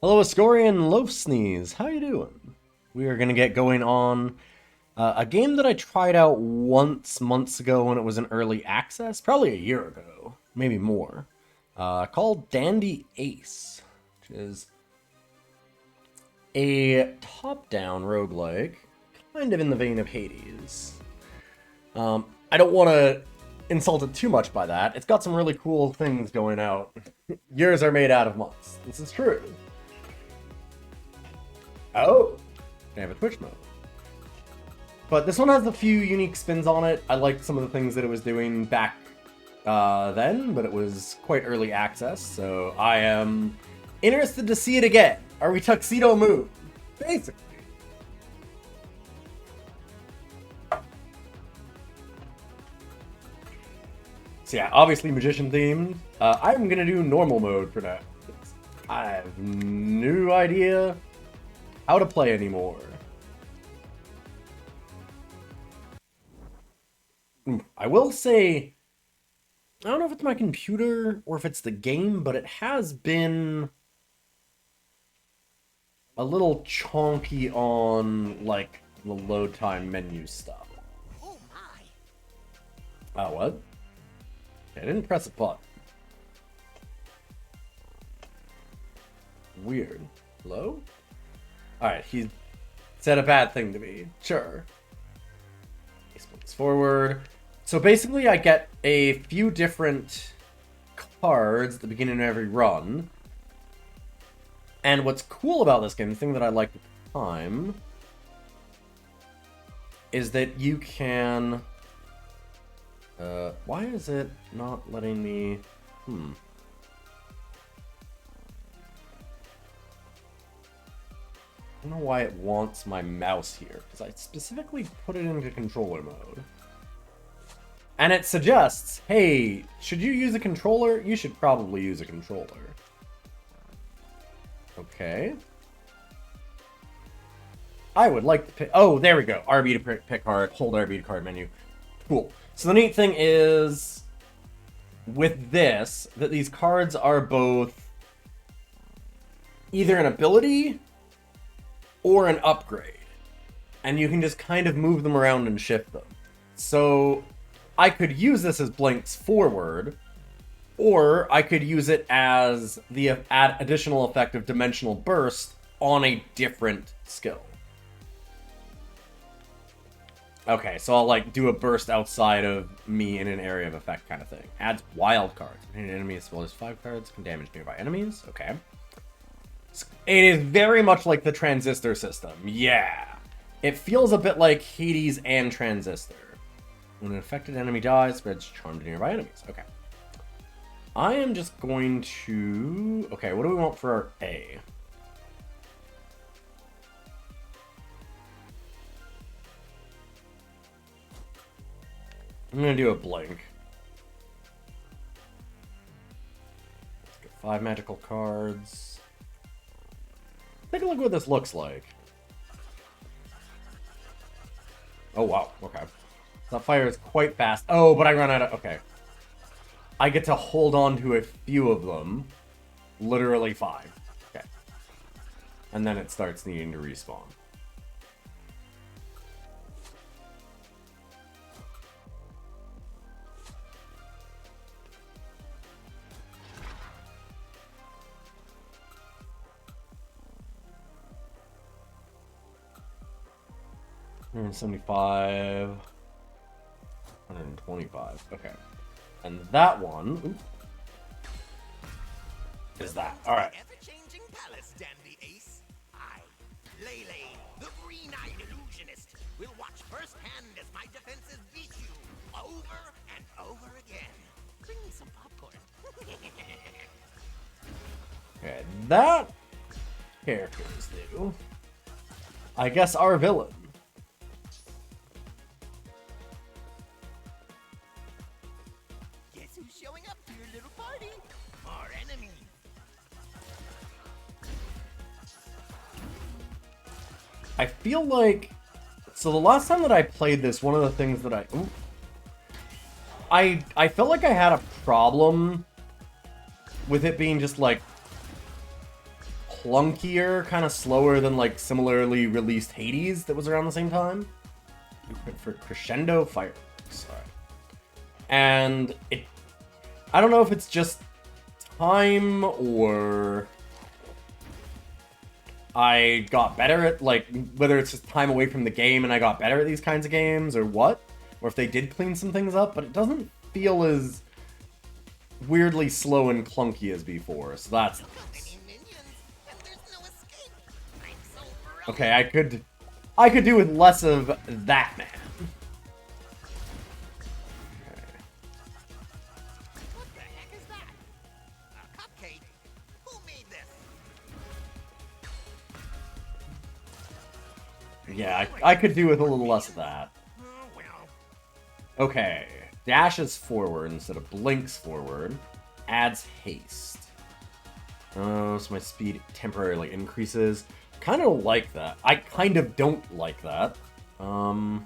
Hello, Ascorian Loaf Sneeze. How you doing? We are gonna get going on a game that I tried out once months ago when it was in early access, probably a year ago, maybe more. Called Dandy Ace, which is a top-down roguelike, kind of in the vein of Hades. I don't want to insult it too much by that. It's got some really cool things going out. Years are made out of months. This is true. Oh, they have a Twitch mode. But this one has a few unique spins on it. I liked some of the things that it was doing back then, but it was quite early access, so I am interested to see it again. Are we Tuxedo Moon? Basically. So yeah, obviously magician themed. I'm gonna do normal mode for now. I have no idea how to play anymore. I will say, I don't know if it's my computer or if it's the game, but it has been a little chonky on, like, the load time menu stuff. Oh my. Oh, what? I didn't press a button. Weird. Hello? Alright, he said a bad thing to me. Sure. Let's put this forward. So basically I get a few different cards at the beginning of every run. And what's cool about this game, the thing that I liked at the time, is that you can... why is it not letting me... I don't know why it wants my mouse here, because I specifically put it into controller mode. And it suggests, hey, should you use a controller? You should probably use a controller. Okay. I would like to pick... Oh, there we go. RB to pick card, hold RB to card menu. Cool. So the neat thing is, with this, that these cards are both either an ability or an upgrade. And you can just kind of move them around and shift them. So I could use this as blinks forward, or I could use it as the additional effect of dimensional burst on a different skill. Okay, so I'll like do a burst outside of me in an area of effect kind of thing. Adds wild cards. An enemy as well as 5 cards can damage nearby enemies. Okay. It is very much like the Transistor system. Yeah. It feels a bit like Hades and Transistor. When an affected enemy dies, spreads charm to nearby enemies. Okay. I am just going to... Okay, what do we want for our A? I'm going to do a blink. Let's get 5 magical cards. Take a look at what this looks like. Oh, wow. Okay. That fire is quite fast. Oh, but I run out of... Okay. I get to hold on to a few of them. Literally 5. Okay. And then it starts needing to respawn. $175, 125. Okay. And that one is that. All right. Ever-changing palace, Dandy Ace. I, Lele, the green-eyed illusionist, will watch firsthand as my defenses beat you over and over again. Bring me some popcorn. Okay, that character is new. I guess our villain. Guess who's showing up to your little party? Our enemy. I feel like... So the last time that I played this, one of the things that I felt like I had a problem with it being just like clunkier, kind of slower than like similarly released Hades that was around the same time. For Crescendo Fireworks. Alright. And it... I don't know if it's just time or... I got better at, like, whether it's just time away from the game and I got better at these kinds of games or what. Or if they did clean some things up, but it doesn't feel as weirdly slow and clunky as before, so that's nice. Okay, I could do with less of that, man. Okay. What the heck is that? A cupcake? Who made this? Yeah, I could do with a little less of that. Oh, well. Okay. Dashes forward instead of blinks forward. Adds haste. So my speed temporarily increases. Kind of like that. I kind of don't like that. So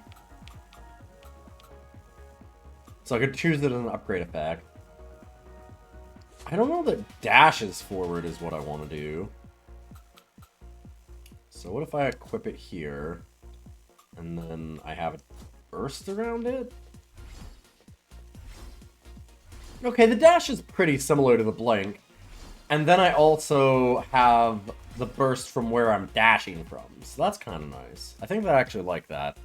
I could choose it as an upgrade effect. I don't know that dashes forward is what I want to do. So what if I equip it here, and then I have a burst around it? Okay, the dash is pretty similar to the blink. And then I also have the burst from where I'm dashing from. So that's kind of nice. I think that I actually like that.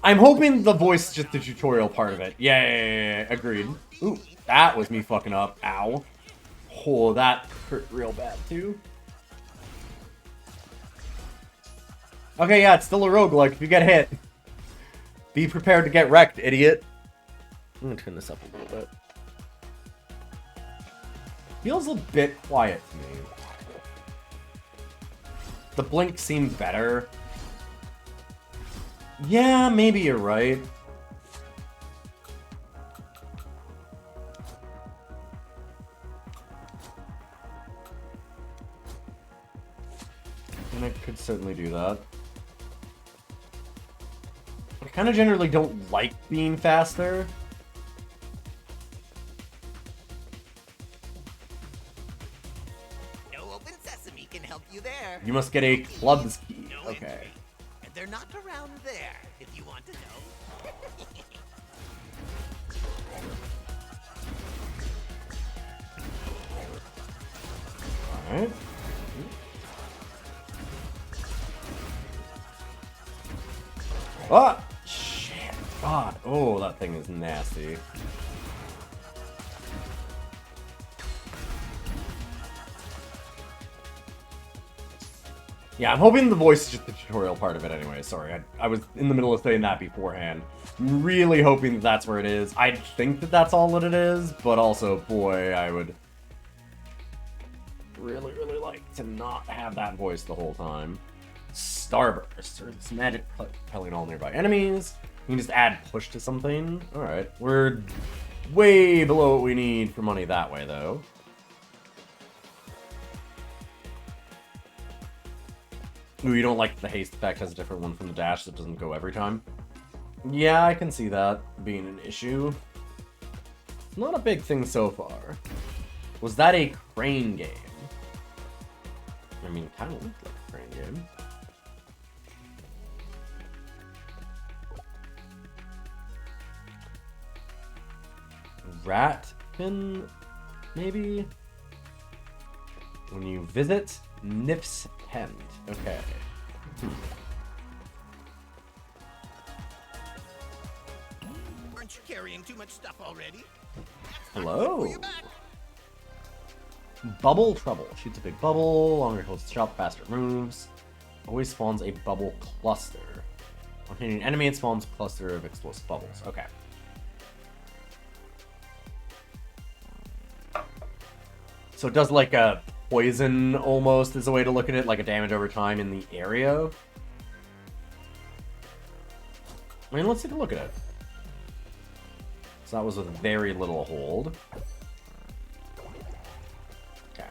I'm hoping the voice is just the tutorial part of it. Yeah, agreed. Ooh, that was me fucking up. Ow. Oh, that hurt real bad too. Okay, yeah, it's still a roguelike if you get hit. Be prepared to get wrecked, idiot. I'm gonna turn this up a little bit. Feels a bit quiet to me. The blink seemed better. Yeah, maybe you're right. And I could certainly do that. I kind of generally don't like being faster. No open sesame can help you there. You must get a club's key. No Okay. entry. And they're not around there, if you want to know. Alright. Ah! Shit. God. Oh, that thing is nasty. Yeah, I'm hoping the voice is just the tutorial part of it anyway. Sorry, I was in the middle of saying that beforehand. Really hoping that that's where it is. I think that that's all that it is, but also, boy, I would really, really like to not have that voice the whole time. Starburst, or this magic repelling all nearby enemies. You can just add push to something. Alright, we're way below what we need for money that way, though. Ooh, you don't like the haste effect has a different one from the dash that doesn't go every time? Yeah, I can see that being an issue. Not a big thing so far. Was that a crane game? I mean, it kind of looked like a crane game. Ratpin, maybe? When you visit Nif's tent. Okay. Aren't you carrying too much stuff already? Hello. Bubble Trouble. Shoots a big bubble. Longer holds the shot, faster it moves. Always spawns a bubble cluster. On hitting an enemy, it spawns a cluster of explosive bubbles. Okay. So it does like a poison almost is a way to look at it, like a damage over time in the area. I mean, let's take a look at it. So that was with very little hold. Okay.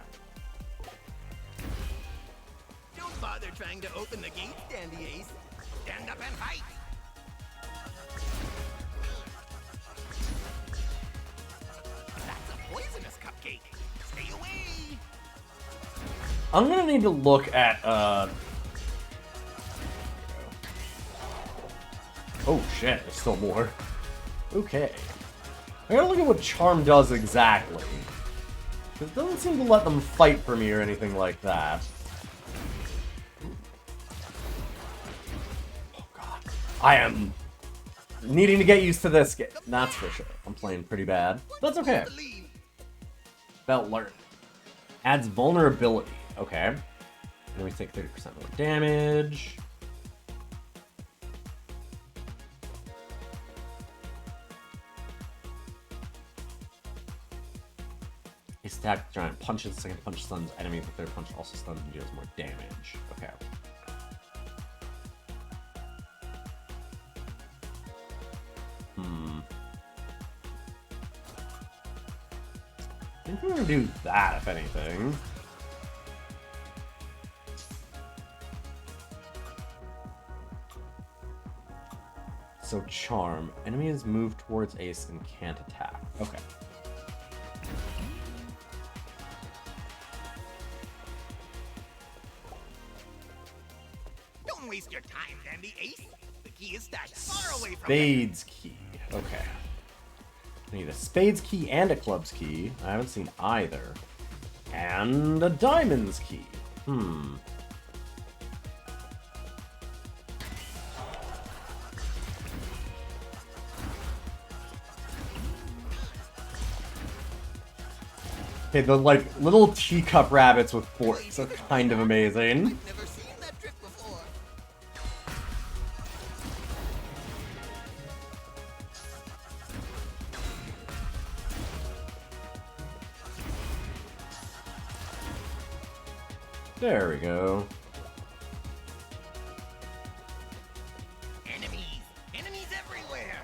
Don't bother trying to open the gate, Dandy Ace. Stand up and fight. That's a poisonous cupcake. Stay away. I'm gonna need to look at, oh shit, there's still more. Okay. I gotta look at what Charm does exactly. Because it doesn't seem to let them fight for me or anything like that. Oh god. I am needing to get used to this game. That's for sure. I'm playing pretty bad. That's okay. Belt learned. Adds vulnerability. Okay. Then we take 30% more damage. His attack giant punches, second punch stuns enemy, the third punch also stuns and deals more damage. Okay. I think we're gonna do that, if anything. So Charm. Enemies move towards Ace and can't attack. Okay. Don't waste your time, Dandy Ace. The key is stashed far away from Spades key. Okay. I need a spades key and a clubs key. I haven't seen either. And a diamonds key. Okay, the, like, little teacup rabbits with forks are kind of amazing. Never seen that trick before. There we go. Enemies! Enemies everywhere!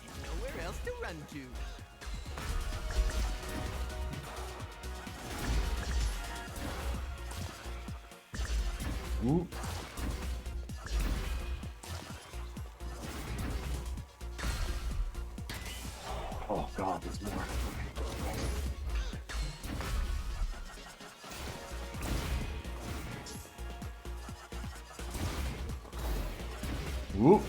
And nowhere else to run to. Ooh. Oh god, there's more. Ooh.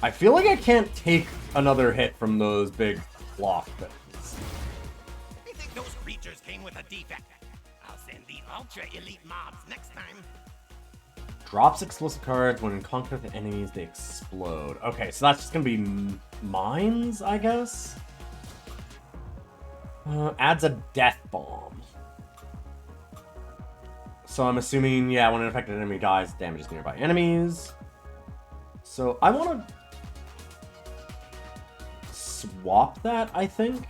I feel like I can't take another hit from those big block things. I think those creatures came with a defect. I'll send the ultra elite mobs next time. Drops explosive cards when in contact with enemies, they explode. Okay, so that's just gonna be mines, I guess? Adds a death bomb. So I'm assuming, yeah, when an affected enemy dies, it damages nearby enemies. So I want to swap that, I think.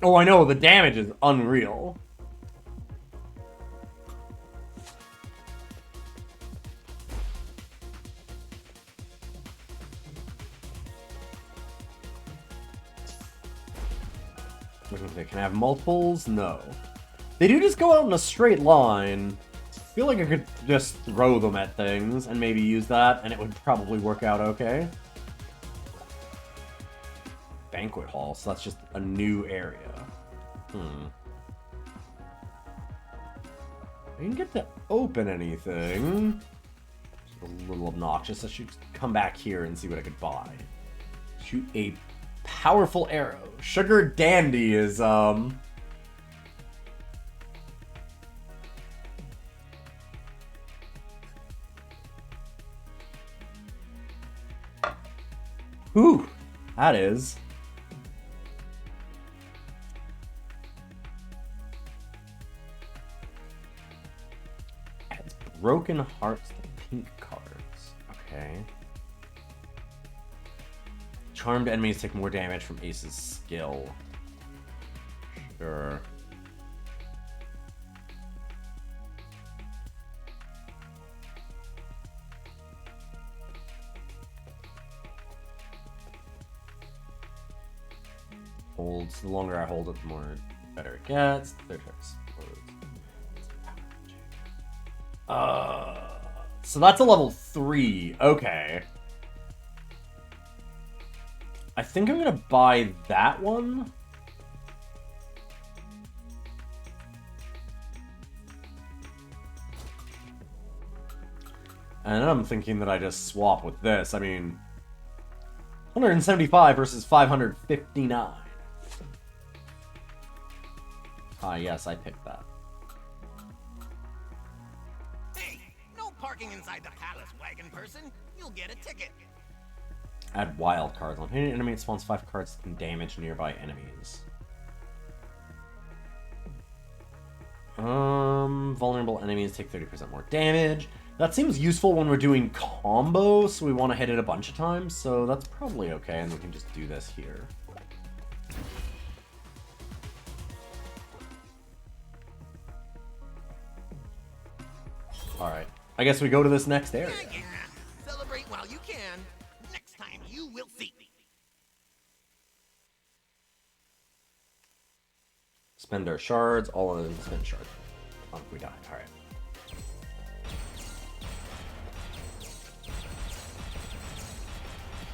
Oh, I know, the damage is unreal. Can I have multiples? No. They do just go out in a straight line. I feel like I could just throw them at things and maybe use that, and it would probably work out okay. Banquet hall, so that's just a new area. I didn't get to open anything. It's a little obnoxious. I should come back here and see what I could buy. Shoot a powerful arrow. Sugar Dandy is, Whew, that is. Adds broken hearts to pink cards. Okay. Charmed enemies take more damage from Ace's skill. Sure. Holds. The longer I hold it, the more better it gets. Third explodes. So that's a level 3. Okay. I think I'm gonna buy that one. And then I'm thinking that I just swap with this. I mean, 175 versus 559. Ah, yes, I picked that. Hey, no parking inside the palace, wagon person. You'll get a ticket. Add wild cards. On hitting an enemy, it spawns 5 cards that can damage nearby enemies. Vulnerable enemies take 30% more damage. That seems useful when we're doing combos, so we want to hit it a bunch of times, so that's probably okay, and we can just do this here. Alright, I guess we go to this next area. Yeah. Celebrate while you can. Next time you will see. Spend our shards, all of them spend shards. Oh, we die, alright.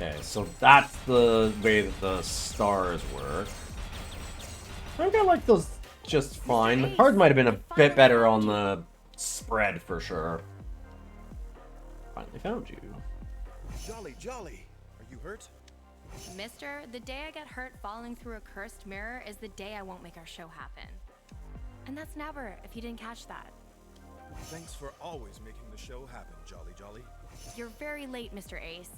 Okay, so that's the way that the stars work. I think I like those just fine. The cards might have been a bit better on the spread for sure. Finally found you. Jolly, Jolly. Are you hurt? Mister, the day I get hurt falling through a cursed mirror is the day I won't make our show happen. And that's never, if you didn't catch that. Thanks for always making the show happen, Jolly, Jolly. You're very late, Mr. Ace.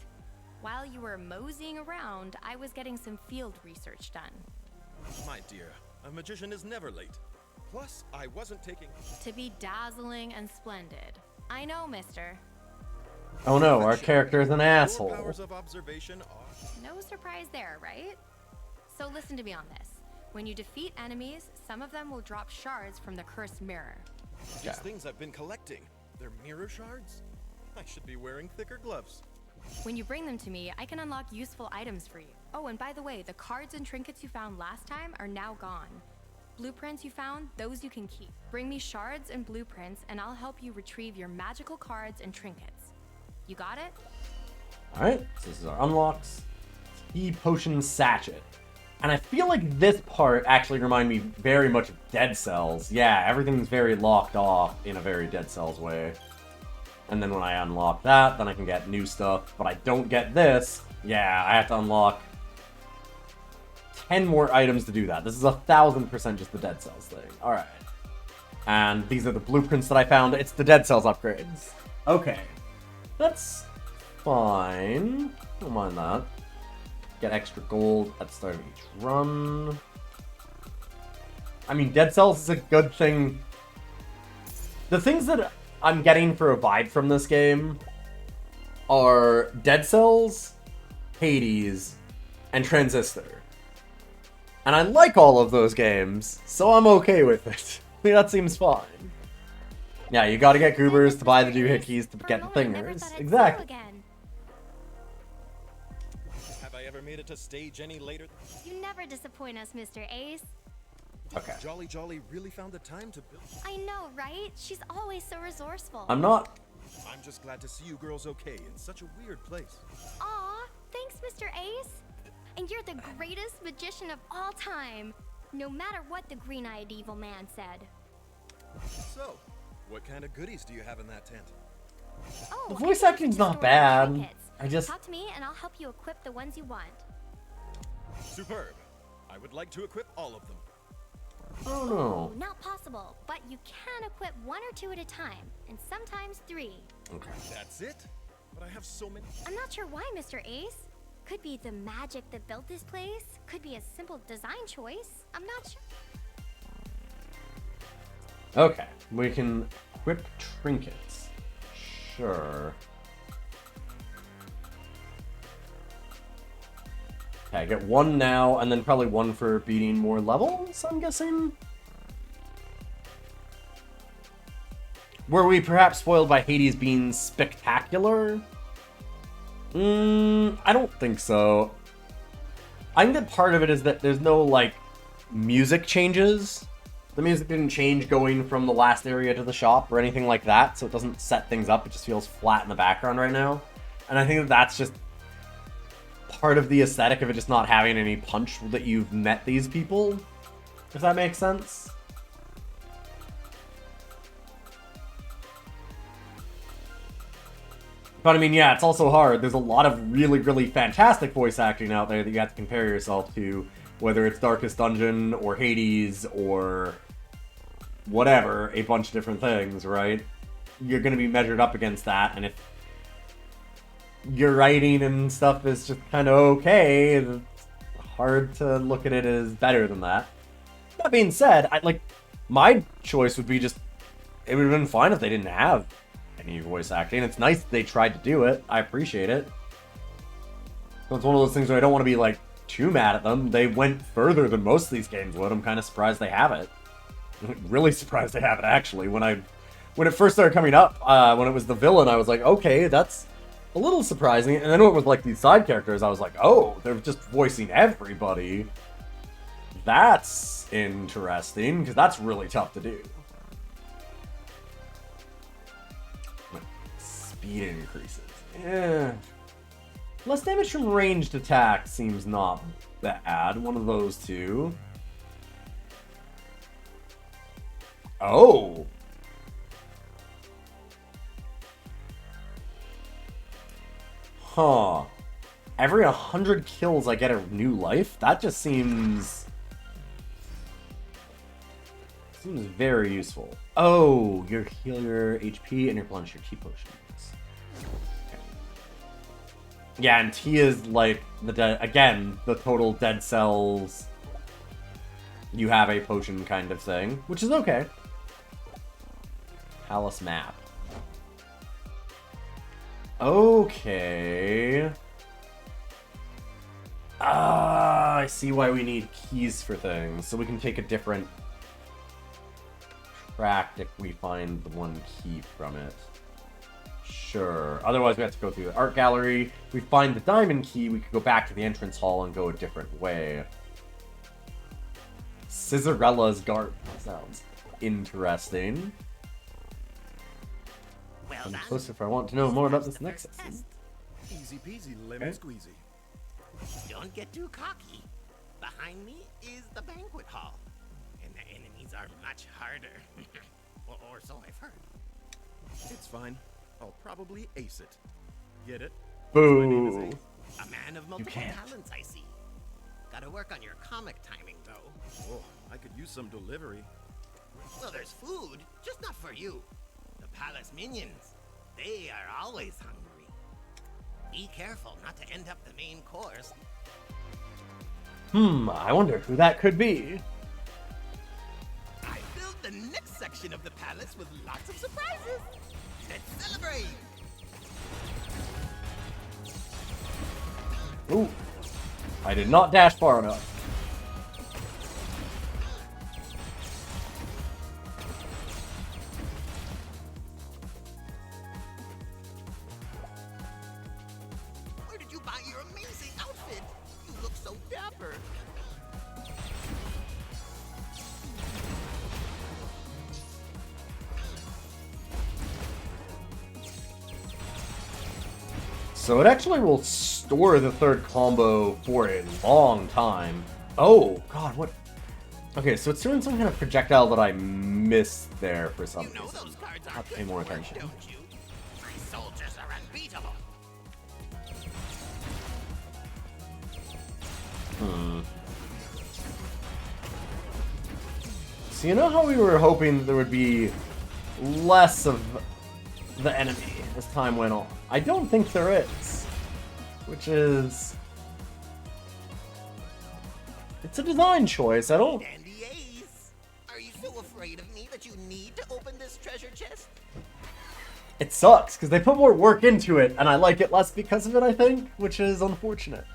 While you were moseying around, I was getting some field research done. My dear, a magician is never late. Plus, I wasn't taking... To be dazzling and splendid. I know, mister. Oh no, our character is an Your asshole. powers of observation are... No surprise there, right? So listen to me on this. When you defeat enemies, some of them will drop shards from the cursed mirror. These Yeah. things I've been collecting. They're mirror shards? I should be wearing thicker gloves. When you bring them to me, I can unlock useful items for you. Oh, and by the way, the cards and trinkets you found last time are now gone. Blueprints you found, those you can keep. Bring me shards and blueprints, and I'll help you retrieve your magical cards and trinkets. You got it? Alright, so this is our unlocks. E-Potion Sachet. And I feel like this part actually reminded me very much of Dead Cells. Yeah, everything's very locked off in a very Dead Cells way. And then when I unlock that, then I can get new stuff. But I don't get this. Yeah, I have to unlock 10 more items to do that. This is 1000% just the Dead Cells thing. Alright. And these are the blueprints that I found. It's the Dead Cells upgrades. Okay. That's fine. Don't mind that. Get extra gold at the start of each run. I mean, Dead Cells is a good thing. The things that I'm getting for a vibe from this game are Dead Cells, Hades, and Transistor. And I like all of those games, so I'm okay with it. I mean, that seems fine. Yeah, you gotta get goobers to buy the doohickeys to get the thingers. Exactly. Have I ever made it to stage any later? You never disappoint us, Mr. Ace. Okay. Jolly Jolly really found the time to build. I know, right? She's always so resourceful. I'm not... I'm just glad to see you girls okay in such a weird place. Aw, thanks, Mr. Ace. And you're the greatest magician of all time. No matter what the green-eyed evil man said. So, what kind of goodies do you have in that tent? Oh, The I voice can acting's store not your bad. trinkets. I just... Talk to me and I'll help you equip the ones you want. Superb. I would like to equip all of them. I don't know. Not possible, but you can equip 1 or 2 at a time, and sometimes 3. Okay. That's it? But I have so many. I'm not sure why, Mr. Ace. Could be the magic that built this place. Could be a simple design choice. I'm not sure. Okay, we can equip trinkets. Sure. Okay, I get 1 now, and then probably 1 for beating more levels, I'm guessing? Were we perhaps spoiled by Hades being spectacular? I don't think so. I think that part of it is that there's no, like, music changes. The music didn't change going from the last area to the shop or anything like that, so it doesn't set things up. It just feels flat in the background right now. And I think that that's just part of the aesthetic of it just not having any punch that you've met these people. If that makes sense. But I mean, yeah, it's also hard. There's a lot of really, really fantastic voice acting out there that you have to compare yourself to, whether it's Darkest Dungeon or Hades or whatever, a bunch of different things, right? You're going to be measured up against that, and if your writing and stuff is just kind of okay, it's hard to look at it as better than that. That being said, my choice would be just, it would have been fine if they didn't have any voice acting. It's nice that they tried to do it. I appreciate it. So it's one of those things where I don't want to be, like, too mad at them. They went further than most of these games would. I'm kind of surprised they have it. Really surprised they have it, actually. When it first started coming up, when it was the villain, I was like, okay, that's a little surprising. And then when it was, like, these side characters, I was like, oh, they're just voicing everybody. That's interesting, because that's really tough to do. Speed increases. Yeah. Less damage from ranged attack seems not bad. One of those two. Oh. Huh. Every 100 kills I get a new life? That just seems very useful. Oh, you heal your HP and you replenish your T potions. Okay. Yeah, and T is like the total dead cells. You have a potion kind of thing, which is okay. Palace map. Okay. I see why we need keys for things, so we can take a different track if we find the one key from it. Sure. Otherwise, we have to go through the art gallery. If we find the diamond key, we could go back to the entrance hall and go a different way. Scissorella's garden. Sounds interesting. Well I'm done. closer if I want to know more about this next section. Easy peasy, lemon Okay. squeezy. Don't get too cocky. Behind me is the banquet hall, and the enemies are much harder. or so I've heard. It's fine. I'll probably ace it. Get it? My name is Boo. Ace. A man of multiple can't. talents, I see. Gotta work on your comic timing, though. Oh, I could use some delivery. Well, there's food, just not for you. The palace minions, they are always hungry. Be careful not to end up the main course. I wonder who that could be. I filled the next section of the palace with lots of surprises. Let's celebrate! Ooh. I did not dash far enough. Where did you buy your amazing outfit? You look so dapper. So it actually will store the third combo for a long time. Oh, God, what? Okay, so it's doing some kind of projectile that I missed there for some You know reason. those cards Have aren't to pay good more for it, attention. don't you? My soldiers are unbeatable. So you know how we were hoping that there would be less of the enemy as time went on? I don't think there is. Which is... It's a design choice. I don't... Dandy Ace, are you so afraid of me that you need to open this treasure chest? It sucks, because they put more work into it, and I like it less because of it, I think, which is unfortunate.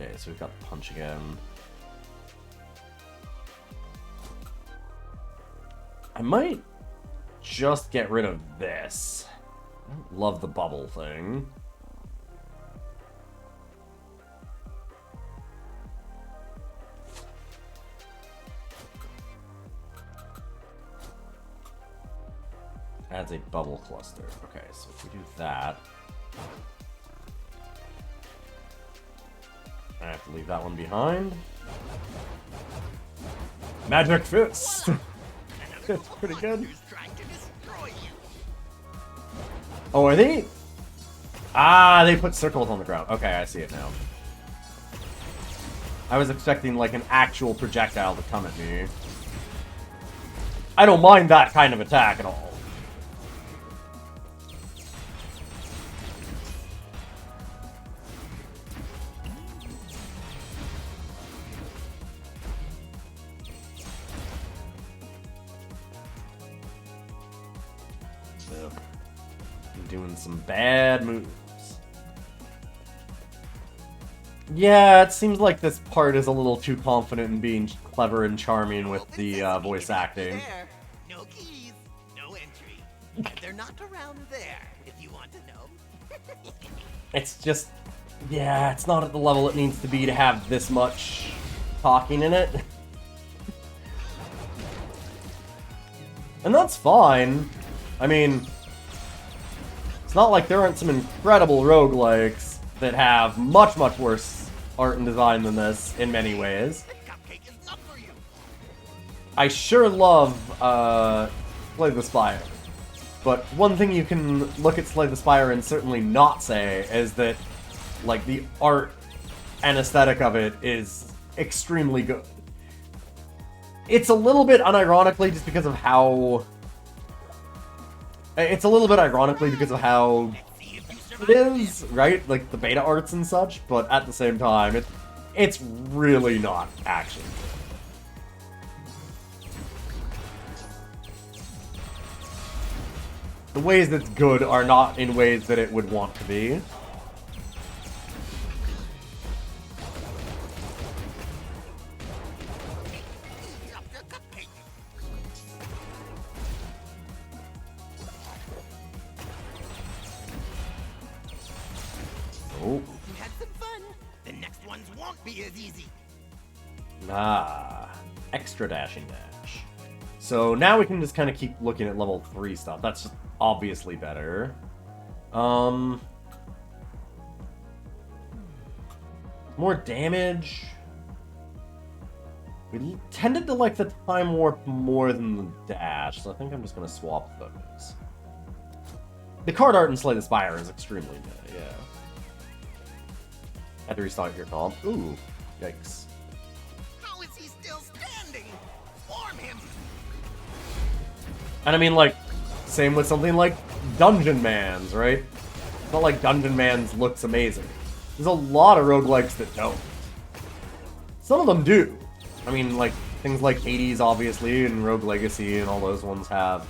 Okay, so we've got the punch again. I might just get rid of this. I don't love the bubble thing. Adds a bubble cluster. Okay, so if we do that... I have to leave that one behind. Magic Fist! That's pretty good. Trying to destroy you. Oh, are they... Ah, they put circles on the ground. Okay, I see it now. I was expecting, like, an actual projectile to come at me. I don't mind that kind of attack at all. Ugh. I'm doing some bad moves. Yeah, it seems like this part is a little too confident in being clever and charming with the voice acting. There. No keys, no entry. And they're not around there, if you want to know. It's just... Yeah, it's not at the level it needs to be to have this much talking in it. And that's fine. I mean... It's not like there aren't some incredible roguelikes that have much, much worse art and design than this, in many ways. Cupcake is not for you. I sure love, Slay the Spire. But one thing you can look at Slay the Spire and certainly not say is that, like, the art and aesthetic of it is extremely good. It's a little bit unironically just because of how... It's a little bit ironically because of how it is, right? Like, the beta arts and such, but at the same time, it's really not action. The ways that's good are not in ways that it would want to be. Drop your cupcake. Oh. You had some fun. The next ones won't be as easy. Ah. Extra dashing dash. So now we can just kind of keep looking at level 3 stuff. That's just obviously better. More damage. We tended to like the time warp more than the dash, so I think I'm just gonna swap those. The card art in Slay the Spire is extremely good, yeah. Had to restart your comp. Ooh, yikes. How is he still standing? Form him. And I mean, like, same with something like Dungeon Man's, right? It's not like Dungeon Man's looks amazing. There's a lot of roguelikes that don't. Some of them do. I mean, like, things like Hades, obviously, and Rogue Legacy, and all those ones have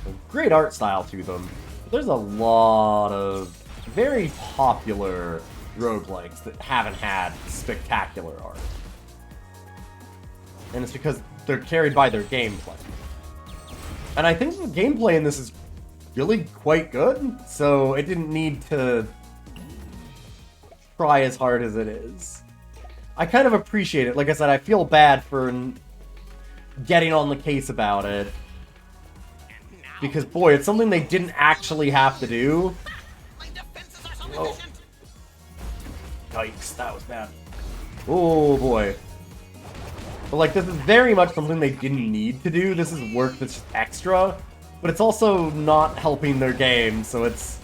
a great art style to them. But there's a lot of very popular roguelikes that haven't had spectacular art. And it's because they're carried by their gameplay. And I think the gameplay in this is really quite good, so it didn't need to try as hard as it is. I kind of appreciate it. Like I said, I feel bad for getting on the case about it. Because, boy, it's something they didn't actually have to do. My defenses are so Oh. efficient. Yikes, that was bad. Oh, boy. But, like, this is very much something they didn't need to do. This is work that's just extra. But it's also not helping their game, so it's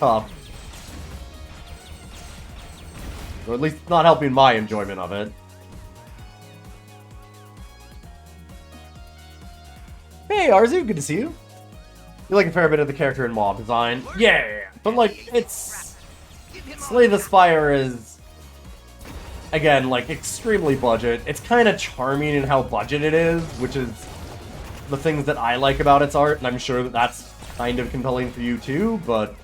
tough. Or at least not helping my enjoyment of it. Hey, Arzu, good to see you. You like a fair bit of the character and mob design. Yeah, but like, it's... Slay the Spire is, again, like, extremely budget. It's kind of charming in how budget it is, which is the things that I like about its art, and I'm sure that that's kind of compelling for you too, but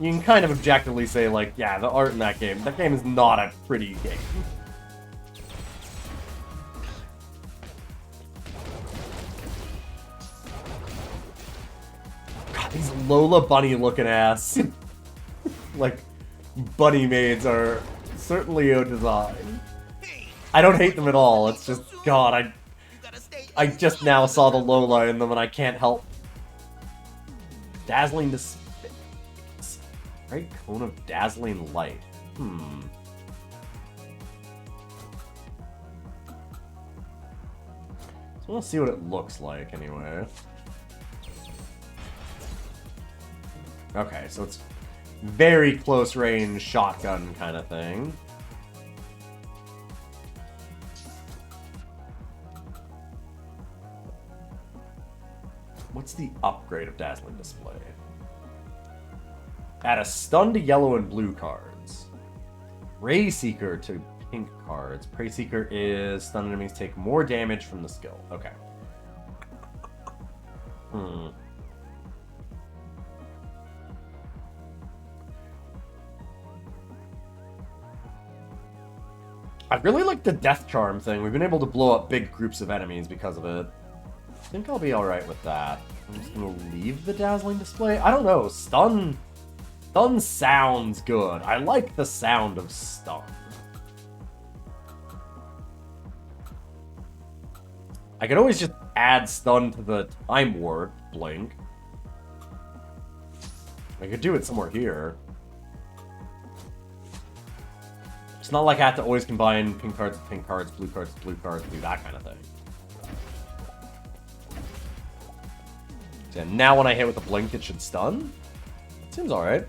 you can kind of objectively say, like, yeah, the art in that game is not a pretty game. God, these Lola Bunny looking ass, like, bunny maids are certainly a design. I don't hate them at all, it's just, God, You gotta stay I just now saw the low light in them and I can't help. Dazzling display. Great cone of dazzling light. So I want to see what it looks like anyway. Okay, so it's very close range shotgun kind of thing. What's the upgrade of dazzling display? Add a stun to yellow and blue cards. Ray Seeker to pink cards. Prey Seeker is stun enemies take more damage from the skill. Okay. I really like the death charm thing. We've been able to blow up big groups of enemies because of it. I think I'll be alright with that. I'm just gonna leave the dazzling display. I don't know. Stun sounds good. I like the sound of stun. I could always just add stun to the time warp blink. I could do it somewhere here. It's not like I have to always combine pink cards with pink cards, blue cards with blue cards, do that kind of thing. So now when I hit with a blink, it should stun? Seems alright.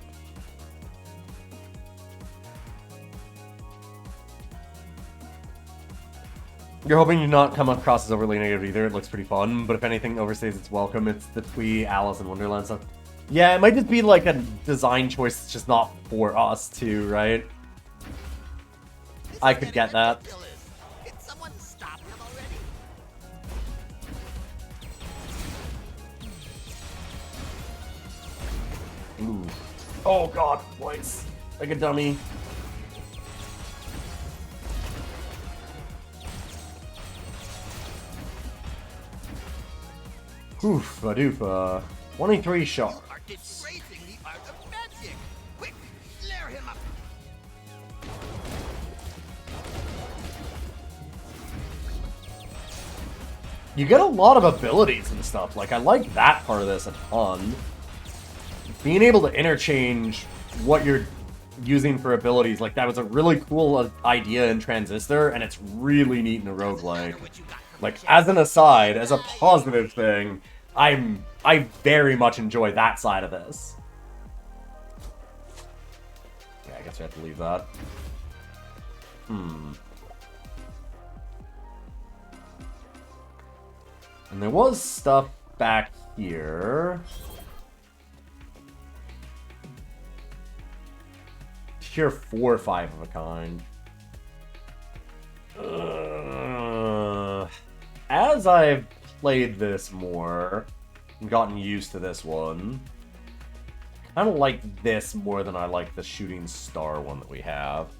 You're hoping you not come across as overly negative either. It looks pretty fun, but if anything overstays its welcome, it's the twee Alice in Wonderland stuff. Yeah, it might just be like a design choice that's just not for us too, right? I could get that. Did someone stop him already? Ooh. Oh god, twice. Like a dummy. Oofa doofa. 23 shots. Are disgracing the art of magic. Quick, flare him up. You get a lot of abilities and stuff. Like, I like that part of this a ton. Being able to interchange what you're using for abilities, like, that was a really cool idea in Transistor, and it's really neat in a roguelike. Like, as an aside, as a positive thing, I very much enjoy that side of this. Yeah, I guess we have to leave that. And there was stuff back here. Tier 4 5 of a kind. As I've played this more and gotten used to this one, I kind of like this more than I like the shooting star one that we have.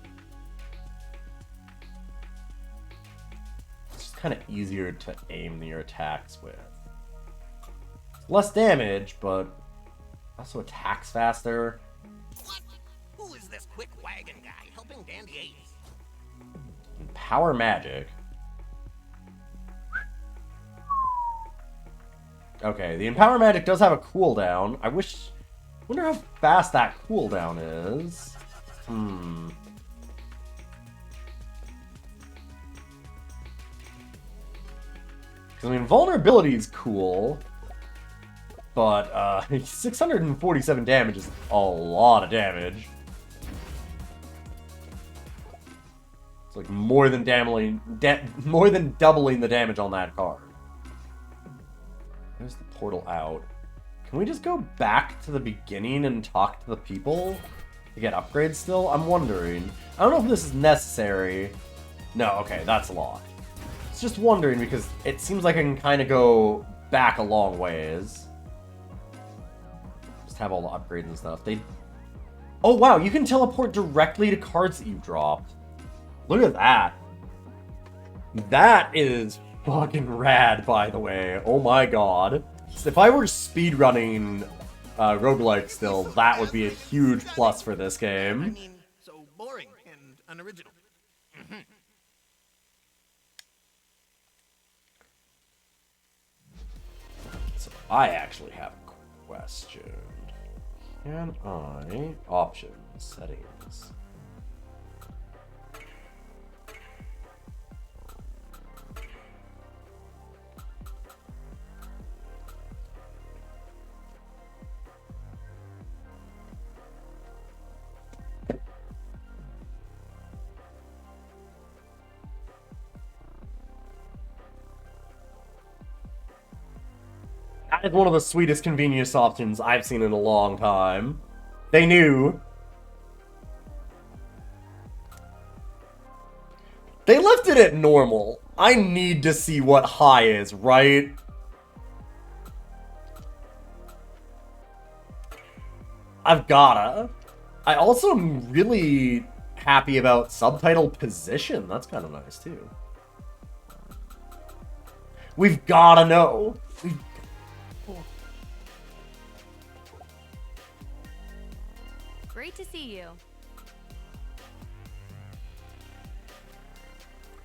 It's just kind of easier to aim your attacks with. Less damage, but also attacks faster. What? Who is this quick wagon guy helping Dandy Ace? And power magic. Okay, the Empower Magic does have a cooldown. Wonder how fast that cooldown is. I mean, vulnerability is cool, but 647 damage is a lot of damage. It's like more than doubling the damage on that card. There's the portal out. Can we just go back to the beginning and talk to the people to get upgrades still? I'm wondering. I don't know if this is necessary. No, okay, that's a lot. It's just wondering because it seems like I can kind of go back a long ways. Just have all the upgrades and stuff. Oh wow, you can teleport directly to cards that you've dropped. Look at that. That is fucking rad, by the way. Oh my god. If I were speedrunning roguelike still, that would be a huge plus for this game. I mean, so boring and unoriginal. I actually have a question. Can I... Options, settings. That is one of the sweetest convenience options I've seen in a long time. They knew. They left it at normal. I need to see what high is, right? I've gotta. I also am really happy about subtitle position. That's kind of nice, too. We've gotta know. Great to see you.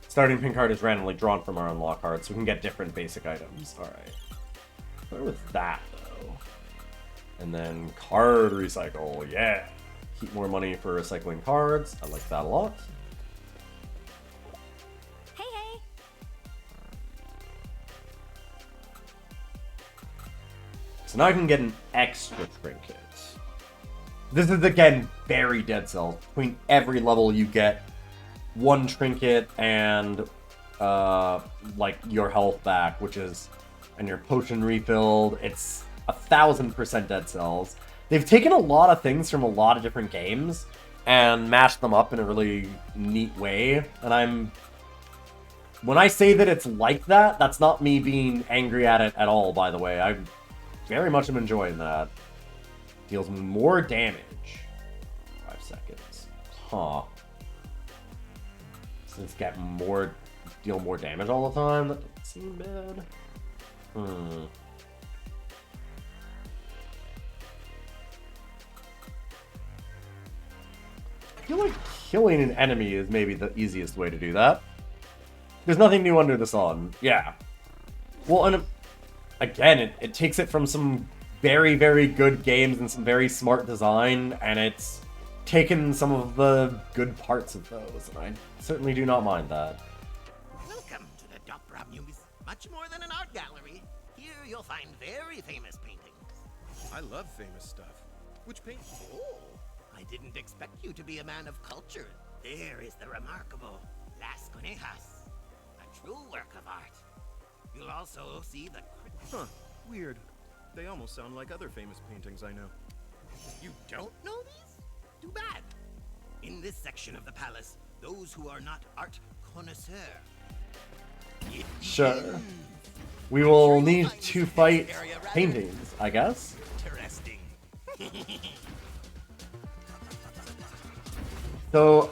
Starting pin card is randomly drawn from our unlock card, so we can get different basic items. Alright. Start with that, though. And then card recycle. Yeah. Keep more money for recycling cards. I like that a lot. Hey, hey. So now I can get an extra trinket. This is, again, very Dead Cells. Between every level you get one trinket and, like, your health back, which is... And your potion refilled. It's 1000% Dead Cells. They've taken a lot of things from a lot of different games and mashed them up in a really neat way. And I'm... When I say that it's like that, that's not me being angry at it at all, by the way. I very much am enjoying that. Deals more damage. 5 seconds. Huh. Since get more... Deal more damage all the time? That doesn't seem bad. I feel like killing an enemy is maybe the easiest way to do that. There's nothing new under the sun. Yeah. Well, and again, it takes it from some very, very good games and some very smart design, and it's taken some of the good parts of those, and I certainly do not mind that. Welcome to the Dopra Muse. Much more than an art gallery. Here you'll find very famous paintings. I love famous stuff. Which paint? Oh, I didn't expect you to be a man of culture. There is the remarkable Las Conejas, a true work of art. You'll also see the... Huh. Weird. They almost sound like other famous paintings I know. You don't know these? Too bad. In this section of the palace, those who are not art connoisseur. Sure. We will need to fight paintings, I guess. Interesting. So,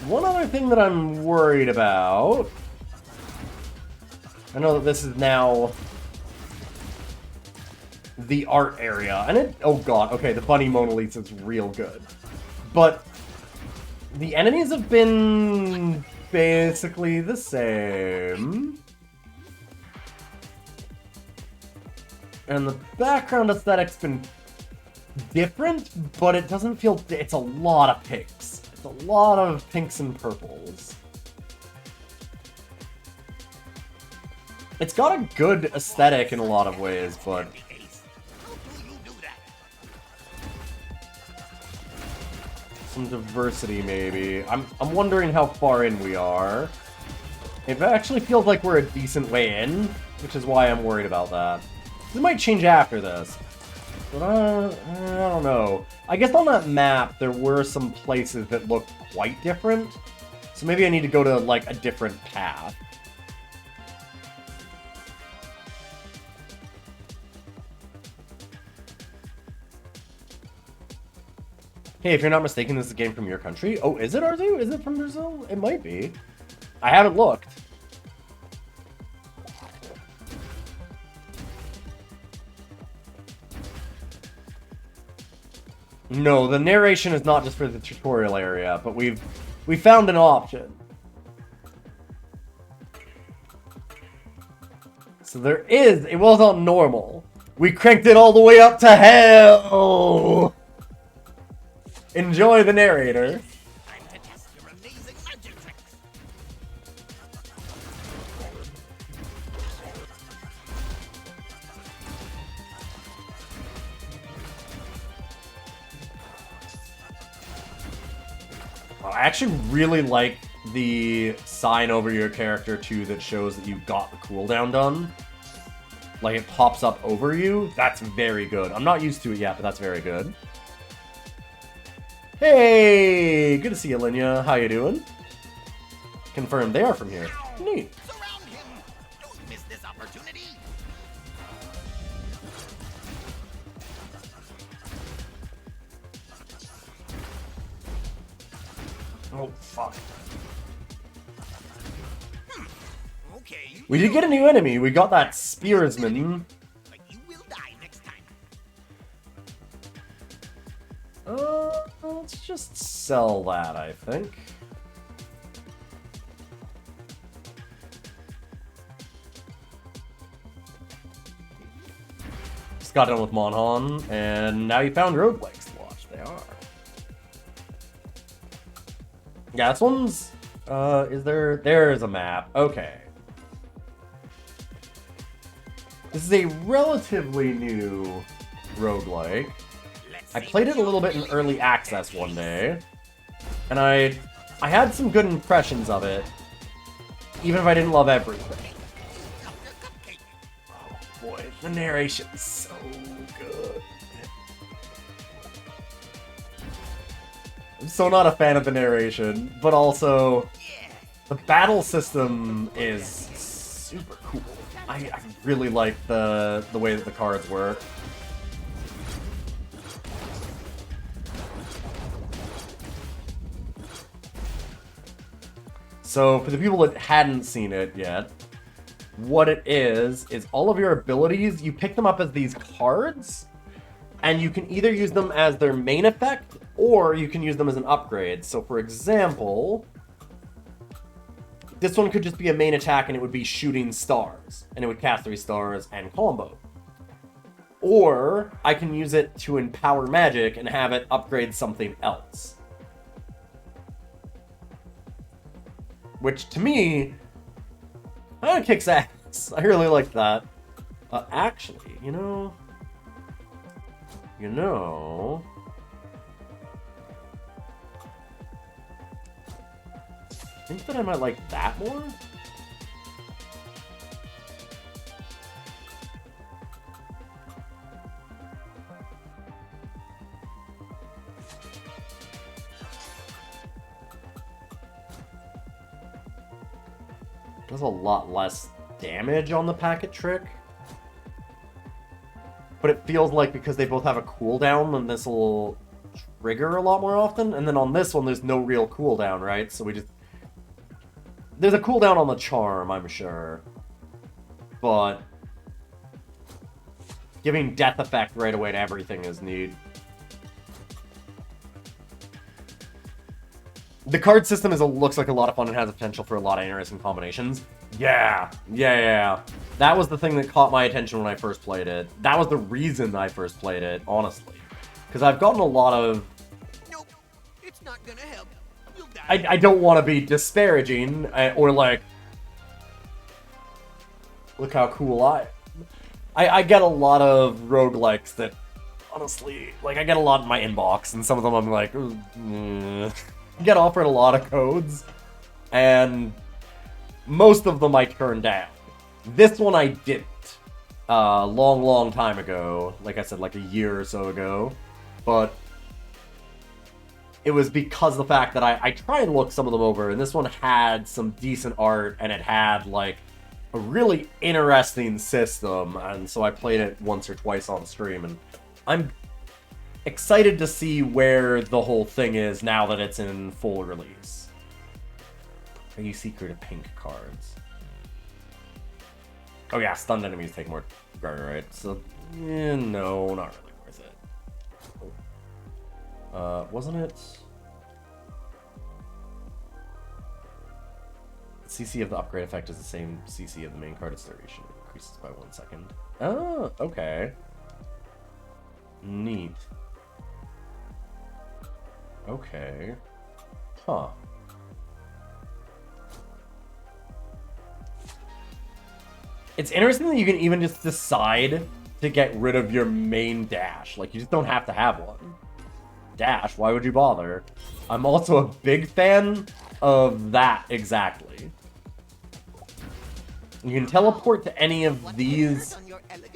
one other thing that I'm worried about... I know that this is now the art area, and it... Oh god, okay, the Bunny Mona Lisa is real good. But the enemies have been basically the same. And the background aesthetic's been different, but it doesn't feel... It's a lot of pinks. It's a lot of pinks and purples. It's got a good aesthetic in a lot of ways, but... Some diversity, maybe. I'm wondering how far in we are. It actually feels like we're a decent way in, which is why I'm worried about that. This might change after this. But I don't know. I guess on that map, there were some places that looked quite different. So maybe I need to go to, like, a different path. Hey, if you're not mistaken, this is a game from your country. Oh, is it, Arzu? Is it from Brazil? It might be. I haven't looked. No, the narration is not just for the tutorial area, but we found an option. So there is, it was on normal. We cranked it all the way up to hell! Enjoy the narrator. Time to test your amazing magic tricks. I actually really like the sign over your character too that shows that you've got the cooldown done. Like it pops up over you. That's very good. I'm not used to it yet, but that's very good. Hey, good to see you, Linya. How you doing? Confirmed they are from here. Neat. Surround him. Don't miss this opportunity. Oh, fuck. Okay. We did get a new enemy. We got that spearsman. But you will die next time. Let's just sell that, I think. Just got done with Monhon, and now you found Roguelikes to watch. They are. Yeah, this one's... is there... There's a map. Okay. This is a relatively new roguelike. I played it a little bit in early access one day, and I had some good impressions of it, even if I didn't love everything. Oh boy, the narration's so good. I'm so not a fan of the narration, but also the battle system is super cool. I really like the way that the cards work. So, for the people that hadn't seen it yet, what it is all of your abilities, you pick them up as these cards, and you can either use them as their main effect, or you can use them as an upgrade. So, for example, this one could just be a main attack, and it would be shooting stars, and it would cast 3 stars and combo. Or, I can use it to empower magic and have it upgrade something else. Which, to me, kind of kicks ass. I really like that. Actually, you know... I think that I might like that more? Does a lot less damage on the packet trick. But it feels like because they both have a cooldown, then this will trigger a lot more often. And then on this one, there's no real cooldown, right? So we just... There's a cooldown on the charm, I'm sure. But... giving death effect right away to everything is neat. The card system looks like a lot of fun and has the potential for a lot of interesting combinations. Yeah. That was the thing that caught my attention when I first played it. That was the reason I first played it, honestly. Because I've gotten a lot of... Nope, it's not gonna help. You'll die. I don't want to be disparaging, or like... Look how cool I get a lot of roguelikes that, honestly, like, I get a lot in my inbox, and some of them I'm like... get offered a lot of codes, and most of them I turned down. This one I didn't. Long time ago. Like I said, like a year or so ago. But it was because of the fact that I try and look some of them over, and this one had some decent art, and it had, like, a really interesting system, and so I played it once or twice on stream, and I'm excited to see where the whole thing is now that it's in full release. Are you secret of pink cards? Oh yeah, stunned enemies take more guard, right? So, no, not really worth it. Wasn't it? CC of the upgrade effect is the same CC of the main card. It's duration. Increases by 1 second. Oh, okay. Neat. Okay. Huh. It's interesting that you can even just decide to get rid of your main dash. Like, you just don't have to have one. Dash, why would you bother? I'm also a big fan of that exactly. You can teleport to any of these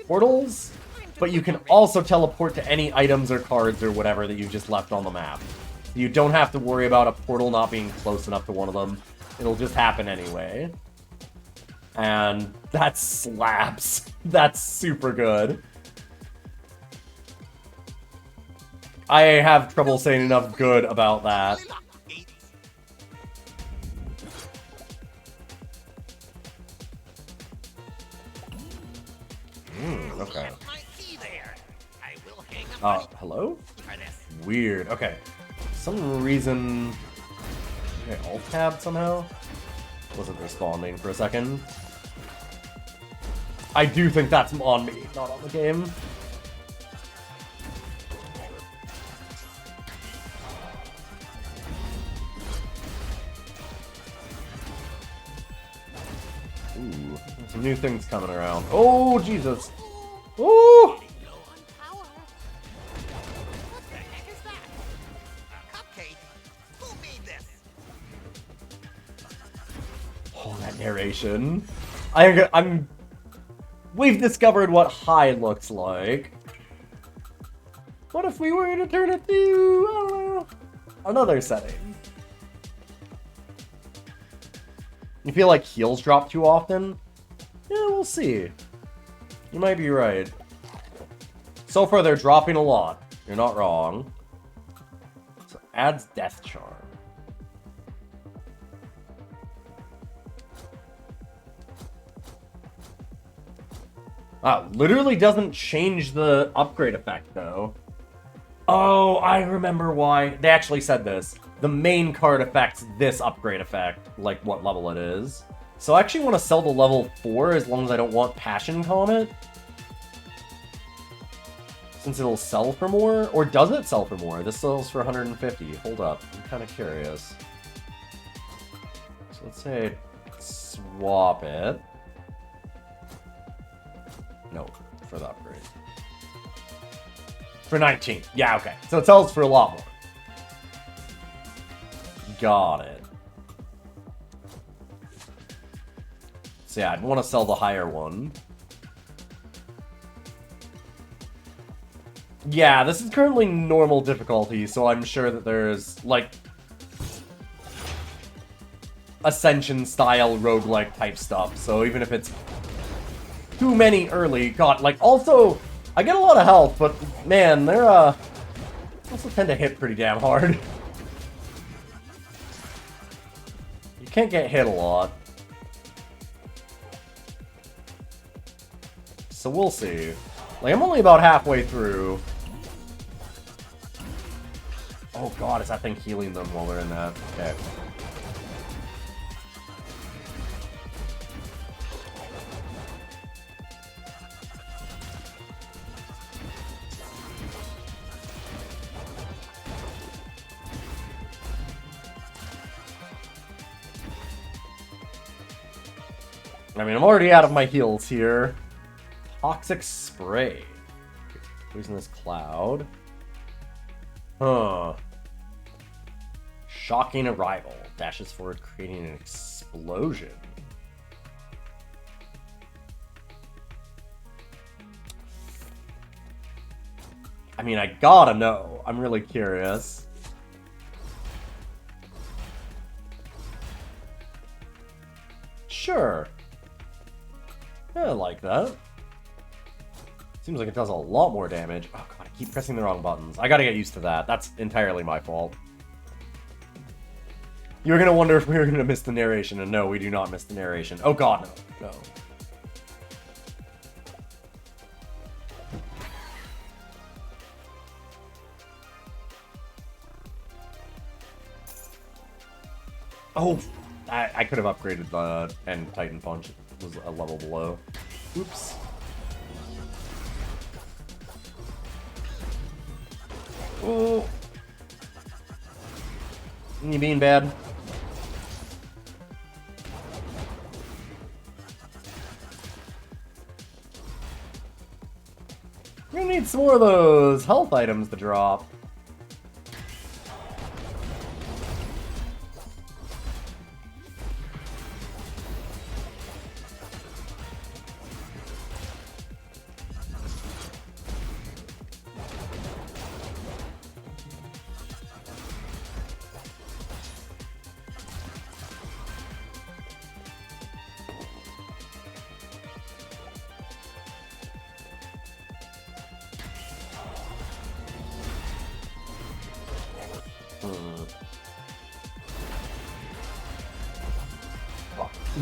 portals, but you can also teleport to any items or cards or whatever that you just left on the map. You don't have to worry about a portal not being close enough to one of them. It'll just happen anyway. And that slaps. That's super good. I have trouble saying enough good about that. Okay. Hello? Weird. Okay. Some reason... Okay, alt-tab somehow? Wasn't responding for a second. I do think that's on me, not on the game. Ooh, some new things coming around. Oh, Jesus! Ooh! Oh, that narration. I'm... We've discovered what high looks like. What if we were to turn it to, I don't know, another setting? You feel like heals drop too often? Yeah, we'll see. You might be right. So far, they're dropping a lot. You're not wrong. So, adds Death Charm. Wow, literally doesn't change the upgrade effect, though. Oh, I remember why. They actually said this. The main card affects this upgrade effect, like what level it is. So I actually want to sell the level 4 as long as I don't want Passion Comet. Since it'll sell for more? Or does it sell for more? This sells for 150. Hold up. I'm kind of curious. So let's say swap it. No, for the upgrade. For 19. Yeah, okay. So it sells for a lot more. Got it. So yeah, I'd want to sell the higher one. Yeah, this is currently normal difficulty, so I'm sure that there's, like, Ascension-style roguelike type stuff. So even if it's too many early, God, like, also, I get a lot of health, but, man, they're, also tend to hit pretty damn hard. You can't get hit a lot. So we'll see. Like, I'm only about halfway through. Oh god, is that thing healing them while they're in that? Okay. I mean, I'm already out of my heals here. Toxic Spray. Poisonous Cloud. Huh. Shocking Arrival. Dashes forward, creating an explosion. I mean, I gotta know. I'm really curious. Sure. Yeah, I like that. Seems like it does a lot more damage. Oh god, I keep pressing the wrong buttons. I gotta get used to that. That's entirely my fault. You were gonna wonder if we were gonna miss the narration, and no, we do not miss the narration. Oh god, no. No. Oh, I could have upgraded the End Titan Punch. It was a level below. Oops. Oh. You being bad? We need some more of those health items to drop.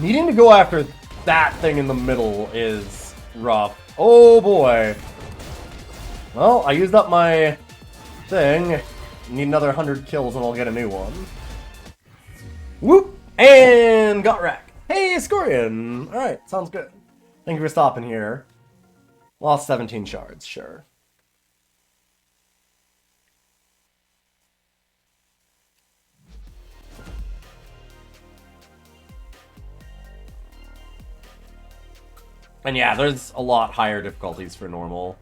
Needing to go after that thing in the middle is rough. Oh boy. Well, I used up my thing. Need another 100 kills and I'll get a new one. Whoop! And got wrecked. Hey, Scorian! Alright, sounds good. Thank you for stopping here. Lost 17 shards, sure. And yeah, there's a lot higher difficulties for normal.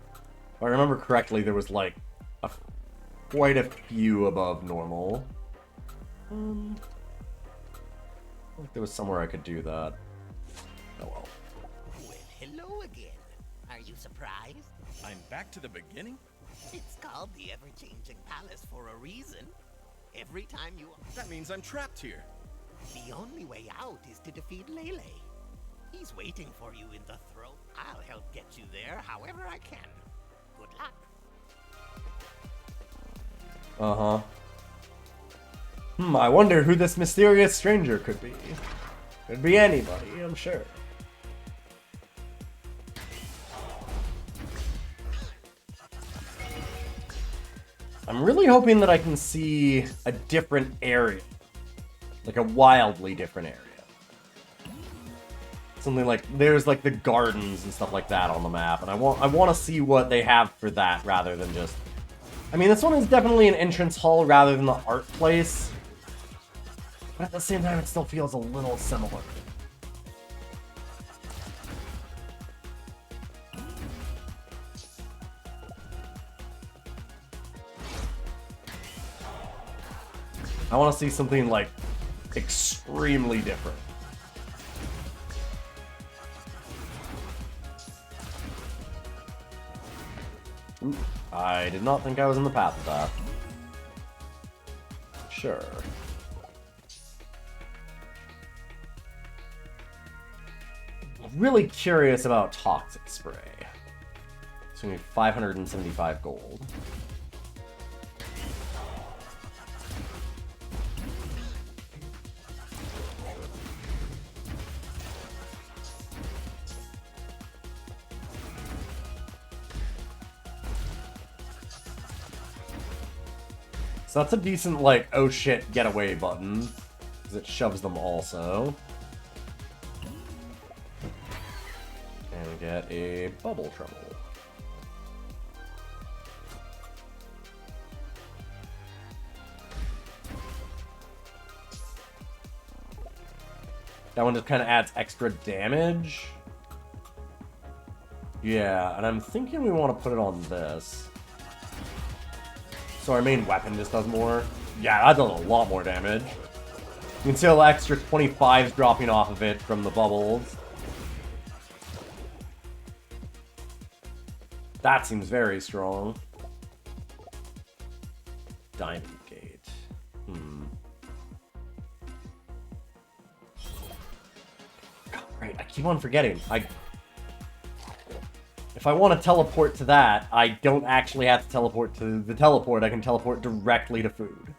If I remember correctly, there was like quite a few above normal. I think there was somewhere I could do that. Oh well. Well, hello again. Are you surprised? I'm back to the beginning? It's called the Ever-Changing Palace for a reason. Every time you... That means I'm trapped here. The only way out is to defeat Lele. He's waiting for you in the throne. I'll help get you there however I can. Good luck. Uh-huh. I wonder who this mysterious stranger could be. Could be anybody, I'm sure. I'm really hoping that I can see a different area. Like a wildly different area. Something like, there's like the gardens and stuff like that on the map, and I want to see what they have for that rather than just... I mean, this one is definitely an entrance hall rather than the art place, but at the same time it still feels a little similar. I want to see something like extremely different. Ooh, I did not think I was in the path of that. Sure. I'm really curious about Toxic Spray. It's gonna be 575 gold. So that's a decent, like, oh shit, get away button. Because it shoves them also. And we get a bubble trouble. That one just kind of adds extra damage. Yeah, and I'm thinking we want to put it on this. So our main weapon just does more. Yeah, that does a lot more damage. You can see all the extra 25s dropping off of it from the bubbles. That seems very strong. Diamond Gate. God, right, I keep on forgetting. If I want to teleport to that, I don't actually have to teleport to the teleport. I can teleport directly to food.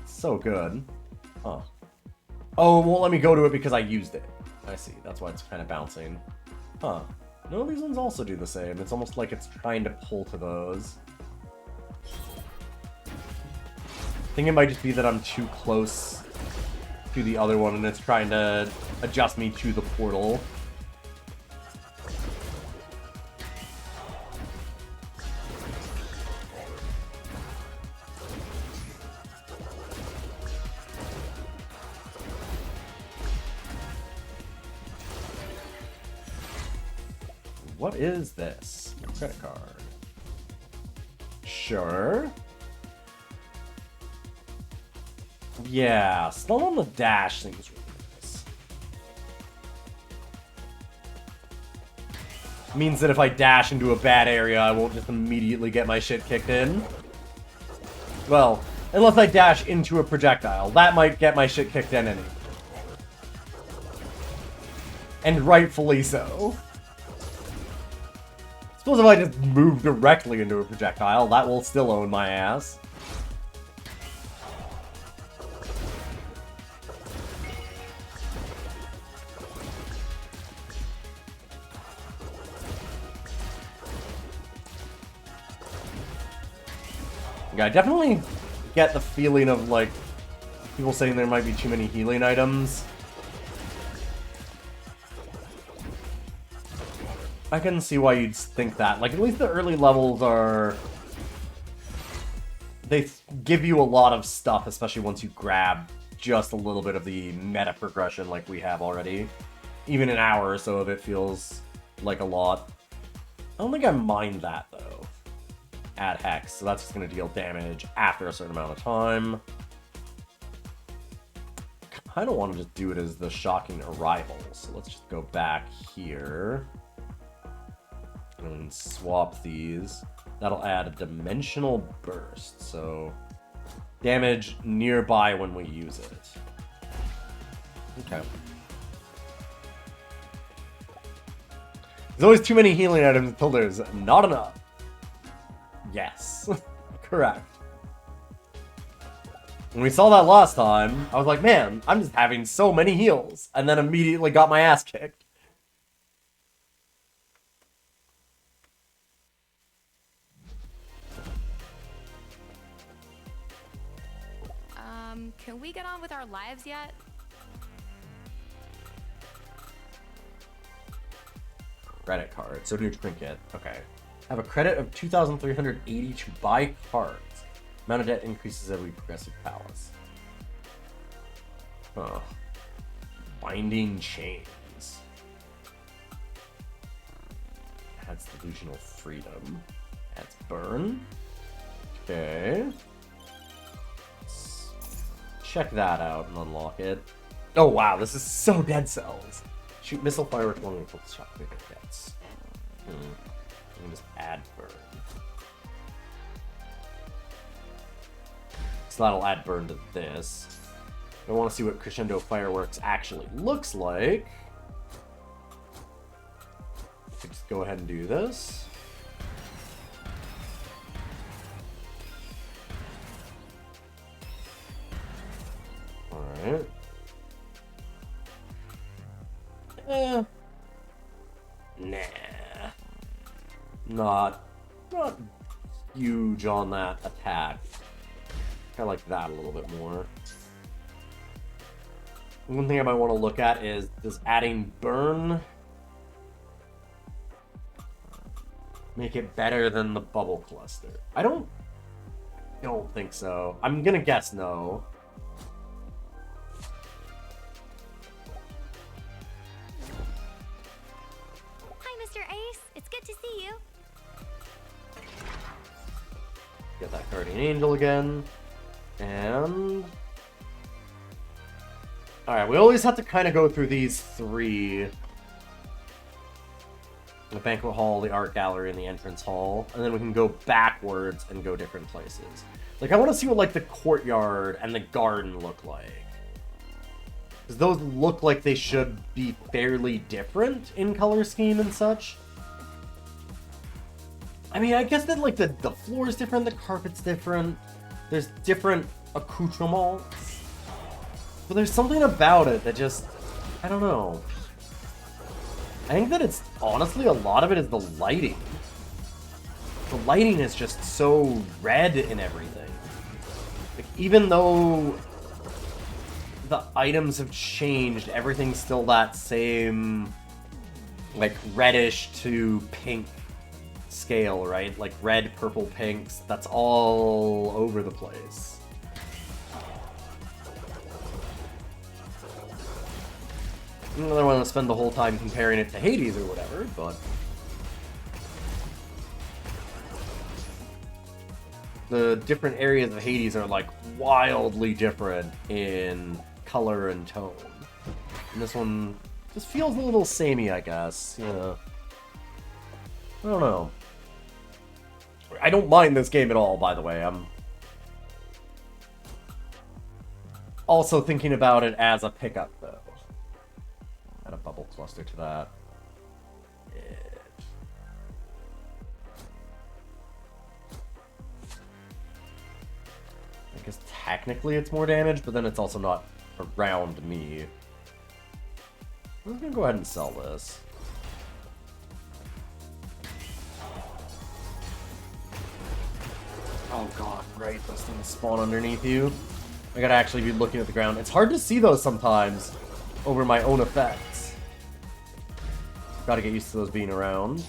So good. Huh. Oh, it won't let me go to it because I used it. I see. That's why it's kind of bouncing. Huh. No, these ones also do the same. It's almost like it's trying to pull to those. I think it might just be that I'm too close to the other one and it's trying to adjust me to the portal. what is this? A credit card. Sure. Yeah, slow on the dash seems really nice. Means that if I dash into a bad area, I won't just immediately get my shit kicked in. Well, unless I dash into a projectile. That might get my shit kicked in anyway. And rightfully so. Suppose if I just move directly into a projectile, that will still own my ass. Yeah, I definitely get the feeling of, like, people saying there might be too many healing items. I can see why you'd think that. Like, at least the early levels are... They give you a lot of stuff, especially once you grab just a little bit of the meta progression like we have already. Even an hour or so of it feels like a lot. I don't think I mind that, though. Add Hex, so that's just going to deal damage after a certain amount of time. I kind of want to just do it as the Shocking Arrival, so let's just go back here. And swap these. That'll add a Dimensional Burst, so damage nearby when we use it. Okay. There's always too many healing items until there's not enough. Yes. Correct. When we saw that last time, I was like, man, I'm just having so many heals. And then immediately got my ass kicked. Can we get on with our lives yet? Credit card. So new trinket. Okay. Have a credit of 2,380 to buy cards. Amount of debt increases as we progress through Palace. Huh. Binding Chains. Adds delusional freedom. Adds burn. Okay. Check that out and unlock it. Oh wow, this is so Dead Cells. Shoot missile fireworks long until the shot quicker gets. I can just add burn. So that'll add burn to this. I want to see what Crescendo Fireworks actually looks like. So just go ahead and do this. Alright. Nah. Not huge on that attack. I like that a little bit more. One thing I might want to look at is, does adding burn make it better than the bubble cluster? I don't think so. I'm gonna guess no. Hi, Mr. Ace. It's good to see you. Get that Guardian Angel again. And... Alright, we always have to kind of go through these three. The Banquet Hall, the Art Gallery, and the Entrance Hall. And then we can go backwards and go different places. Like, I want to see what, like, the courtyard and the garden look like. Because those look like they should be fairly different in color scheme and such. I mean, I guess that, like, the floor is different, the carpet's different. There's different accoutrements. But there's something about it that just... I don't know. I think that it's... Honestly, a lot of it is the lighting. The lighting is just so red in everything. Like, even though the items have changed, everything's still that same, like, reddish to pink scale, right? Like, red, purple, pinks. That's all over the place. I don't want to spend the whole time comparing it to Hades or whatever, but the different areas of Hades are like wildly different in color and tone. And this one just feels a little samey, I guess. Yeah. I don't know. I don't mind this game at all, by the way. I'm also thinking about it as a pickup, though. Add a bubble cluster to that. I guess technically it's more damage, but then it's also not around me. I'm gonna go ahead and sell this. Oh god, right, those things spawn underneath you. I gotta actually be looking at the ground. It's hard to see those sometimes over my own effects. Gotta get used to those being around.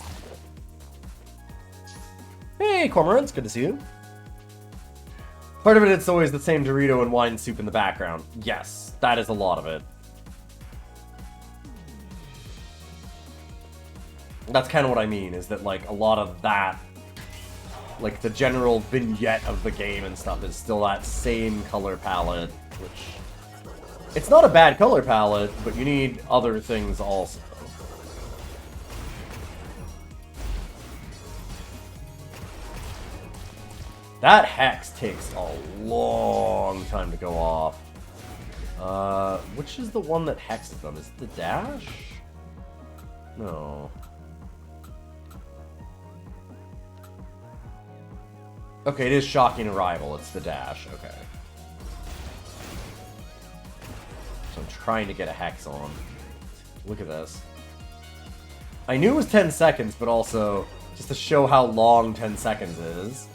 Hey, Cormorants, good to see you. Part of it's always the same Dorito and wine soup in the background. Yes, that is a lot of it. That's kind of what I mean, is that, like, a lot of that, like, the general vignette of the game and stuff is still that same color palette, which... It's not a bad color palette, but you need other things also. That hex takes a long time to go off. Which is the one that hexes them? Is it the dash? No. Okay, it is Shocking Arrival. It's the dash. Okay. So I'm trying to get a hex on. Look at this. I knew it was 10 seconds, but also just to show how long 10 seconds is.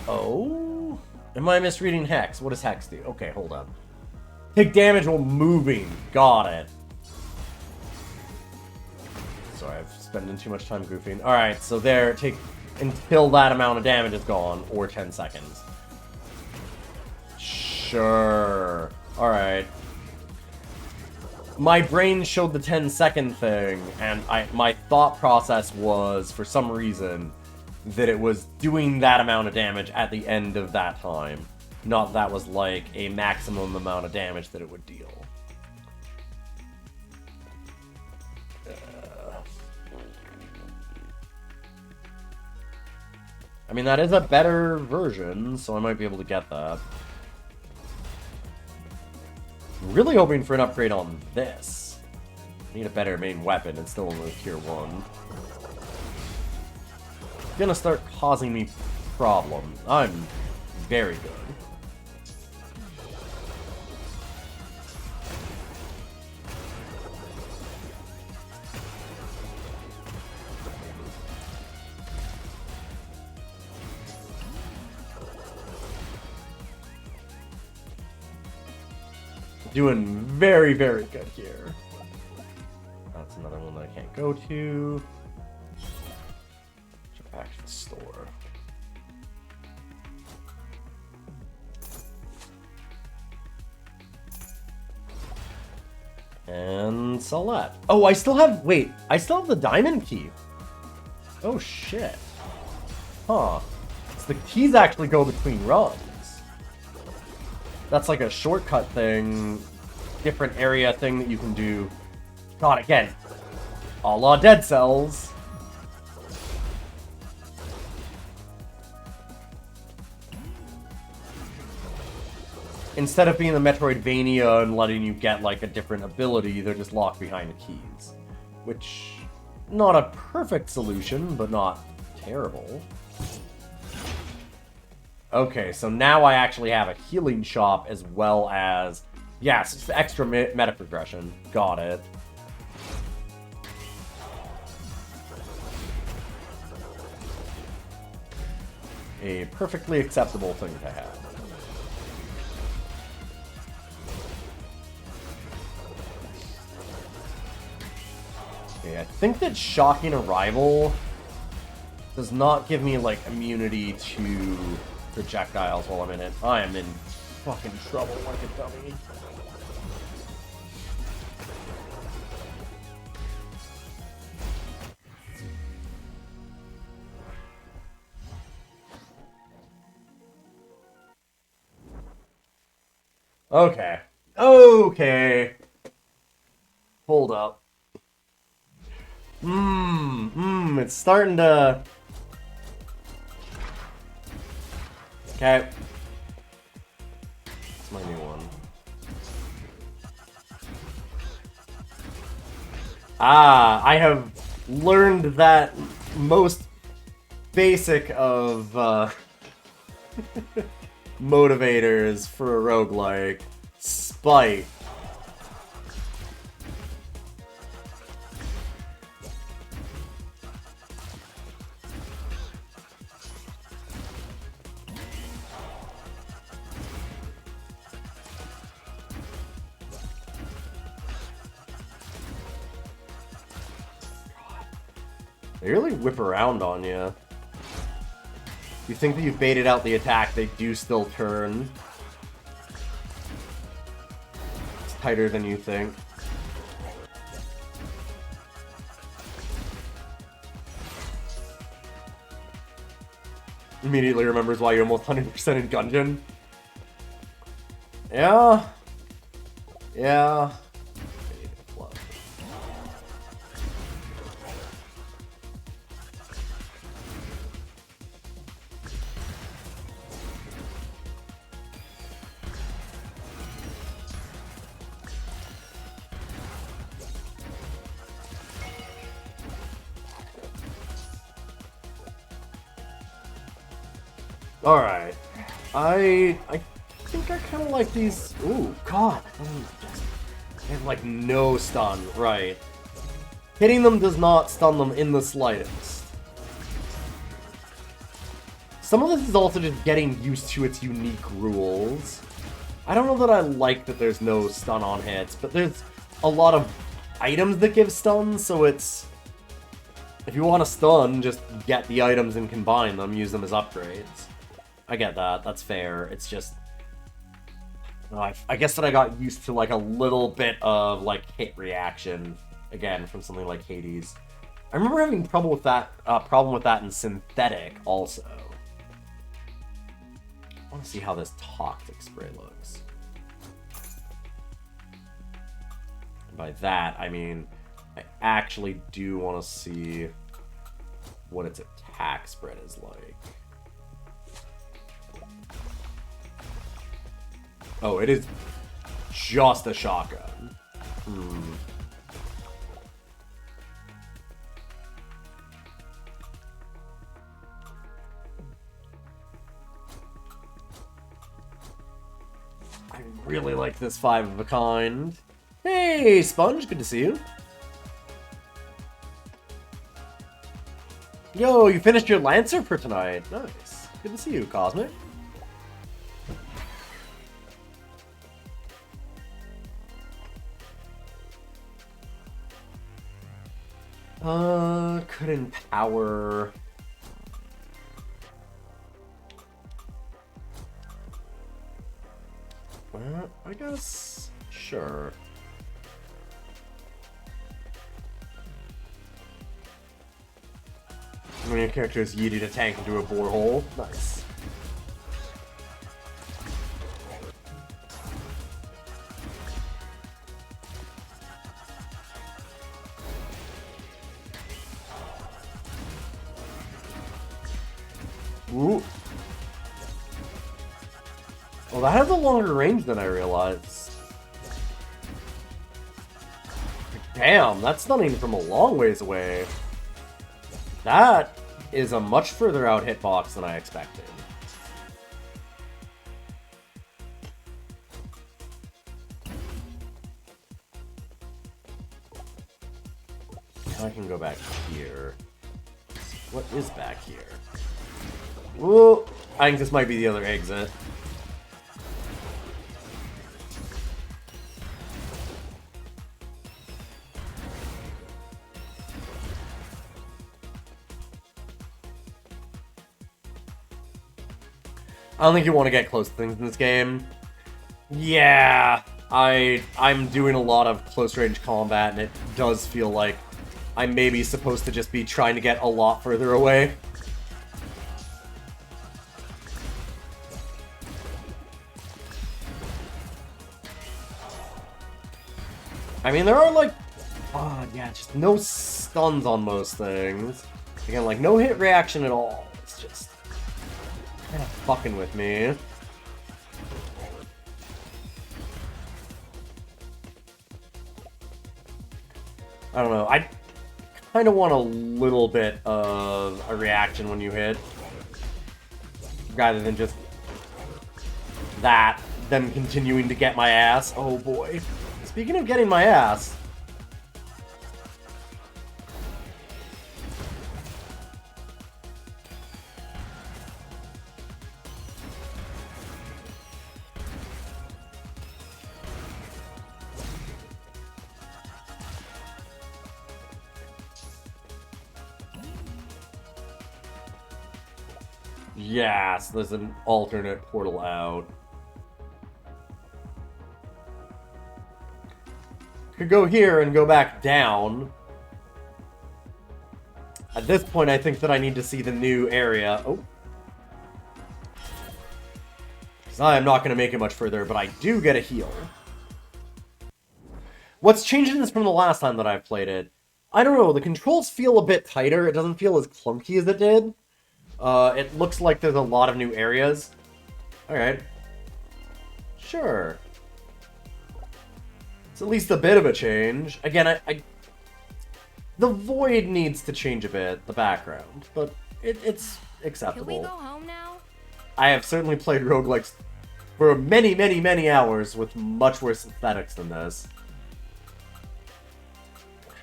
Oh? Am I misreading hex? What does hex do? Okay, hold on. Take damage while moving. Got it. Sorry, I've spent too much time goofing. Alright, so there, take until that amount of damage is gone, or 10 seconds. Sure. Alright. My brain showed the 10-second thing, and my thought process was, for some reason, that it was doing that amount of damage at the end of that time. Not that was like a maximum amount of damage that it would deal. I mean, that is a better version, so I might be able to get that. I'm really hoping for an upgrade on this. I need a better main weapon. It's still only tier 1. It's gonna start causing me problems. I'm very good. Doing very, very good here. That's another one that I can't go to. Back to the store. And sell that. Oh, I still have... Wait, I still have the diamond key. Oh, shit. Huh. So the keys actually go between runs. That's like a shortcut thing, different area thing that you can do. God, again, a la Dead Cells. Instead of being the Metroidvania and letting you get like a different ability, they're just locked behind the keys. Which, not a perfect solution, but not terrible. Okay, so now I actually have a healing shop as well as... Yes, it's extra meta progression. Got it. A perfectly acceptable thing to have. Okay, I think that Shocking Arrival does not give me, like, immunity to projectiles while I'm in it. I am in fucking trouble like a dummy. Okay. Okay. Hold up. It's starting to... Okay. It's my new one. Ah, I have learned that most basic of motivators for a roguelike. Spite. They really whip around on you. You think that you've baited out the attack, they do still turn. It's tighter than you think. Immediately remembers why you're almost 100% in Gungeon. Yeah. Yeah. Alright. I think I kind of like these... Ooh, God. They have, like, no stun. Right. Hitting them does not stun them in the slightest. Some of this is also just getting used to its unique rules. I don't know that I like that there's no stun on hits, but there's a lot of items that give stuns, so it's... If you want to stun, just get the items and combine them, use them as upgrades. I get that, that's fair. It's just... I guess that I got used to, like, a little bit of, like, hit reaction, again, from something like Hades. I remember having trouble with that in Synthetic, also. I want to see how this toxic spray looks. And by that, I mean, I actually do want to see what its attack spread is like. Oh, it is just a shotgun. I really like this 5 of a kind. Hey, Sponge, good to see you. Yo, you finished your Lancer for tonight. Nice. Good to see you, Cosmic. Could empower... Well, I guess... Sure. When your character is yeeted a tank into a borehole. Nice. Ooh. Well, that has a longer range than I realized. Damn, that's stunning from a long ways away. That is a much further out hitbox than I expected. I can go back here. What is back here? Whoa! I think this might be the other exit. I don't think you want to get close to things in this game. Yeah, I'm doing a lot of close range combat, and it does feel like I'm maybe supposed to just be trying to get a lot further away. I mean, there are like, yeah, just no stuns on most things. Again, like no hit reaction at all. It's just kind of fucking with me. I don't know. I kind of want a little bit of a reaction when you hit, rather than just that, them continuing to get my ass. Oh boy. Speaking of getting my ass. Yes, there's an alternate portal out. Could go here and go back down. At this point, I think that I need to see the new area. Oh. Because I am not going to make it much further, but I do get a heal. What's changing this from the last time that I've played it? I don't know, the controls feel a bit tighter. It doesn't feel as clunky as it did. It looks like there's a lot of new areas. Alright. Sure. It's at least a bit of a change. Again, the void needs to change a bit, the background, but it's acceptable. Can we go home now? I have certainly played roguelikes for many, many, many hours with much worse aesthetics than this.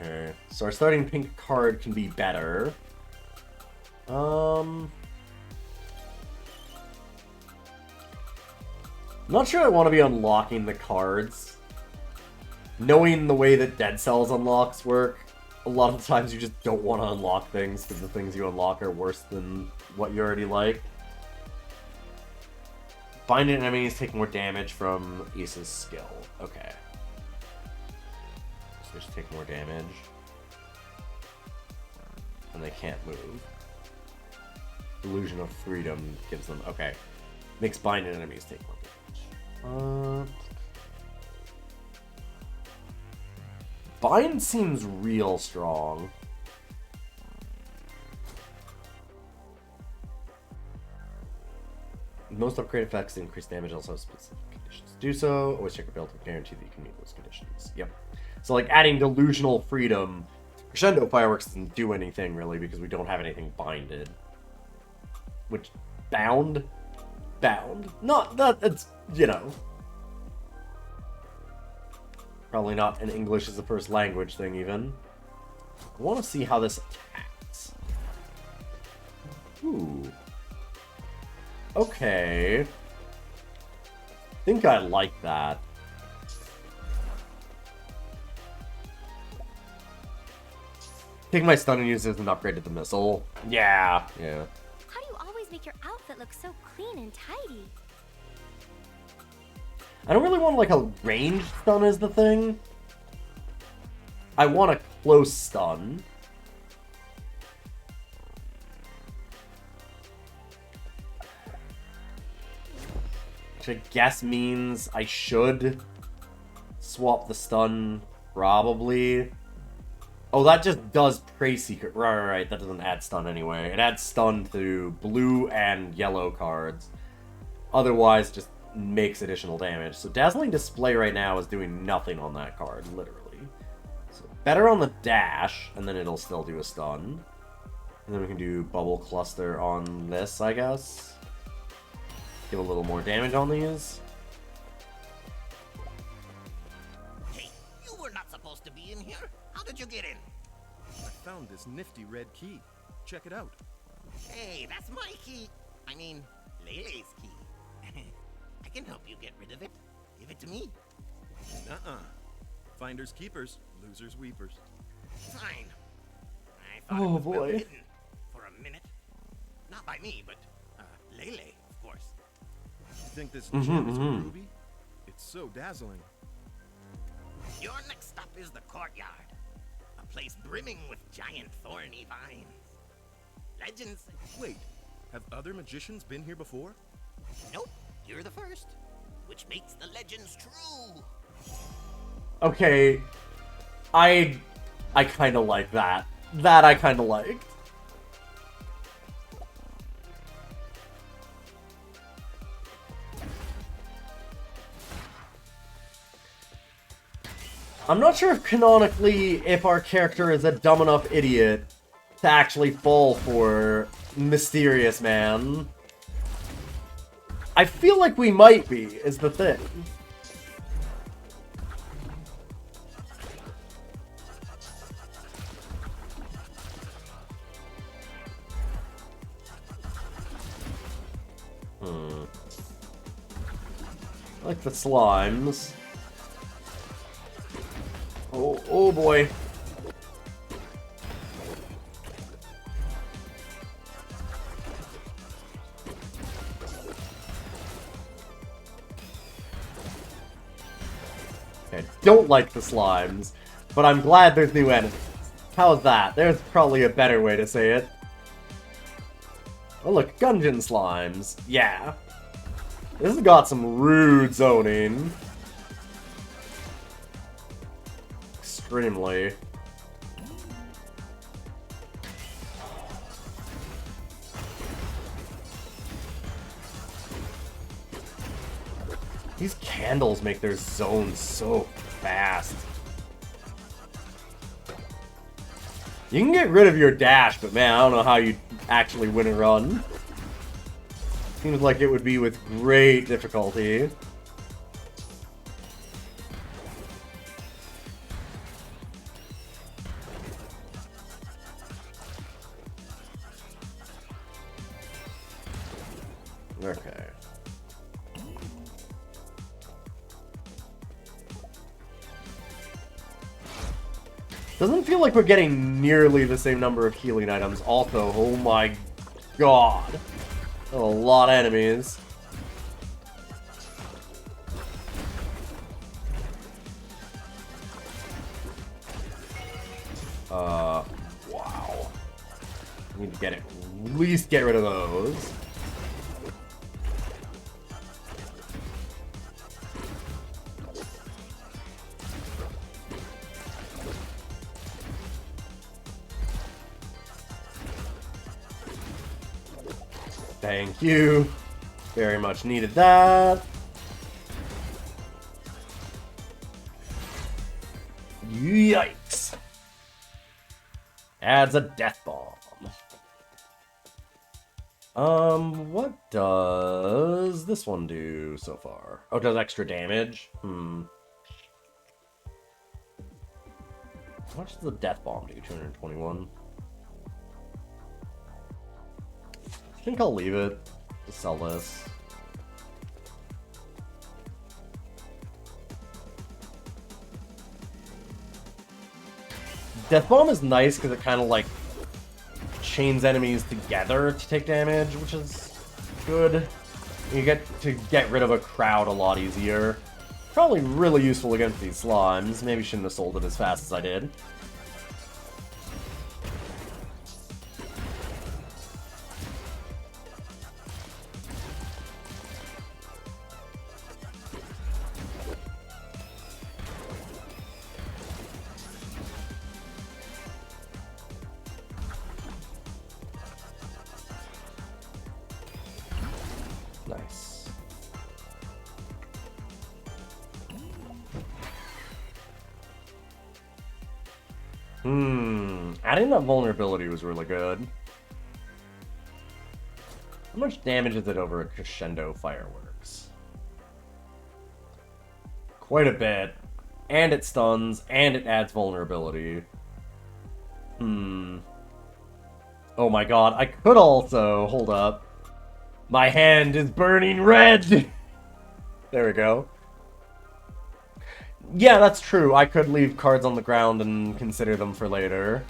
Okay, so our starting pink card can be better. I'm not sure I want to be unlocking the cards. Knowing the way that Dead Cells unlocks work, a lot of the times you just don't want to unlock things because the things you unlock are worse than what you already like. Binding enemies take more damage from Isa's skill. Okay. So they just take more damage. And they can't move. Illusion of Freedom gives them... Okay. Makes binding enemies take more damage. Bind seems real strong. Most upgrade effects increase damage, also have specific conditions to do so. Always check your build to guarantee that you can meet those conditions. Yep. So like adding delusional freedom, Crescendo Fireworks doesn't do anything really because we don't have anything binded. Which, bound? Bound. Not that, it's, you know. Probably not an English as a first language thing, even. I want to see how this attacks. Ooh. Okay. I think I like that. Take my stun and use it as an upgrade to the missile. Yeah. Yeah. How do you always make your outfit look so clean and tidy? I don't really want like a ranged stun as the thing. I want a close stun. Which I guess means I should swap the stun, probably. Oh, that just does Prey Seeker. Right. That doesn't add stun anyway. It adds stun to blue and yellow cards. Otherwise, just makes additional damage. So Dazzling Display right now is doing nothing on that card, literally. So better on the dash, and then it'll still do a stun. And then we can do Bubble Cluster on this, I guess. Give a little more damage on these. Hey, you were not supposed to be in here. How did you get in? I found this nifty red key. Check it out. Hey, that's my key. I mean, Lele's key. I can help you get rid of it. Give it to me. Uh-uh. Finders keepers, losers weepers. Fine. I thought Oh, it was well boy. hidden for a minute. Not by me, but Lele, of course. You think this gem is a ruby? It's so dazzling. Your next stop is the courtyard. A place brimming with giant thorny vines. Legends... Wait, have other magicians been here before? Nope, you're the first. Which makes the legends true. Okay, I kind of like that. That I kind of liked. I'm not sure if canonically if our character is a dumb enough idiot to actually fall for Mysterious Man. I feel like we might be, is the thing. I like the slimes. Oh boy. I don't like the slimes, but I'm glad there's new enemies. How's that? There's probably a better way to say it. Oh look, Gungeon slimes. Yeah. This has got some rude zoning. Extremely. These candles make their zones so fast. You can get rid of your dash, but man, I don't know how you actually win a run. Seems like it would be with great difficulty. Okay. Doesn't feel like we're getting nearly the same number of healing items. Also, oh my god. A lot of enemies. Wow. We need to get it. At least get rid of those. Thank you. Very much needed that. Yikes. Adds a death bomb. What does this one do so far? Oh, it does extra damage? How much does the death bomb do? 221? I think I'll leave it to sell this. Death Bomb is nice because it kind of like chains enemies together to take damage, which is good. You get to get rid of a crowd a lot easier. Probably really useful against these slimes. Maybe shouldn't have sold it as fast as I did. Nice. Adding that vulnerability was really good. How much damage is it over a crescendo fireworks? Quite a bit. And it stuns, and it adds vulnerability. Oh my god, I could also... Hold up. My hand is burning red! There we go. Yeah, that's true. I could leave cards on the ground and consider them for later.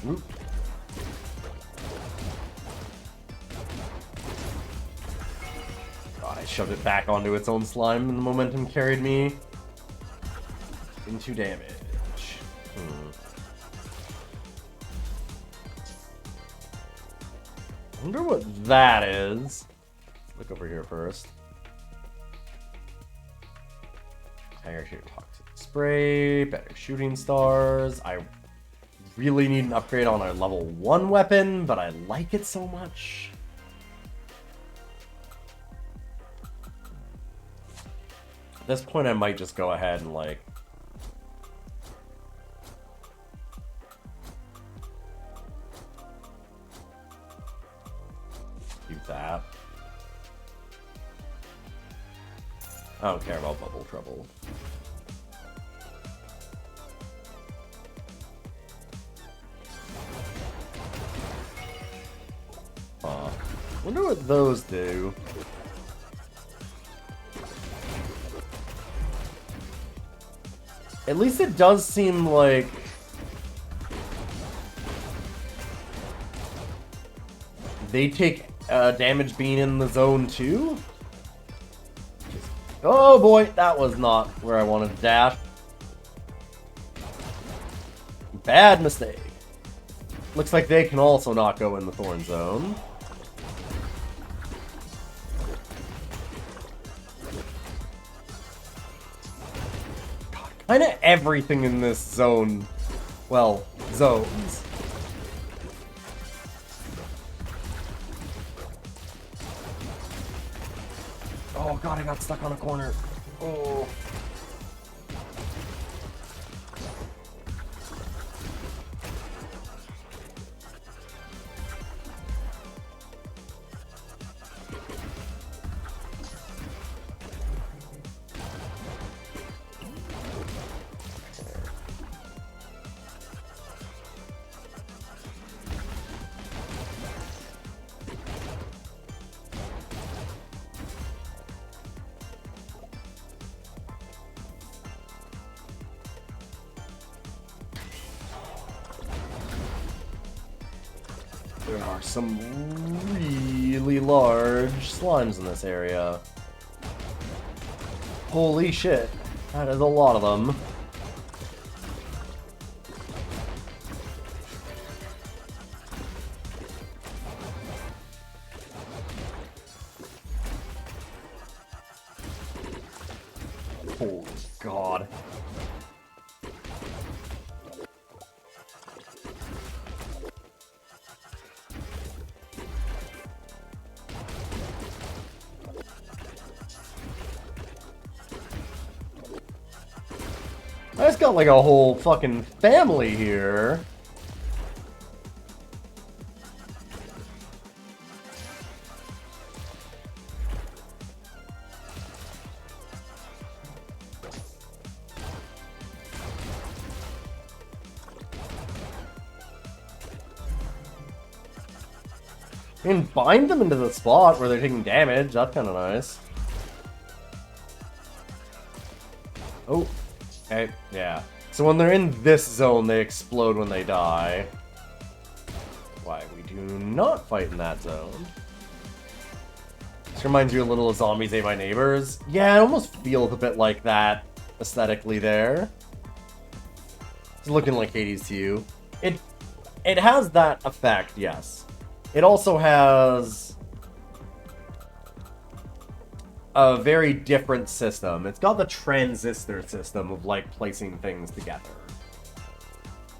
Oop. God, I shoved it back onto its own slime and the momentum carried me. into damage. I wonder what that is. Let's look over here first. Higher shooting toxic spray, better shooting stars. I really need an upgrade on our level 1 weapon, but I like it so much. At this point, I might just go ahead and, like... keep that. I don't care about bubble trouble. Wonder what those do. At least it does seem like they take damage being in the zone too. Oh boy, that was not where I wanted to dash. Bad mistake. Looks like they can also not go in the thorn zone. Kind of everything in this zone, well, zones. Oh god, I got stuck on a corner. Oh. There are some really large slimes in this area. Holy shit. That is a lot of them. Oh god. I just got like a whole fucking family here. I mean, bind them into the spot where they're taking damage. That's kind of nice. Oh. Okay, yeah. So when they're in this zone, they explode when they die. Why, we do not fight in that zone. This reminds you a little of Zombies Ate My Neighbors. Yeah, it almost feels a bit like that aesthetically there. It's looking like Hades to you. It has that effect, yes. It also has a very different system. It's got the transistor system of, like, placing things together.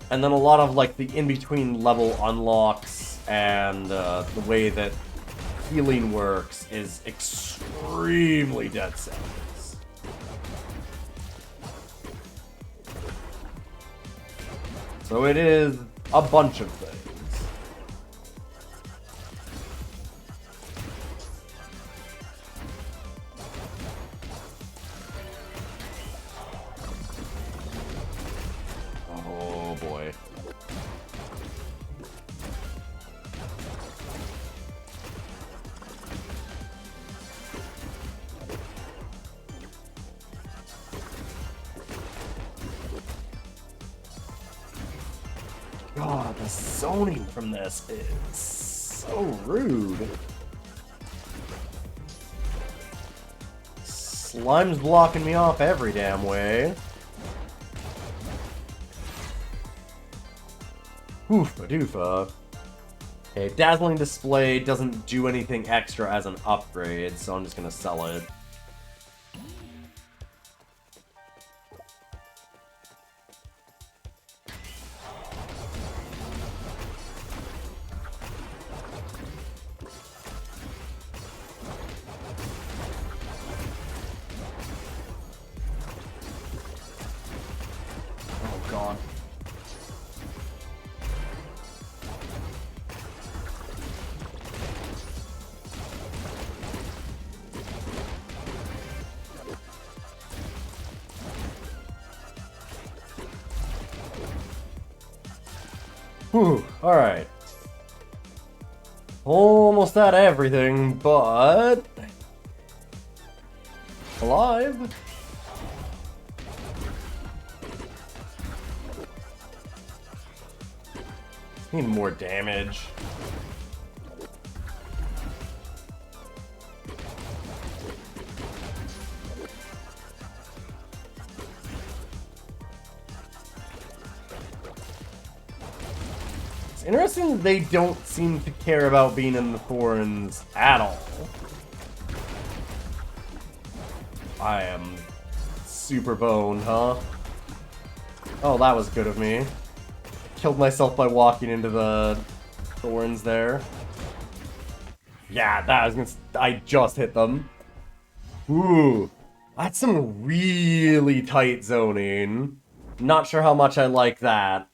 And then a lot of, like, the in-between level unlocks and the way that healing works is extremely Dead Cells. So it is a bunch of things. Oh boy. God, the zoning from this is so rude. Slime's blocking me off every damn way. Oofa doofa. Okay, Dazzling Display doesn't do anything extra as an upgrade, so I'm just gonna sell it. Oh god. Whew, alright. Almost at everything, but... alive? Need more damage. It's interesting that they don't seem to care about being in the thorns at all. I am super boned, huh? Oh, that was good of me. Killed myself by walking into the thorns there. Yeah, I just hit them. Ooh, that's some really tight zoning. Not sure how much I like that.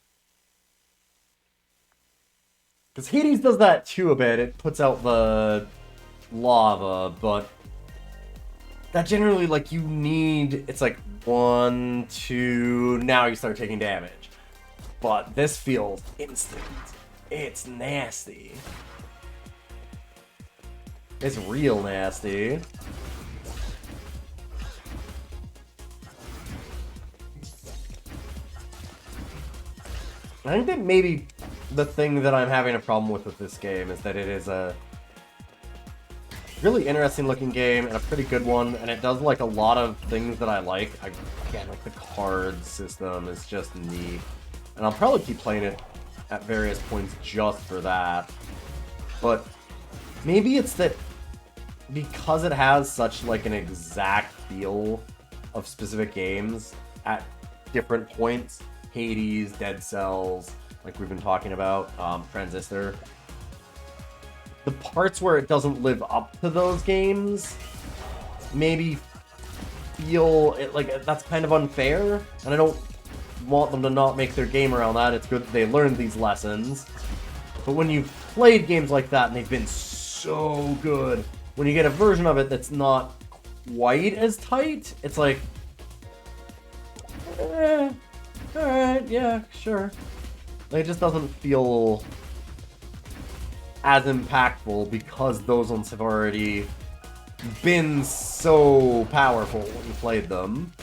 Because Hades does that too a bit. It puts out the lava, but that generally, like, you need... It's like 1, 2... Now you start taking damage. But this feels instant. It's nasty. It's real nasty. I think that maybe the thing that I'm having a problem with this game is that it is a really interesting looking game and a pretty good one, and it does like a lot of things that I like. Again, like the card system is just neat, and I'll probably keep playing it at various points just for that. But maybe it's that because it has such like an exact feel of specific games at different points, Hades, Dead Cells, like we've been talking about, Transistor, the parts where it doesn't live up to those games maybe feel like that's kind of unfair, and I don't want them to not make their game around that. It's good that they learned these lessons, but when you've played games like that and they've been so good, when you get a version of it that's not quite as tight, it's like, alright, yeah, sure. Like, it just doesn't feel as impactful because those ones have already been so powerful when you played them.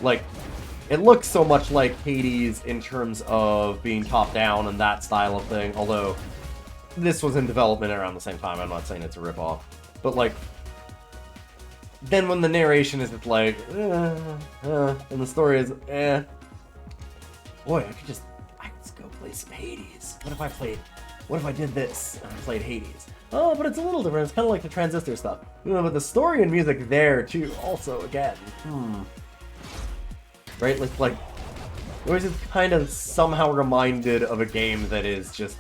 Like, it looks so much like Hades in terms of being top-down and that style of thing, although this was in development around the same time. I'm not saying it's a ripoff. But, like, then when the narration is like, and the story is, boy, I could just go play some Hades. What if I did this and I played Hades? Oh, but it's a little different. It's kind of like the Transistor stuff. But the story and music there, too, also, again, right? Like, it was just kind of somehow reminded of a game that is just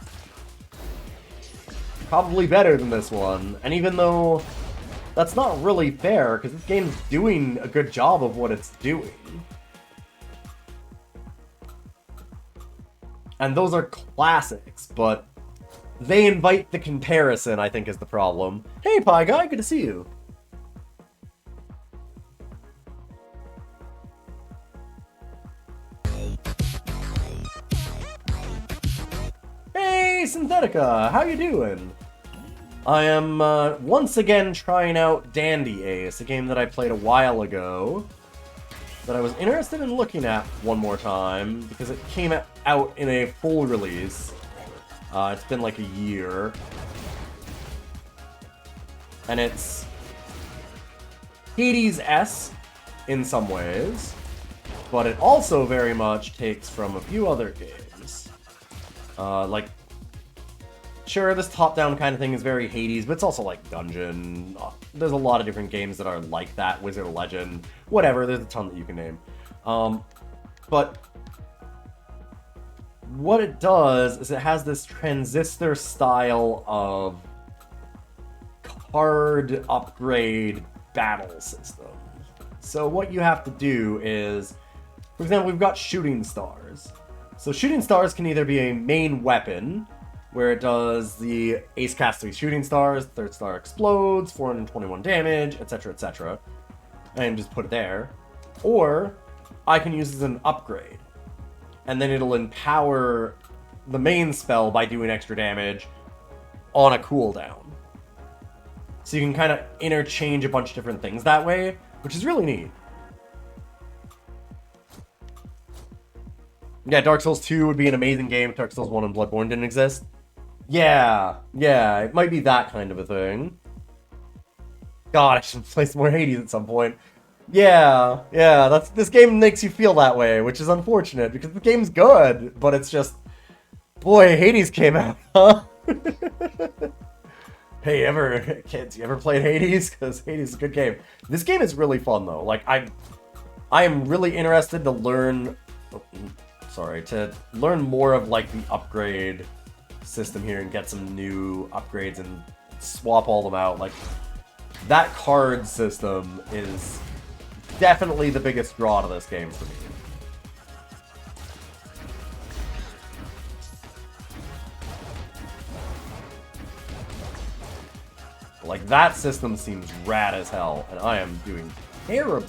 probably better than this one. And even though that's not really fair, because this game's doing a good job of what it's doing. And those are classics, but they invite the comparison, I think, is the problem. Hey, Pie Guy, good to see you. Hey, Synthetica, how you doing? I am once again trying out Dandy Ace, a game that I played a while ago that I was interested in looking at one more time because it came out in a full release. It's been like a year. And it's Hades-esque in some ways, but it also very much takes from a few other games. Like, sure, this top-down kind of thing is very Hades, but it's also like Dungeon. There's a lot of different games that are like that. Wizard of Legend, whatever. There's a ton that you can name. But what it does is it has this transistor style of card upgrade battle system. So what you have to do is, for example, we've got shooting stars. So shooting stars can either be a main weapon, where it does the ace cast 3 shooting stars, third star explodes, 421 damage, etc, etc, and just put it there. Or I can use it as an upgrade, and then it'll empower the main spell by doing extra damage on a cooldown. So you can kind of interchange a bunch of different things that way, which is really neat. Yeah, Dark Souls 2 would be an amazing game if Dark Souls 1 and Bloodborne didn't exist. Yeah, it might be that kind of a thing. God, I should play some more Hades at some point. Yeah, this game makes you feel that way, which is unfortunate, because the game's good, but it's just... Boy, Hades came out, huh? Hey, kids, you ever played Hades? Because Hades is a good game. This game is really fun, though. Like, I am really interested to learn... to learn more of, like, the upgrade system here and get some new upgrades and swap all them out. Like, that card system is definitely the biggest draw to this game for me. Like, that system seems rad as hell, and I am doing terribly.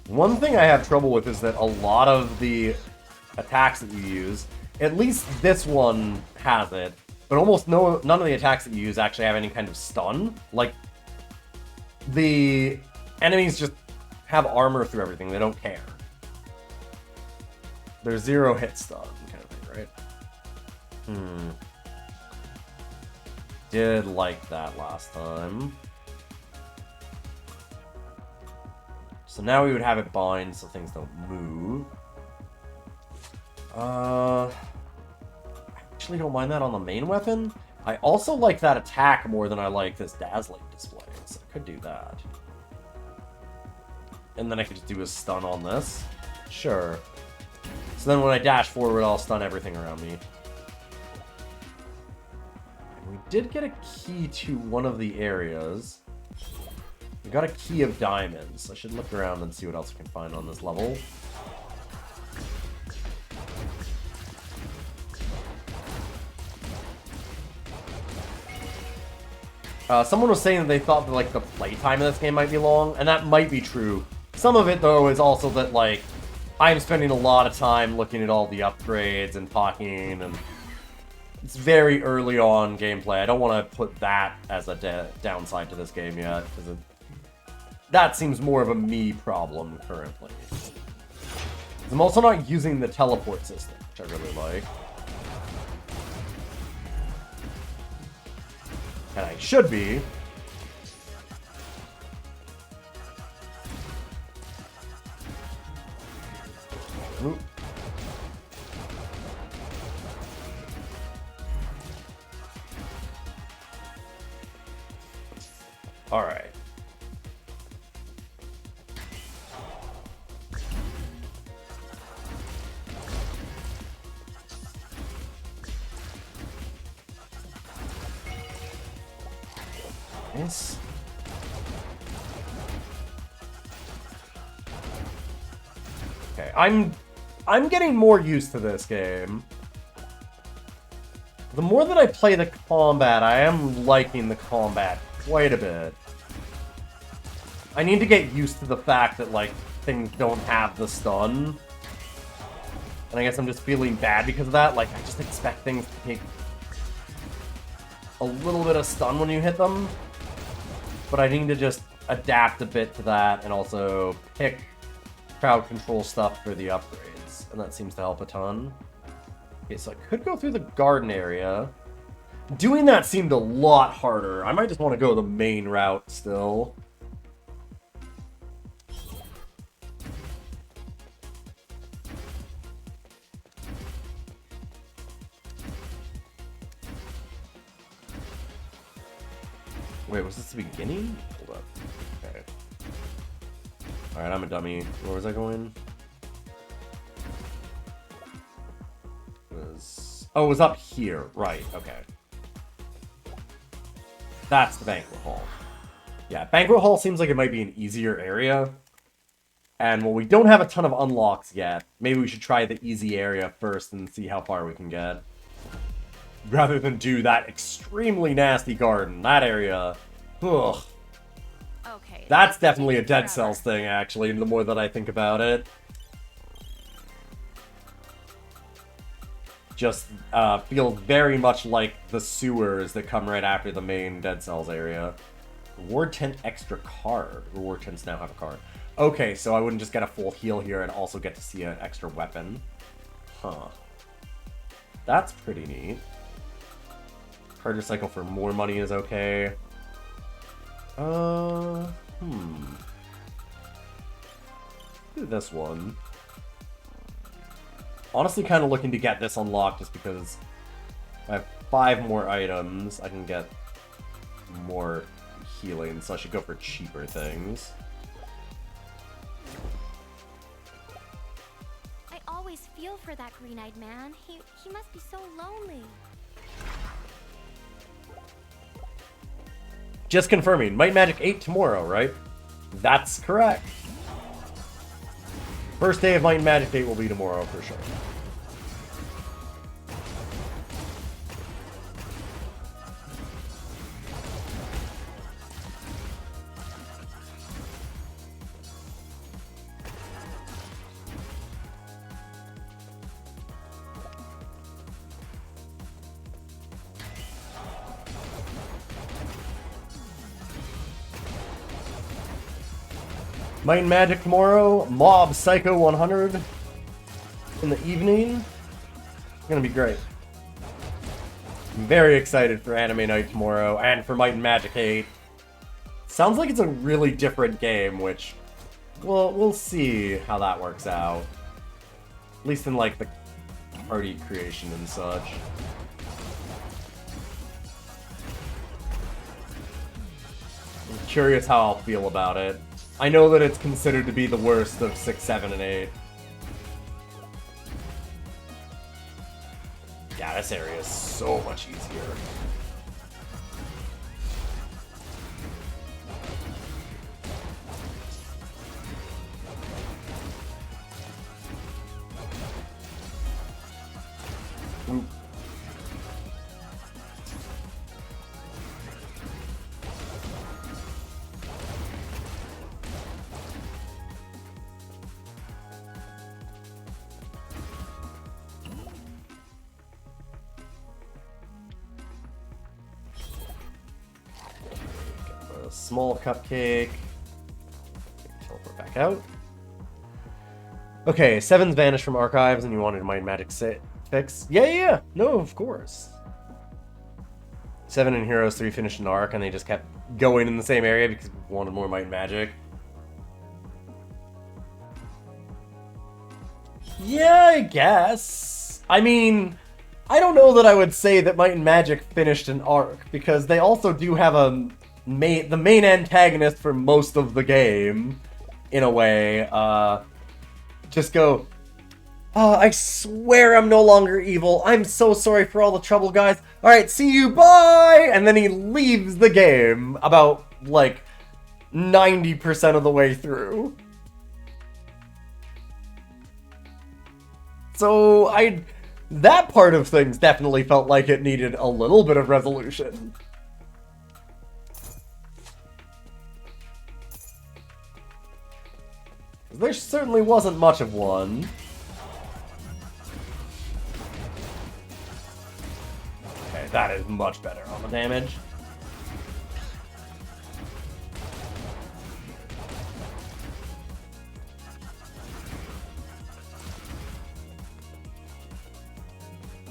One thing I have trouble with is that a lot of the attacks that you use, at least this one has it, but almost none of the attacks that you use actually have any kind of stun. Like, the enemies just have armor through everything, they don't care. There's 0 hit stun kind of thing, right? Did like that last time. So now we would have it bind so things don't move. I actually don't mind that on the main weapon. I also like that attack more than I like this dazzling display, so I could do that. And then I could just do a stun on this. Sure. So then when I dash forward, I'll stun everything around me. And we did get a key to one of the areas. We got a key of diamonds. I should look around and see what else we can find on this level. Someone was saying that they thought that, like, the playtime of this game might be long, and that might be true. Some of it, though, is also that, like, I'm spending a lot of time looking at all the upgrades and talking, and it's very early on gameplay. I don't want to put that as a downside to this game yet, because that seems more of a me problem currently. I'm also not using the teleport system, which I really like. And I should be. Oop. All right. Yes. Okay, I'm getting more used to this game. The more that I play the combat, I am liking the combat quite a bit. I need to get used to the fact that, like, things don't have the stun. And I guess I'm just feeling bad because of that. Like, I just expect things to take a little bit of stun when you hit them. But I need to just adapt a bit to that and also pick crowd control stuff for the upgrades. And that seems to help a ton. Okay, so I could go through the garden area. Doing that seemed a lot harder. I might just want to go the main route still. Wait, was this the beginning? Hold up. Okay. Alright, I'm a dummy. Where was I going? Oh, it was up here. Right, okay. That's the banquet hall. Yeah, banquet hall seems like it might be an easier area. And, well, we don't have a ton of unlocks yet. Maybe we should try the easy area first and see how far we can get. Rather than do that extremely nasty garden. That area. Ugh. Okay. That's definitely a Dead Cells thing, actually, the more that I think about it. Just feels very much like the sewers that come right after the main Dead Cells area. Reward 10 extra card. Reward 10s now have a card. Okay, so I wouldn't just get a full heal here and also get to see an extra weapon. Huh. That's pretty neat. Card recycle for more money is okay. Do this one. Honestly, kind of looking to get this unlocked just because I have 5 more items. I can get more healing, so I should go for cheaper things. I always feel for that green-eyed man. He must be so lonely. Just confirming, Might and Magic 8 tomorrow, right? That's correct. First day of Might and Magic 8 will be tomorrow for sure. Might and Magic tomorrow, Mob Psycho 100 in the evening. It's gonna be great. I'm very excited for Anime Night tomorrow and for Might and Magic 8. Sounds like it's a really different game, which we'll see how that works out. At least in like the party creation and such. I'm curious how I'll feel about it. I know that it's considered to be the worst of 6, 7, and 8. Yeah, this area is so much easier. Oop. Small cupcake. Teleport back out. Okay, 7's vanished from archives and you wanted a Might and Magic fix? Yeah. No, of course. 7 and Heroes 3 finished an arc and they just kept going in the same area because we wanted more Might and Magic. Yeah, I guess. I mean, I don't know that I would say that Might and Magic finished an arc because they also do have the main antagonist for most of the game, in a way, just go, I swear I'm no longer evil. I'm so sorry for all the trouble, guys. Alright, see you, bye! And then he leaves the game about, like, 90% of the way through. So, that part of things definitely felt like it needed a little bit of resolution. There certainly wasn't much of one. Okay, that is much better on the damage.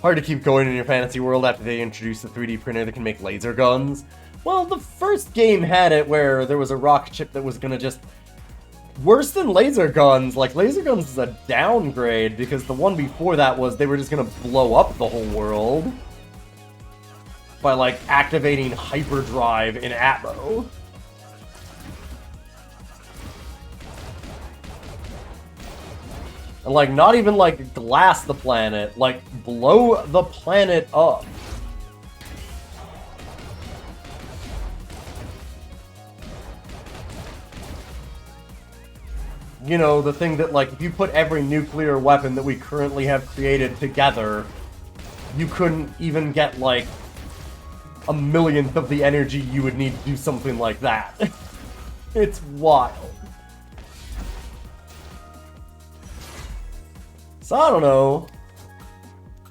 Hard to keep going in your fantasy world after they introduced the 3D printer that can make laser guns. Well, the first game had it where there was a rocket ship that was gonna just... Worse than laser guns. Like, laser guns is a downgrade, because the one before that was they were just gonna blow up the whole world. By, like, activating hyperdrive in Atmo. And, like, not even, like, glass the planet. Like, blow the planet up. You know, the thing that, like, if you put every nuclear weapon that we currently have created together, you couldn't even get, like, a millionth of the energy you would need to do something like that. It's wild. So I don't know.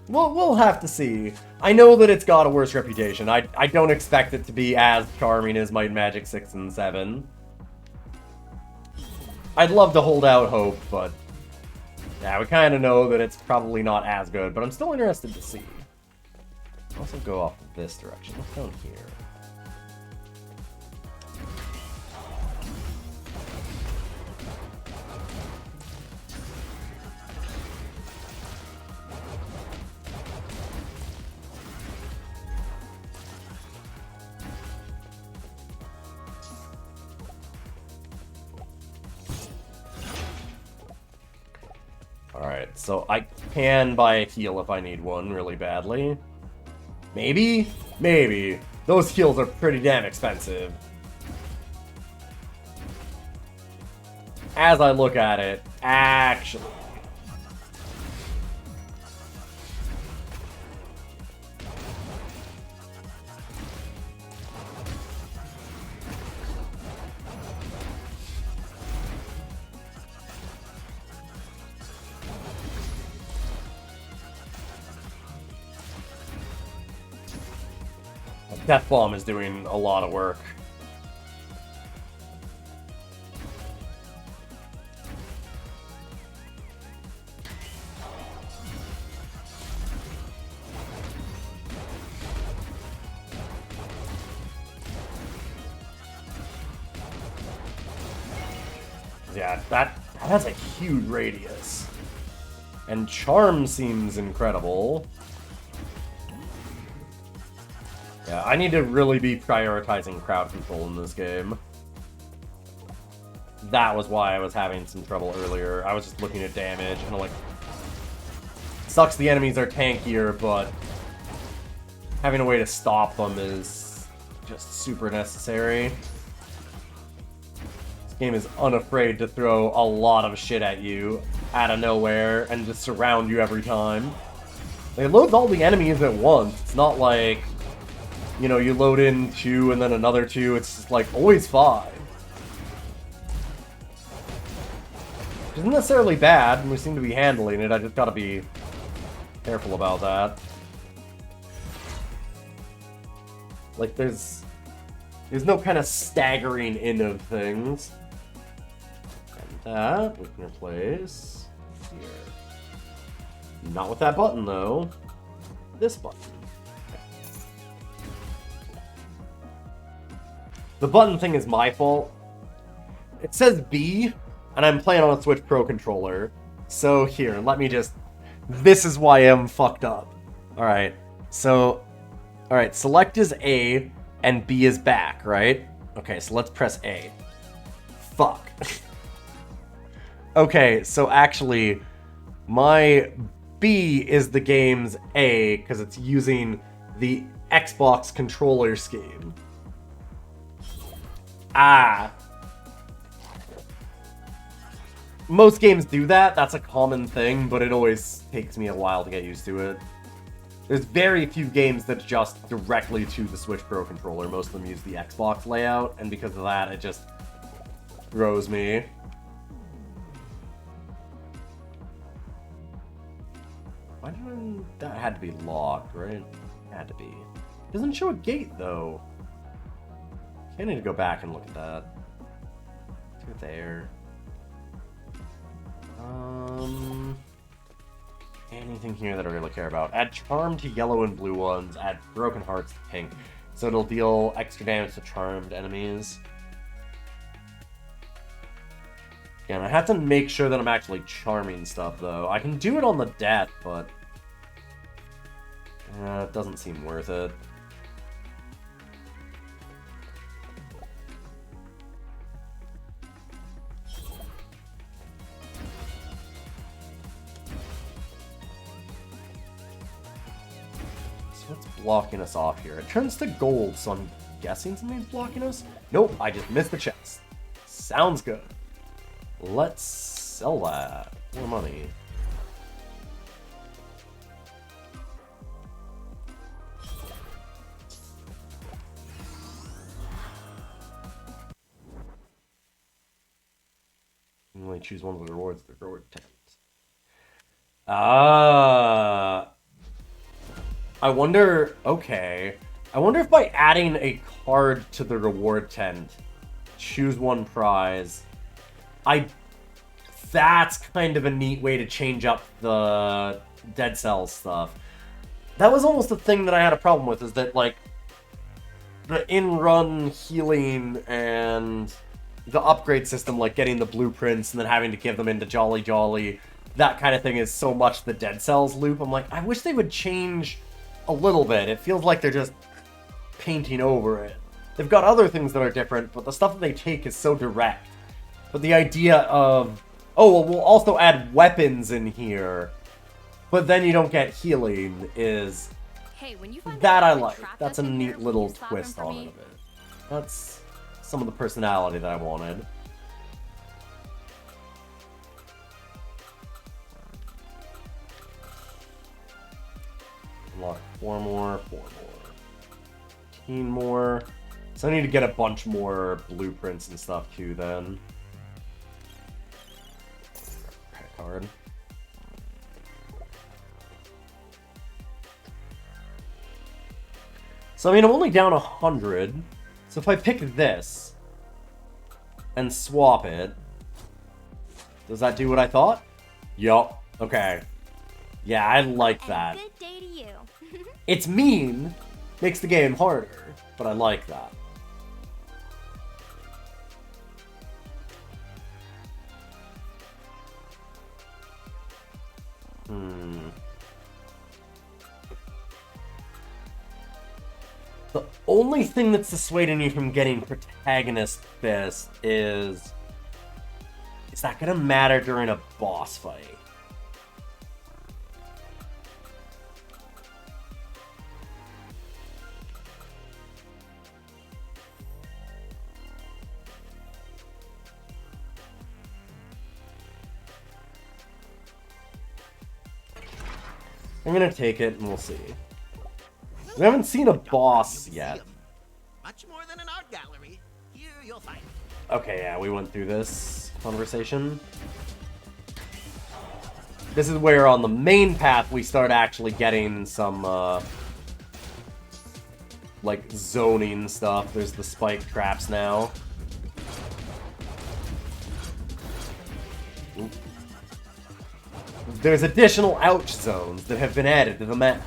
We'll have to see. I know that it's got a worse reputation. I don't expect it to be as charming as Might and Magic 6 and 7. I'd love to hold out hope, but yeah, we kind of know that it's probably not as good, but I'm still interested to see. I'll also go off this direction. What's down here? Alright, so I can buy a heal if I need one really badly. Maybe? Maybe. Those heals are pretty damn expensive. As I look at it, actually. Death Bomb is doing a lot of work. Yeah, that has a huge radius. And Charm seems incredible. Yeah, I need to really be prioritizing crowd control in this game. That was why I was having some trouble earlier. I was just looking at damage, and I'm like... Sucks the enemies are tankier, but... having a way to stop them is just super necessary. This game is unafraid to throw a lot of shit at you out of nowhere and just surround you every time. They load all the enemies at once. It's not like... You know, you load in 2 and then another 2. It's just like always 5. Which isn't necessarily bad, and we seem to be handling it. I just gotta be careful about that. Like, there's no kind of staggering in of things. And that we can replace here. Not with that button, though. This button. The button thing is my fault. It says B, and I'm playing on a Switch Pro controller. So here, let me just... This is why I'm fucked up. Alright, so... Alright, select is A, and B is back, right? Okay, so let's press A. Fuck. Okay, so actually, my B is the game's A, because it's using the Xbox controller scheme. Ah. Most games do that. That's a common thing, but it always takes me a while to get used to it. There's very few games that adjust directly to the Switch Pro controller. Most of them use the Xbox layout, and because of that, it just throws me. Why did that had to be locked, right? Had to be. Doesn't show a gate, though. I need to go back and look at that. To there. anything here that I really care about. Add Charm to yellow and blue ones. Add Broken Hearts to pink. So it'll deal extra damage to charmed enemies. Again, I have to make sure that I'm actually charming stuff, though. I can do it on the death, but... it doesn't seem worth it. So what's blocking us off here? It turns to gold, so I'm guessing something's blocking us? Nope, I just missed the chest. Sounds good. Let's sell that. More money. You only choose one of the rewards, the reward 10. I wonder... Okay. I wonder if by adding a card to the reward tent, choose one prize... That's kind of a neat way to change up the Dead Cells stuff. That was almost the thing that I had a problem with, is that, like, the in-run healing and the upgrade system, like getting the blueprints and then having to give them into Jolly Jolly, that kind of thing is so much the Dead Cells loop. I'm like, I wish they would change a little bit. It feels like they're just painting over it. They've got other things that are different, but the stuff that they take is so direct. But the idea of, oh, well, we'll also add weapons in here, but then you don't get healing is... Hey, when you find that I the like. trap That's a in neat here, will little you slap him twist for on me? it a bit. That's some of the personality that I wanted. Unlock 4 more, 15 more. So I need to get a bunch more blueprints and stuff too then. Credit card. So I mean, I'm only down 100. So if I pick this and swap it, does that do what I thought? Yup. Okay. Yeah, I like that. And good day to you. It's mean, makes the game harder, but I like that. The only thing that's dissuading you from getting protagonist fist is that gonna matter during a boss fight? I'm gonna take it and we'll see. We haven't seen a boss yet. Much more than an art gallery. Here you'll find. Okay, yeah, we went through this conversation. This is where on the main path we start actually getting some, like, zoning stuff. There's the spike traps now. Oop. There's additional ouch zones that have been added to the map.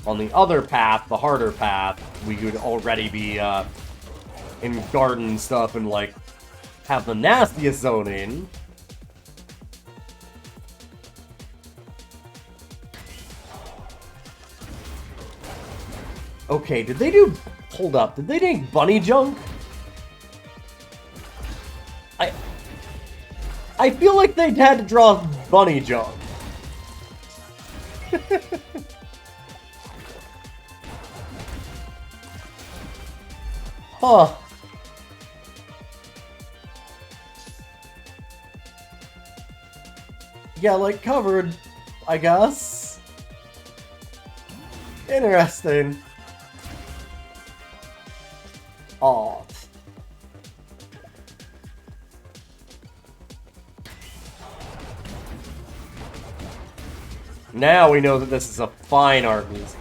On the other path, the harder path, we would already be in garden stuff and like have the nastiest zoning. Okay, did they do... Hold up, did they do bunny junk? I feel like they had to draw bunny junk. Huh. Yeah, like, covered, I guess. Interesting. Aw. Now we know that this is a fine art museum.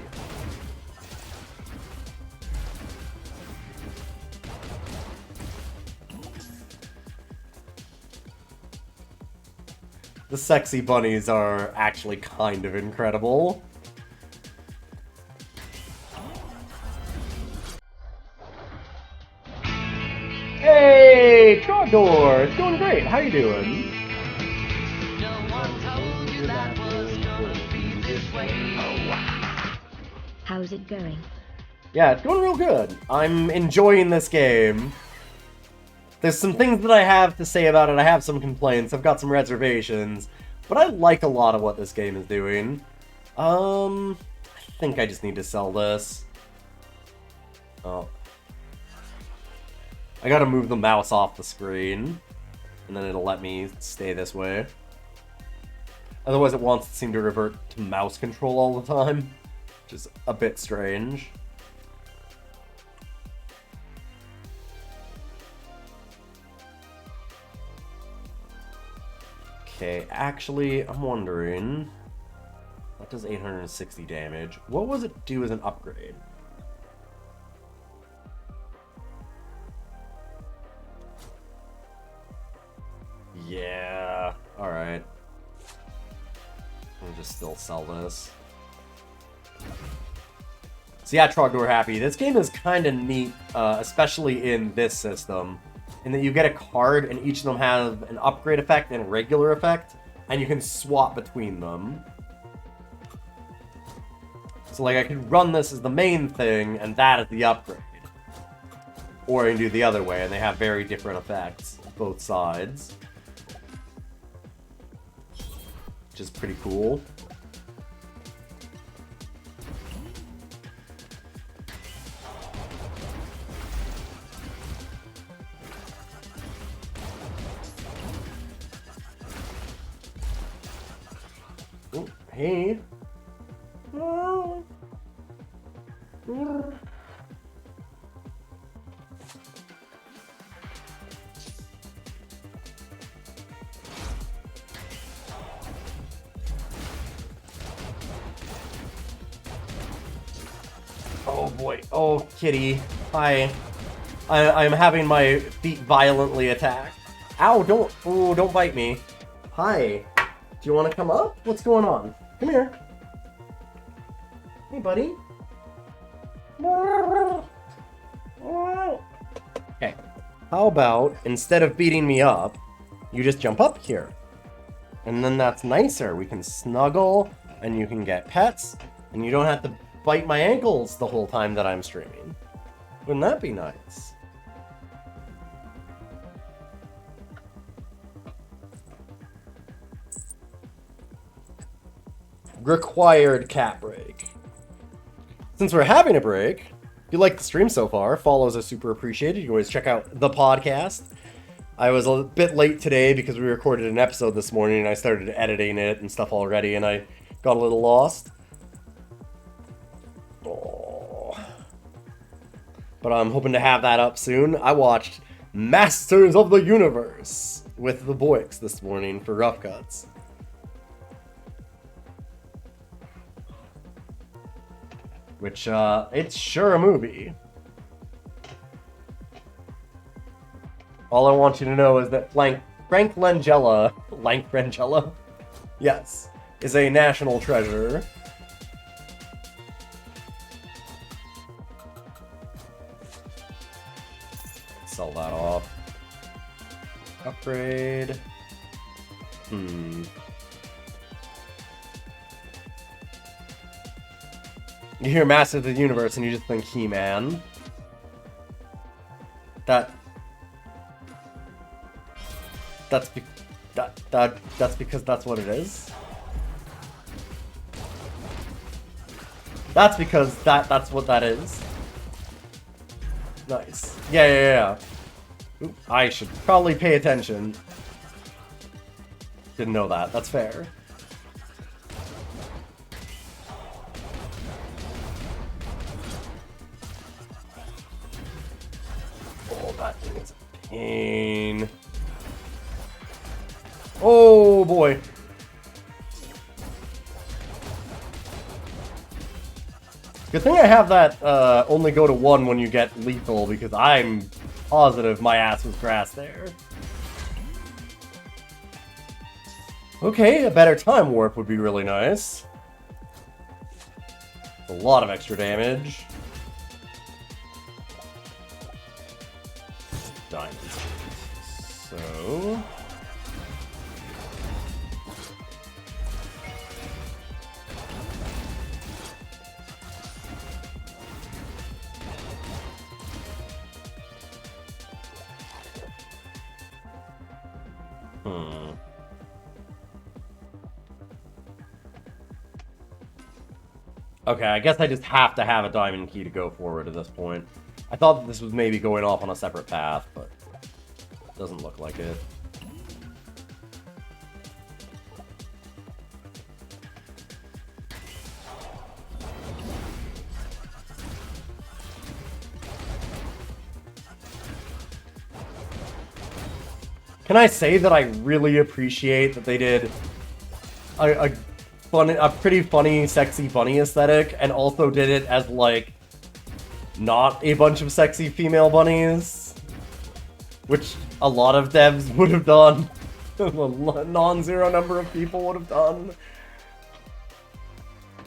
The sexy bunnies are actually kind of incredible. Hey, Trogdor! It's going great. How you doing? No one told you that was gonna be this way. How's it going? Yeah, it's going real good. I'm enjoying this game. There's some things that I have to say about it. I have some complaints. I've got some reservations. But I like a lot of what this game is doing. I think I just need to sell this. Oh. I gotta move the mouse off the screen. And then it'll let me stay this way. Otherwise it wants to seem to revert to mouse control all the time. Which is a bit strange. Okay, actually, I'm wondering... That does 860 damage. What was it do as an upgrade? Yeah, alright. I'll just still sell this. So yeah, Trogdor happy. This game is kind of neat, especially in this system. In that you get a card, and each of them have an upgrade effect and a regular effect, and you can swap between them. So, like, I could run this as the main thing, and that as the upgrade. Or I can do the other way, and they have very different effects, both sides. Which is pretty cool. Oh, hey. Oh boy. Oh, kitty. Hi. I'm having my feet violently attacked. Ow, don't bite me. Hi. Do you want to come up? What's going on? Come here. Hey, buddy. Okay. How about, instead of beating me up, you just jump up here? And then that's nicer. We can snuggle, and you can get pets, and you don't have to bite my ankles the whole time that I'm streaming. Wouldn't that be nice? Required cat break. Since we're having a break, if you like the stream so far, follows are super appreciated. You can always check out the podcast. I was a bit late today because we recorded an episode this morning and I started editing it and stuff already and I got a little lost. Oh. But I'm hoping to have that up soon. I watched Masters of the Universe with the boys this morning for Rough Cuts. Which, it's sure a movie. All I want you to know is that Frank Langella, yes, is a national treasure. Sell that off. Upgrade. You hear Masters of the Universe and you just think He-Man. That's because that's what it is. That's because that's what that is. Nice. Yeah. Oop, I should probably pay attention. Didn't know that. That's fair. Oh, that thing is a pain. Oh boy. Good thing I have that only go to 1 when you get lethal, because I'm positive my ass was grass there. Okay, a better time warp would be really nice. A lot of extra damage. Diamonds. So... Okay, I guess I just have to have a diamond key to go forward at this point. I thought that this was maybe going off on a separate path, but it doesn't look like it. Can I say that I really appreciate that they did a pretty funny, sexy bunny aesthetic, and also did it as, like, not a bunch of sexy female bunnies, which a lot of devs would have done. A non-zero number of people would have done.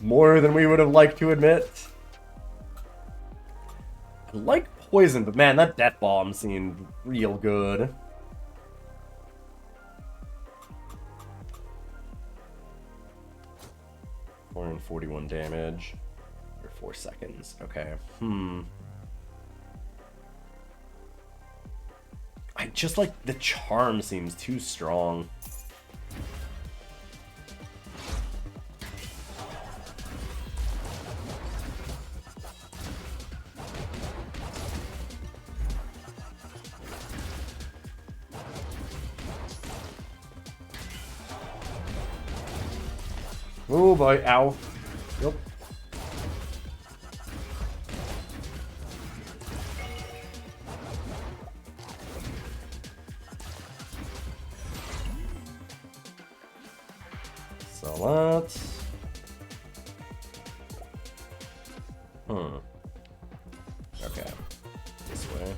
More than we would have liked to admit. I like poison, but man, that death bomb seemed real good. 441 damage. For 4 seconds. Okay. I just like the charm seems too strong. Oh boy, ow. Yep. So let's... Okay. This way.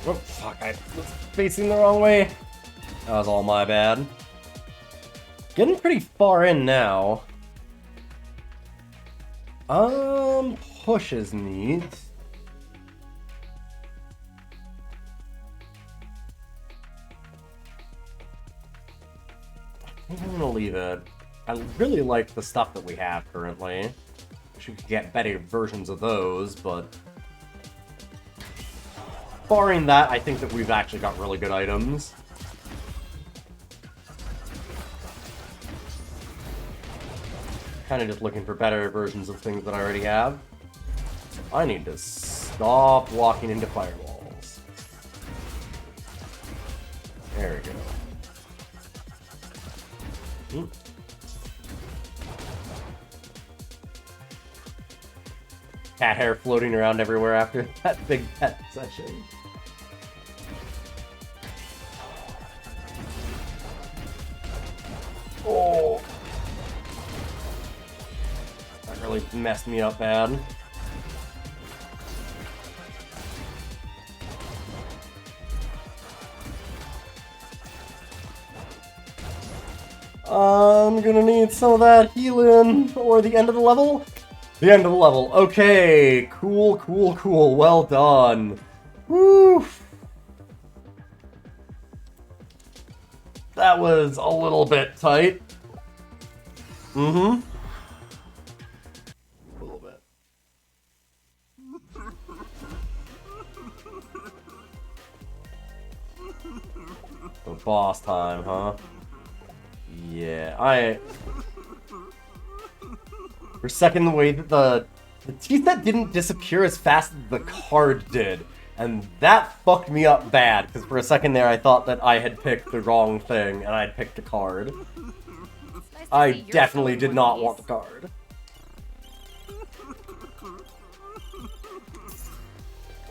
Oh, fuck, I was facing the wrong way. That was all my bad. Getting pretty far in now. Push is neat. I think I'm gonna leave it. I really like the stuff that we have currently. Wish we could get better versions of those, but... barring that, I think that we've actually got really good items. Kind of just looking for better versions of things that I already have. I need to stop walking into firewalls. There we go. Cat hair floating around everywhere after that big pet session. Oh! That really messed me up bad. I'm gonna need some of that healing, or the end of the level? The end of the level. Okay, cool, cool, cool. Well done. Woo! That was a little bit tight. A little bit. The boss time, huh? Yeah, for a second, the way that the teeth that didn't disappear as fast as the card did, and that fucked me up bad, because for a second there I thought that I had picked the wrong thing, and I had picked a card. I definitely did not want the card.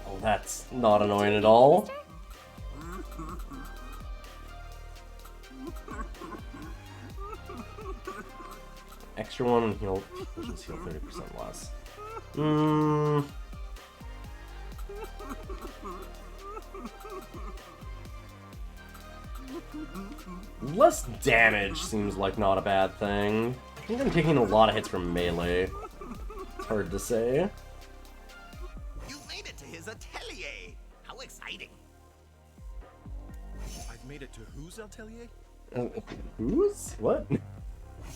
Oh, that's not annoying at all. Extra one and heal. Just heal 30% less. Less damage seems like not a bad thing. I think I'm taking a lot of hits from melee. It's hard to say. You made it to his atelier. How exciting. I've made it to whose atelier? Who's? What?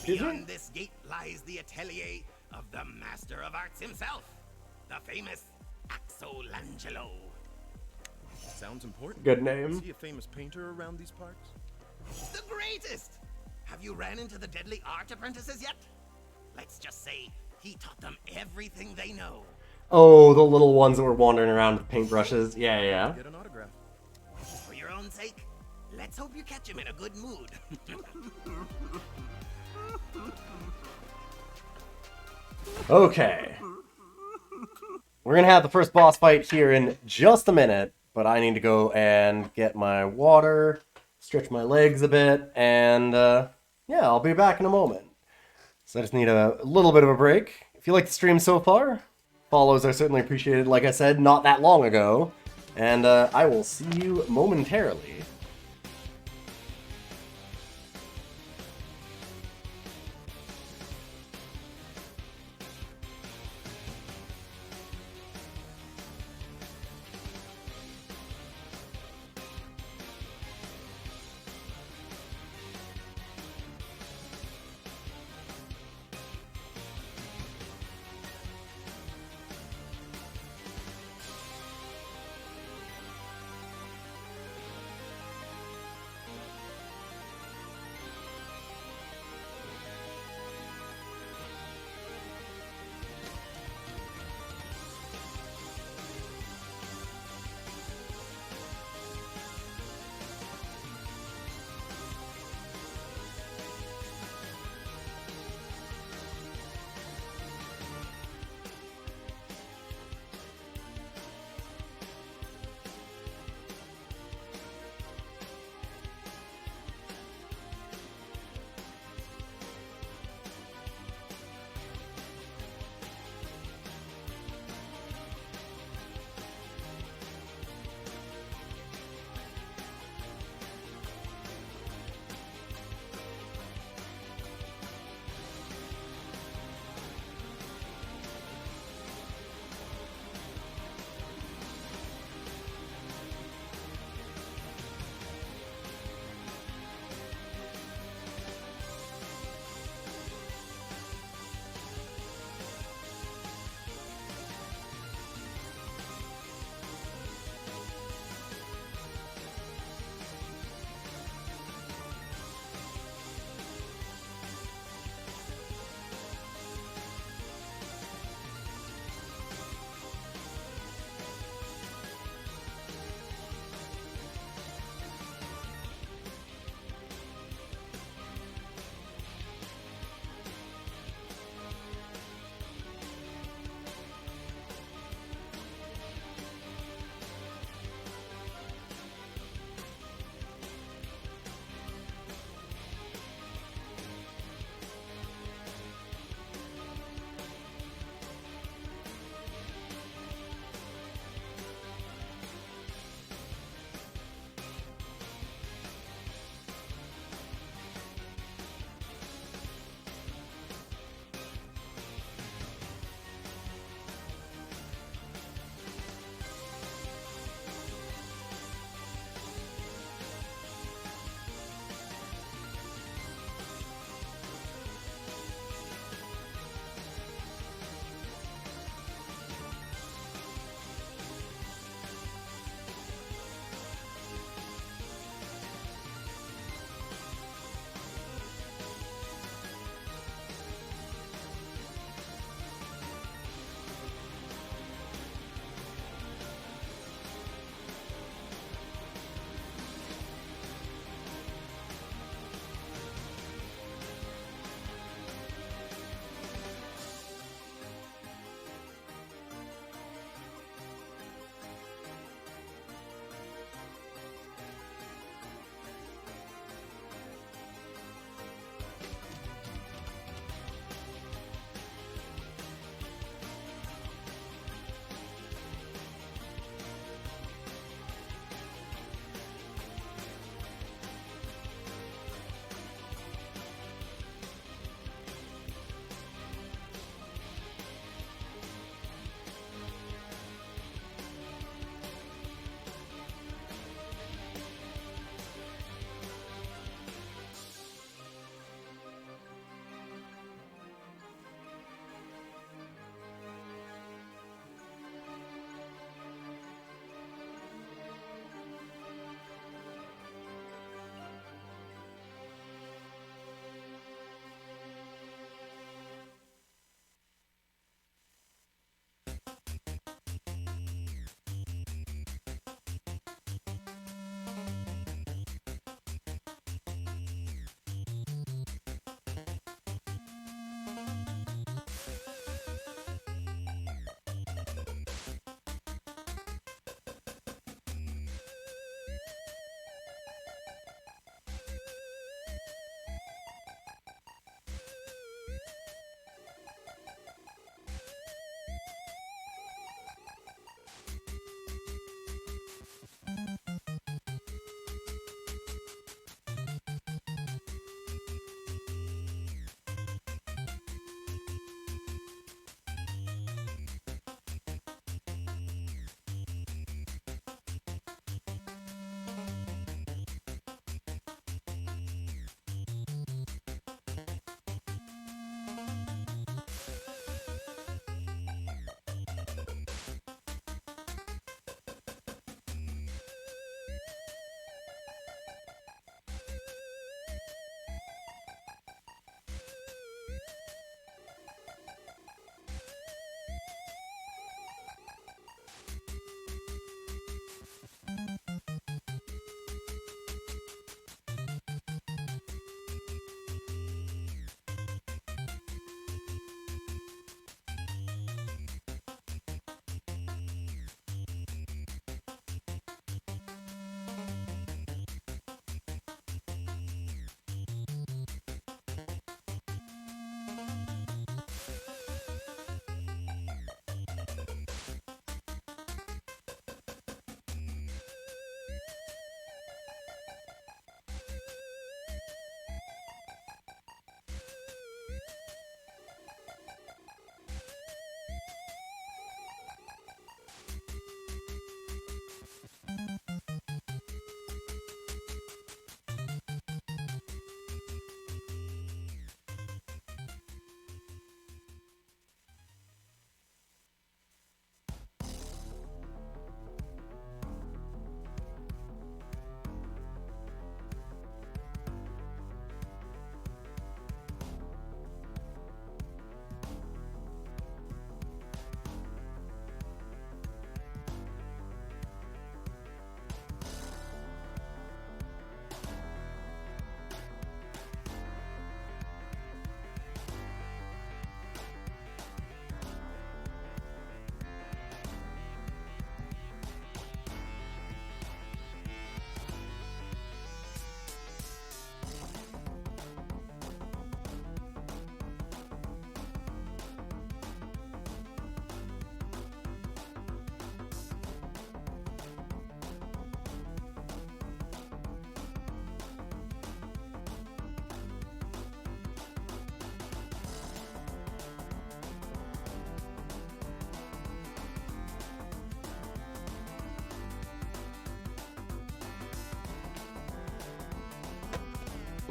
Beyond this gate lies the atelier of the Master of Arts himself, the famous Axolangelo. Sounds important. Good Is name. he a famous painter around these parts? The greatest! Have you ran into the deadly art apprentices yet? Let's just say he taught them everything they know. Oh, the little ones that were wandering around with paintbrushes. Yeah, yeah. Get an autograph. For your own sake, let's hope you catch him in a good mood. Okay. We're gonna have the first boss fight here in just a minute, but I need to go and get my water, stretch my legs a bit, and yeah, I'll be back in a moment. So I just need a little bit of a break. If you like the stream so far, follows are certainly appreciated, like I said, not that long ago. And I will see you momentarily.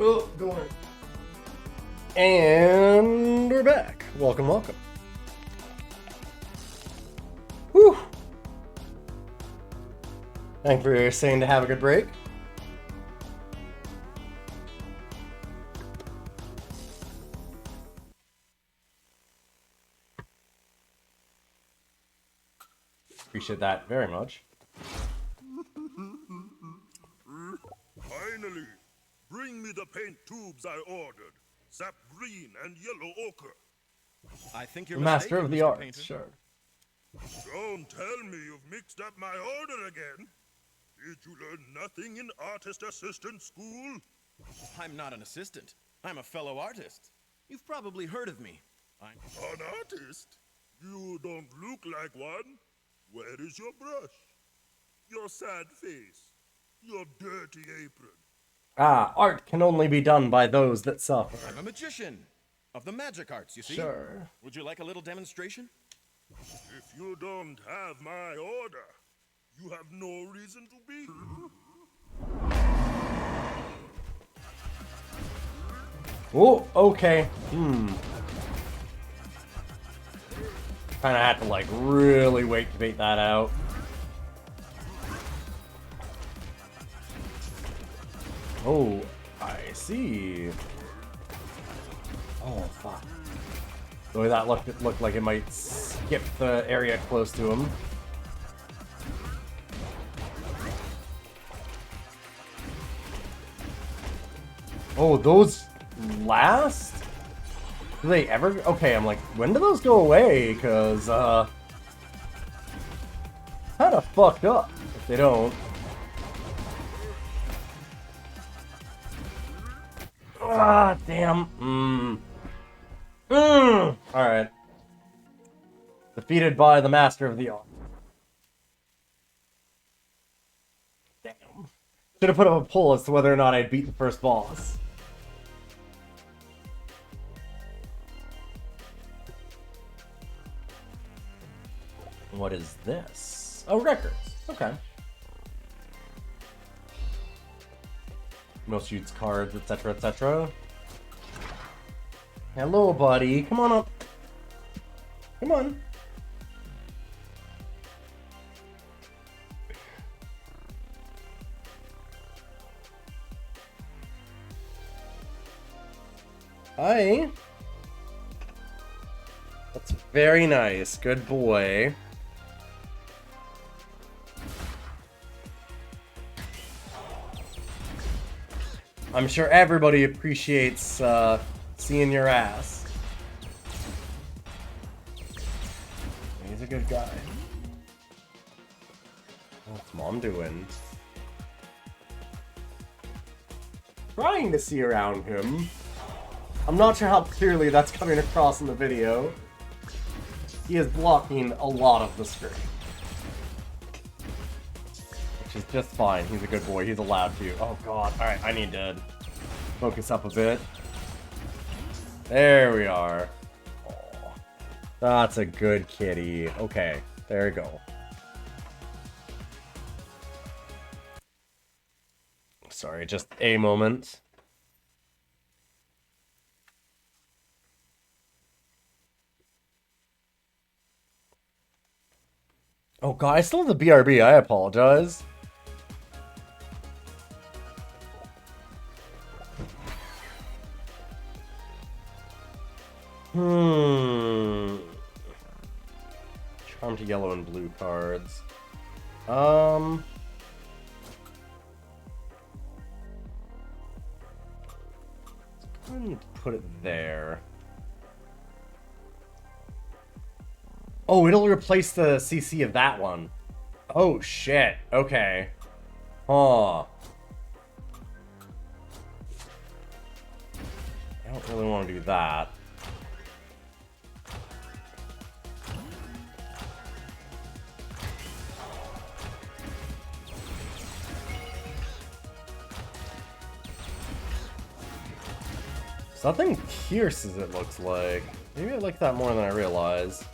Oh, go on. And we're back. Welcome, welcome. Whew. Thank you for saying to have a good break. Appreciate that very much. Finally, bring me the paint tubes I ordered. Sap green and yellow ochre. I think you're Master mistaken, of the Mr. arts, Painter. sure. Don't tell me you've mixed up my order again. Did you learn nothing in artist assistant school? I'm not an assistant. I'm a fellow artist. You've probably heard of me. I'm... An artist? You don't look like one. Where is your brush? Your sad face? Your dirty apron? Ah, art can only be done by those that suffer. I'm a magician of the magic arts, you see? Sure. Would you like a little demonstration? If you don't have my order, you have no reason to be. Oh, okay. Kinda had to, like, really wait to bait that out. Oh, I see. Oh, fuck. The way that looked, it looked like it might skip the area close to him. Oh, those last? Do they ever? Okay, I'm like, when do those go away? Because, kind of fucked up if they don't. Ah, damn. Alright. Defeated by the Master of the Art. Damn. Should have put up a poll as to whether or not I'd beat the first boss. What is this? Oh, records. Okay. Most used cards, etc., etc. Hello, buddy. Come on up. Come on. Hi. That's very nice. Good boy. I'm sure everybody appreciates seeing your ass. He's a good guy. What's Mom doing? Trying to see around him. I'm not sure how clearly that's coming across in the video. He is blocking a lot of the screen. Which is just fine. He's a good boy. He's allowed to. Oh god. Alright, I need to focus up a bit. There we are. Oh, that's a good kitty. Okay, there we go. Sorry, just a moment. Oh god, I still have the BRB. I apologize. Charm to yellow and blue cards. I need to put it there. Oh, it'll replace the CC of that one. Oh shit. Okay. Huh. I don't really want to do that. Something pierces, it looks like. Maybe I like that more than I realize.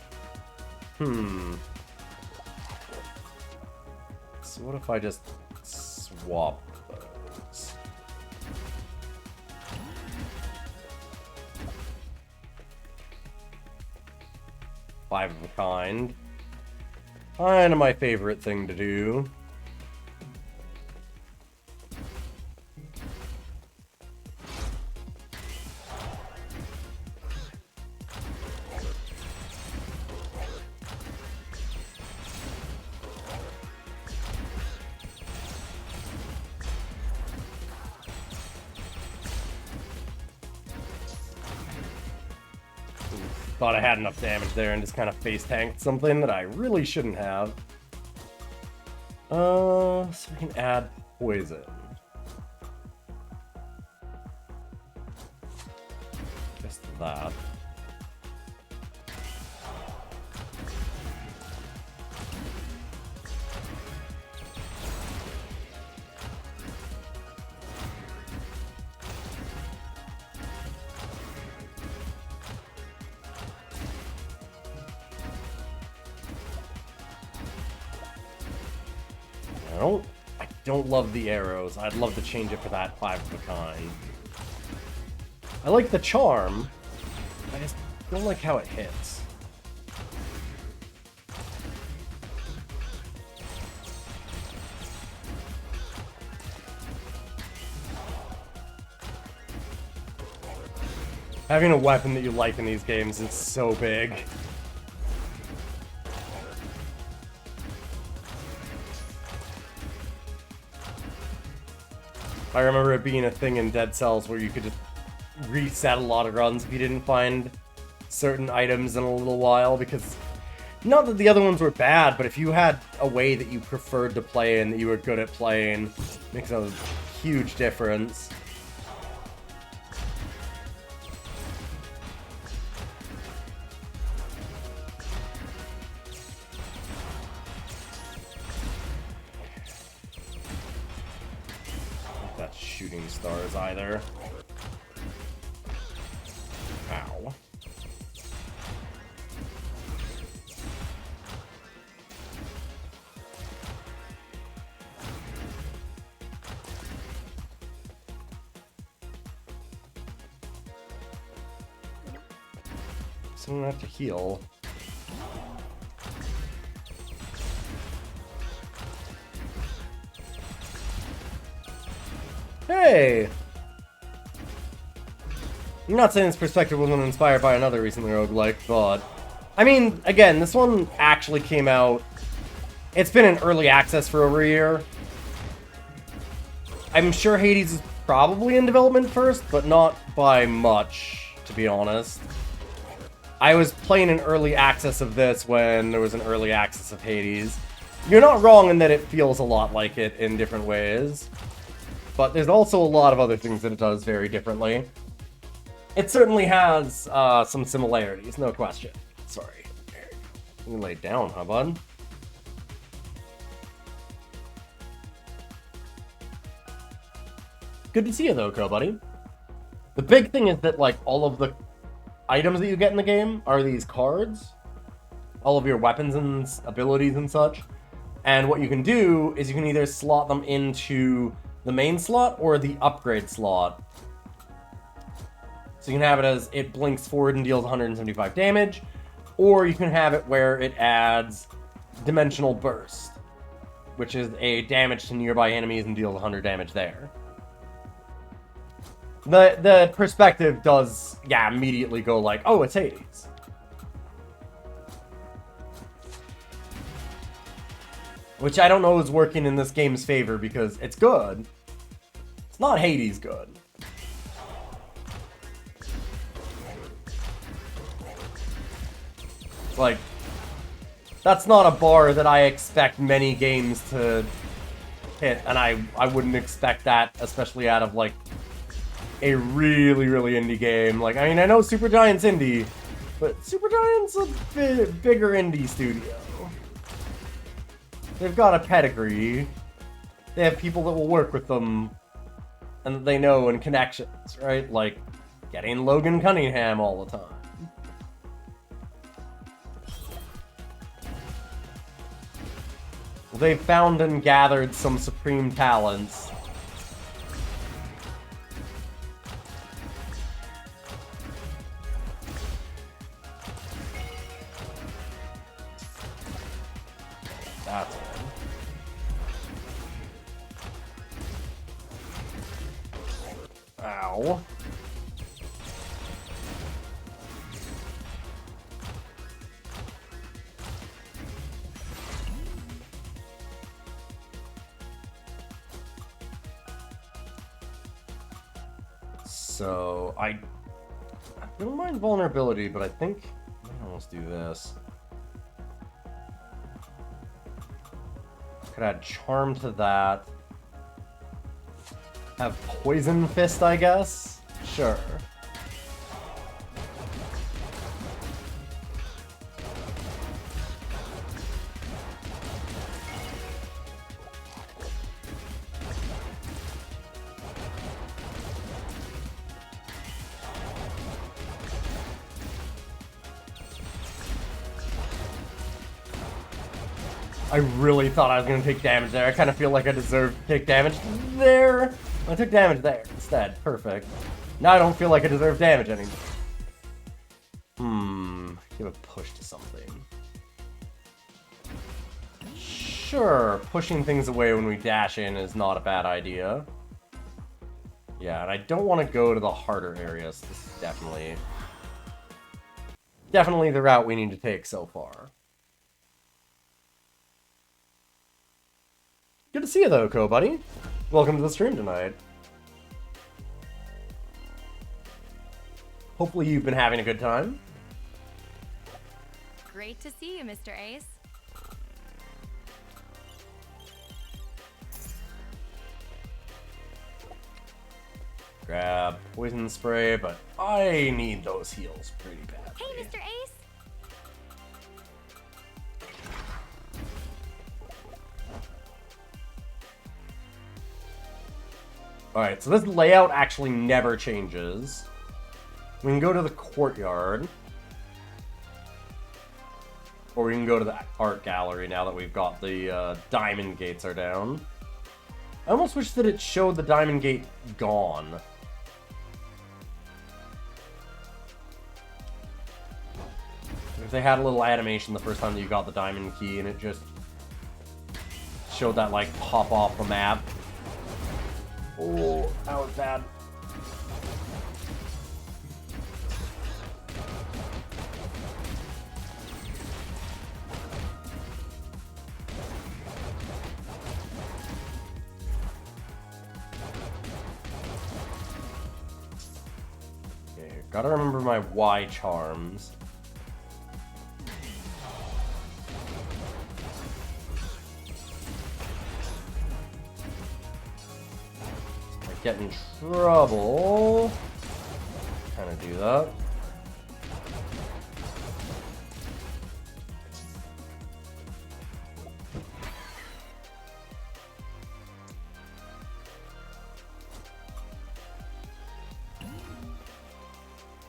So what if I just swap those? 5 of a kind. Kind of my favorite thing to do. Thought I had enough damage there and just kind of face tanked something that I really shouldn't have. So we can add poison. Just that. I don't love the arrows. I'd love to change it for that 5 of a kind. I like the charm. I just don't like how it hits. Having a weapon that you like in these games is so big. I remember it being a thing in Dead Cells where you could just reset a lot of runs if you didn't find certain items in a little while, because not that the other ones were bad, but if you had a way that you preferred to play and that you were good at playing, it makes a huge difference. Shooting stars either. Ow. So I'm gonna have to heal. Hey! I'm not saying this perspective wasn't inspired by another recent roguelike, but... I mean, again, this one actually came out... It's been in early access for over a year. I'm sure Hades is probably in development first, but not by much, to be honest. I was playing in early access of this when there was an early access of Hades. You're not wrong in that it feels a lot like it in different ways. But there's also a lot of other things that it does very differently. It certainly has some similarities, no question. Sorry. You can lay down, huh, bud? Good to see you, though, buddy. The big thing is that, like, all of the items that you get in the game are these cards. All of your weapons and abilities and such. And what you can do is you can either slot them into the main slot or the upgrade slot. So you can have it as it blinks forward and deals 175 damage, or you can have it where it adds Dimensional Burst, which is a damage to nearby enemies and deals 100 damage there. The perspective does, yeah, immediately go like, oh, it's Hades. Which I don't know is working in this game's favor, because it's good. It's not Hades good. Like, that's not a bar that I expect many games to hit, and I wouldn't expect that, especially out of, like, a really, really indie game. Like, I mean, I know Supergiant's indie, but Supergiant's a bigger indie studio. They've got a pedigree. They have people that will work with them and that they know, and connections, right? Like getting Logan Cunningham all the time. They've found and gathered some supreme talents. That's it. Ow. So, I don't mind vulnerability, but I think I might almost do this. Could add charm to that. Have poison fist, I guess? Sure. I really thought I was going to take damage there. I kind of feel like I deserve to take damage there. I took damage there instead. Perfect. Now I don't feel like I deserve damage anymore. Give a push to something. Sure, pushing things away when we dash in is not a bad idea. Yeah, and I don't want to go to the harder areas. This is definitely the route we need to take so far. Good to see you though, buddy. Welcome to the stream tonight. Hopefully you've been having a good time. Great to see you, Mr. Ace. Grab poison spray, but I need those heals pretty badly. Hey, Mr. Ace. Alright, so this layout actually never changes. We can go to the courtyard. Or we can go to the art gallery now that we've got the diamond gates are down. I almost wish that it showed the diamond gate gone. If they had a little animation the first time that you got the diamond key and it just showed that, like, pop off the map. Oh, that was bad. Okay, gotta remember my Y charms. Get in trouble. Kind of do that.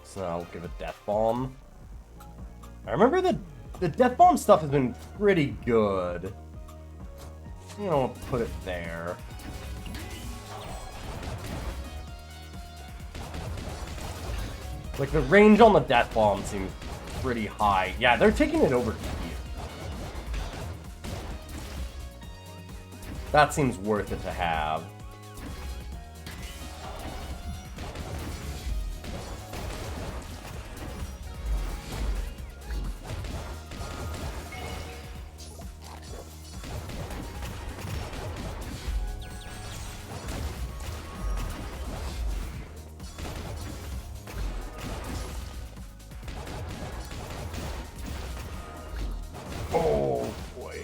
So I'll give a death bomb. I remember the death bomb stuff has been pretty good. You know, put it there. Like, the range on the death bomb seems pretty high. Yeah, they're taking it over here. That seems worth it to have. Oh, boy.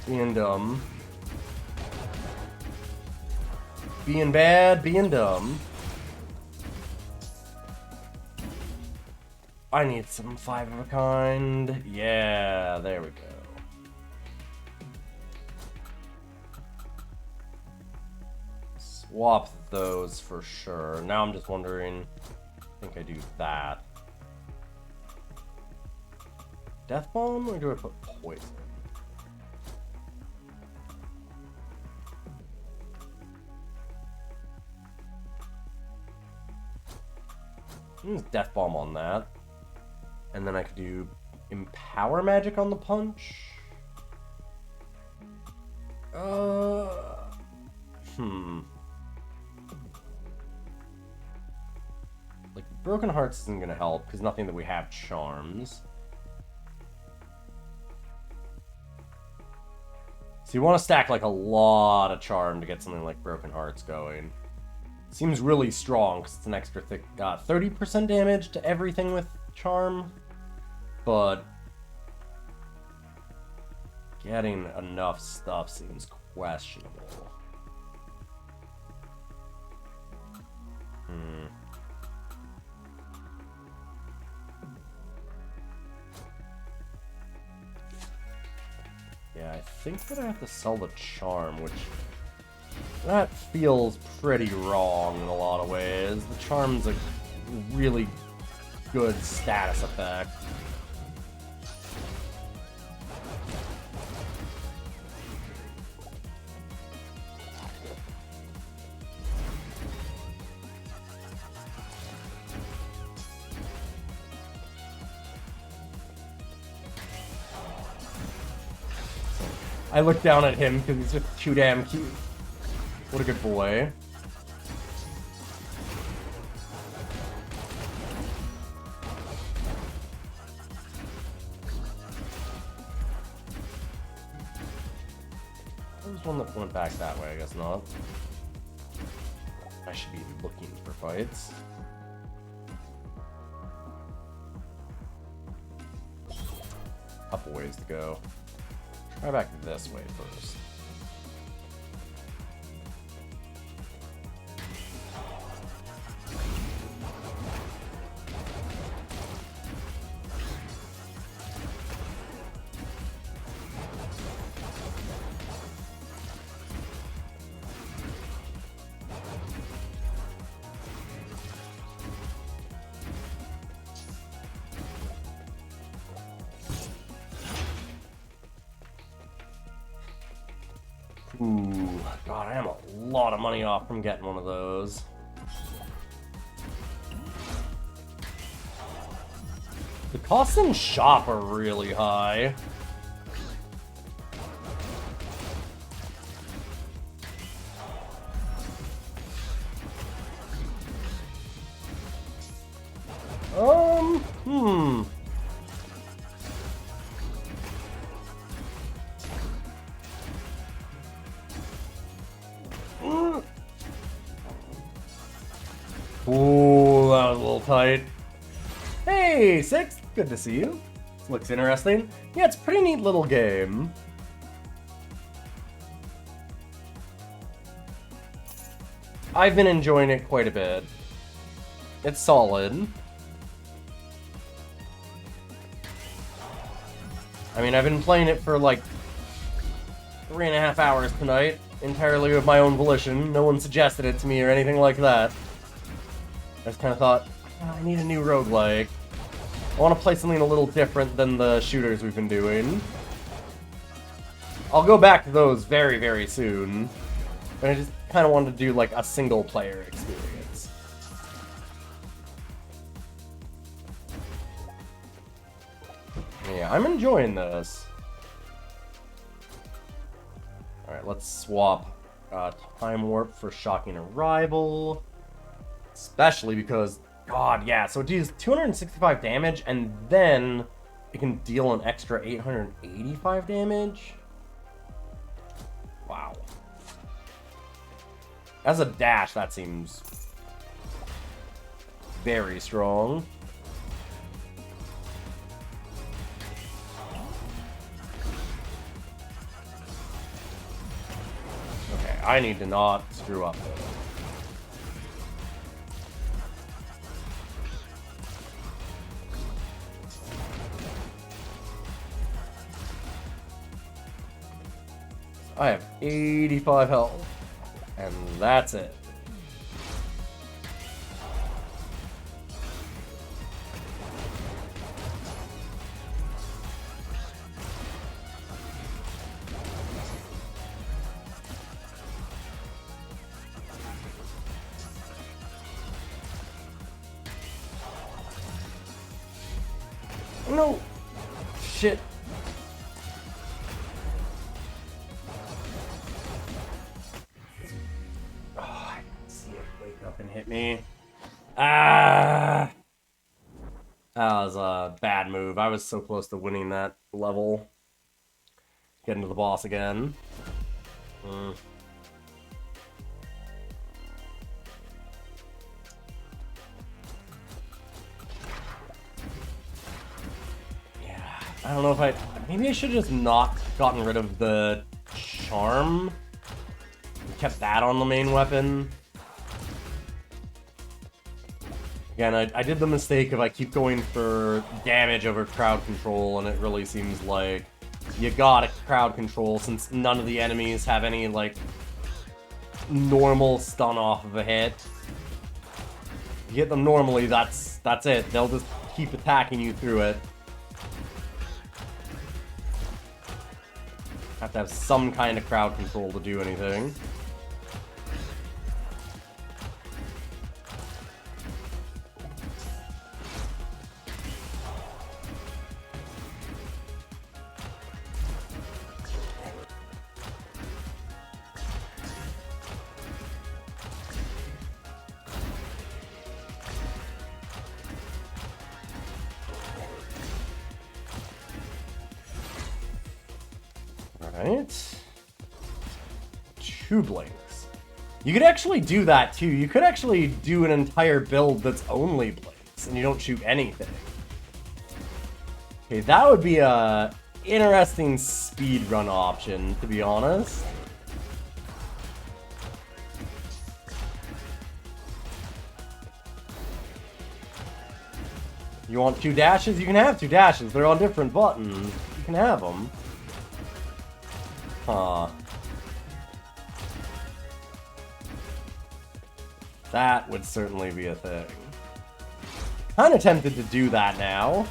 Being dumb. Being bad, being dumb. I need some 5 of a kind. Yeah, there we go. Swap those for sure. Now I'm just wondering, I think I do that. Death bomb, or do I put poison? Use death bomb on that, and then I could do empower magic on the punch. Like, Broken Hearts isn't gonna help, because nothing that we have charms. So you want to stack, like, a lot of charm to get something like Broken Hearts going. Seems really strong, because it's an extra thick... 30% damage to everything with charm. But... getting enough stuff seems questionable. Yeah, I think that I have to sell the charm, which... that feels pretty wrong in a lot of ways. The charm's a really good status effect. I look down at him because he's just too damn cute. What a good boy. There's one that went back that way, I guess not. I should be looking for fights. Couple ways to go. Try back this way first. Ooh, God, I am a lot of money off from getting one of those. The costs in shop are really high. Ooh, that was a little tight. Hey, Six! Good to see you. This looks interesting. Yeah, it's a pretty neat little game. I've been enjoying it quite a bit. It's solid. I mean, I've been playing it for like 3.5 hours tonight, entirely of my own volition. No one suggested it to me or anything like that. I just kind of thought, I need a new roguelike. I want to play something a little different than the shooters we've been doing. I'll go back to those very, very soon. But I just kind of wanted to do like a single player experience. Yeah, I'm enjoying this. Alright, let's swap Time Warp for Shocking Arrival. Especially because, God, yeah, so it deals 265 damage, and then it can deal an extra 885 damage. Wow. As a dash, that seems very strong. Okay, I need to not screw up though. I have 85 health, and that's it. No! Shit. me. Ah! That was a bad move. I was so close to winning that level. Getting to the boss again. Yeah, I don't know if I... Maybe I should have just not gotten rid of the charm. Kept that on the main weapon. Again, I did the mistake of I keep going for damage over crowd control, and it really seems like you gotta crowd control since none of the enemies have any, like, normal stun off of a hit. You hit them normally, that's it. They'll just keep attacking you through it. Have to have some kind of crowd control to do anything. Alright. 2 blinks. You could actually do that too. You could actually do an entire build that's only blinks, and you don't shoot anything. Okay, that would be a interesting speedrun option, to be honest. You want 2 dashes? You can have 2 dashes. They're on different buttons. You can have them. Huh. That would certainly be a thing. Kinda tempted to do that now.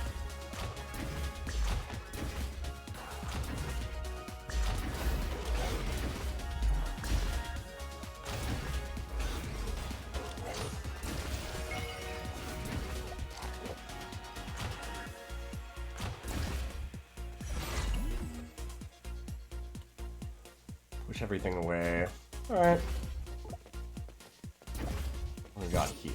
Push everything away. Alright. What we got here?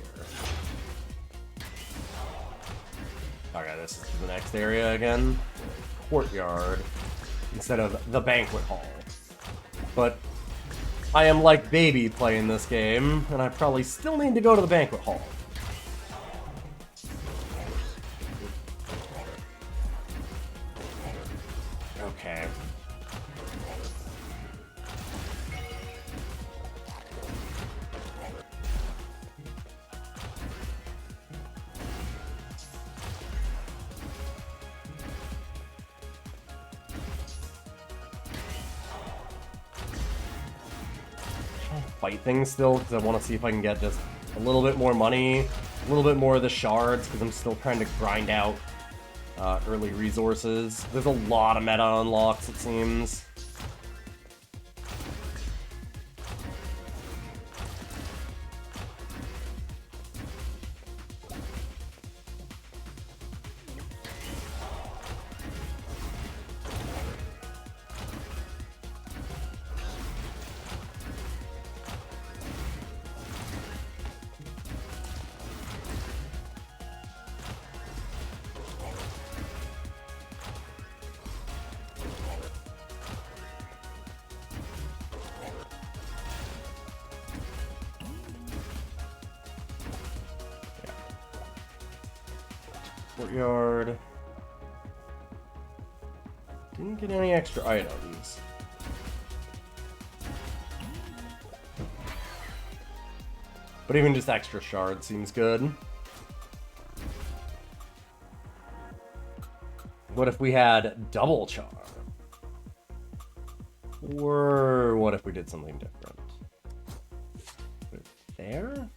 Okay, this is the next area again. Courtyard. Instead of the banquet hall. But I am like baby playing this game, and I probably still need to go to the banquet hall. Okay. Fight things still, because I want to see if I can get just a little bit more money, a little bit more of the shards, because I'm still trying to grind out early resources. There's a lot of meta unlocks, it seems. Courtyard. Didn't get any extra items. But even just extra shards seems good. What if we had double charm? Or what if we did something different? Put it there?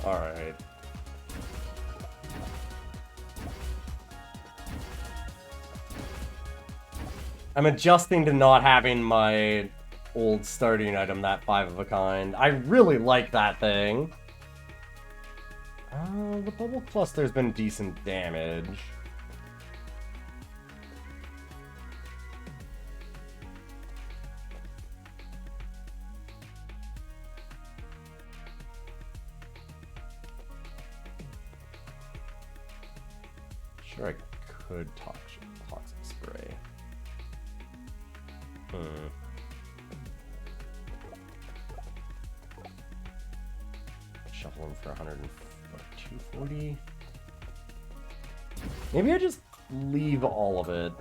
Alright. I'm adjusting to not having my old starting item, that 5 of a kind. I really like that thing. The bubble cluster's been decent damage. Sure, I could toxic spray. Shuffle him for 240. Maybe I just leave all of it.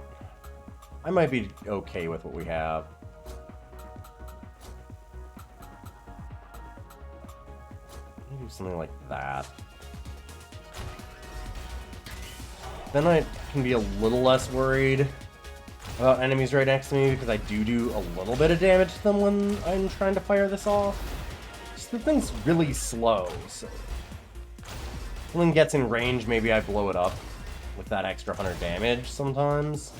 I might be okay with what we have. Maybe something like that. Then I can be a little less worried about enemies right next to me because I do a little bit of damage to them when I'm trying to fire this off. Just the thing's really slow, so when it gets in range, maybe I blow it up with that extra 100 damage sometimes.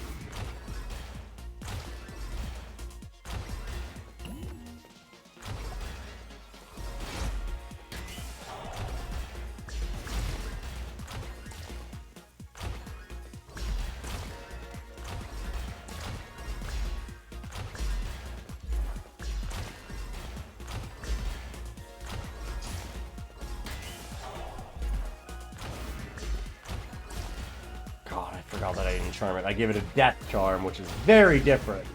God, I forgot that I didn't charm it. I give it a death charm, which is very different.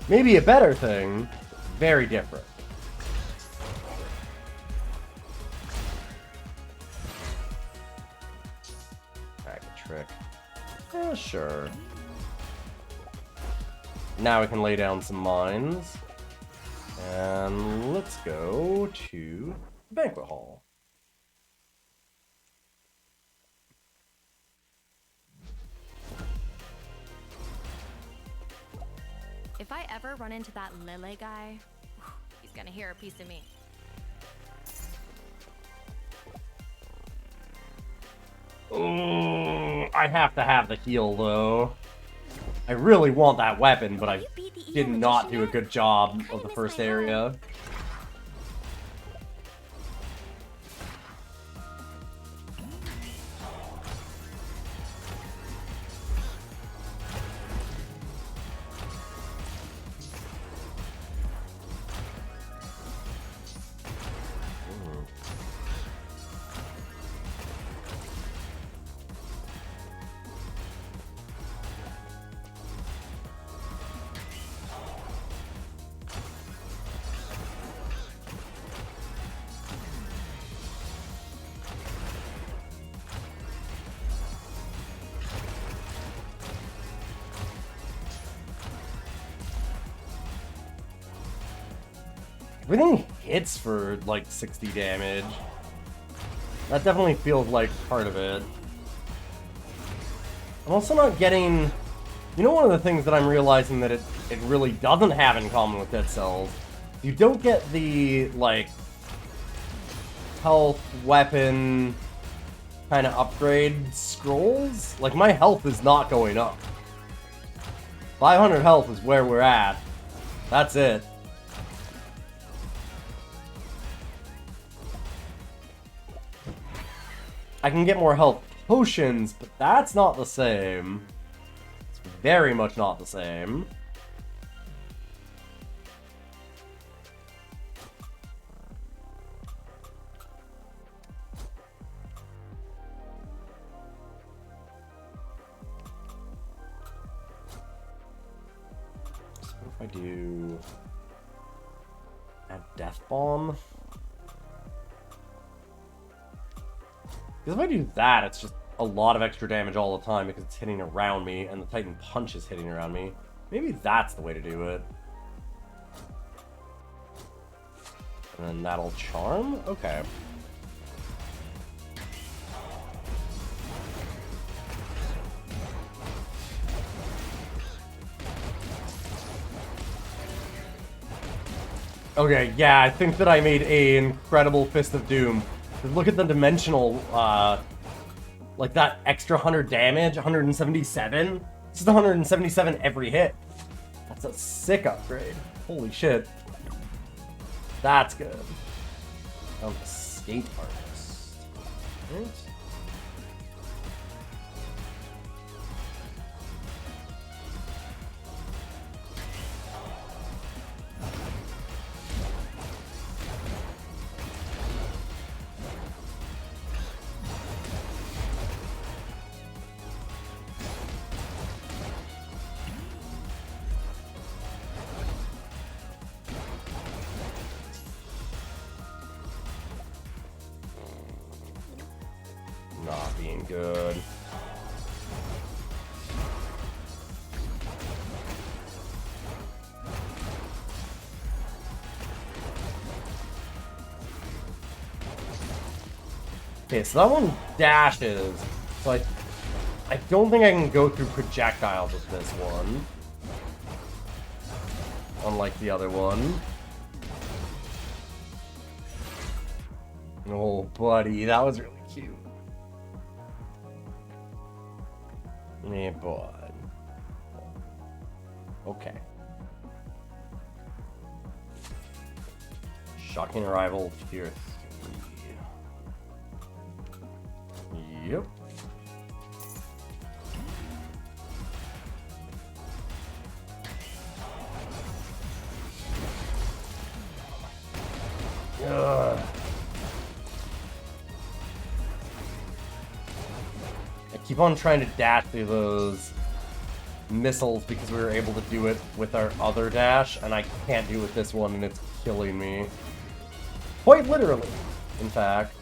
Maybe a better thing, very different. Alright, trick. Sure. Now we can lay down some mines. And let's go to Banquet Hall. If I ever run into that Lele guy, he's gonna hear a piece of me. Ooh, I have to have the heal, though. I really want that weapon, but I did not do a good job of the first area. Everything hits for like 60 damage. That definitely feels like part of it. I'm also not getting... You know, one of the things that I'm realizing that it really doesn't have in common with Dead Cells? You don't get the, like, health, weapon, kind of upgrade scrolls. Like, my health is not going up. 500 health is where we're at. That's it. I can get more health potions, but that's not the same. It's very much not the same. So what if I do... add Death Bomb? Because if I do that, it's just a lot of extra damage all the time because it's hitting around me and the Titan Punch is hitting around me. Maybe that's the way to do it. And then that'll charm? Okay. Okay, yeah, I think that I made a incredible Fist of Doom. Look at the dimensional, like that extra 100 damage, 177. This is 177 every hit. That's a sick upgrade. Holy shit. That's good. Escape artist. Right? Not being good. Okay, so that one dashes. So I don't think I can go through projectiles with this one. Unlike the other one. Oh, buddy, that was really cute. Yeah, bud. Okay. Shocking arrival, tier 3. Yep. Ugh. I keep on trying to dash through those missiles because we were able to do it with our other dash, and I can't do it with this one, and it's killing me. Quite literally, in fact.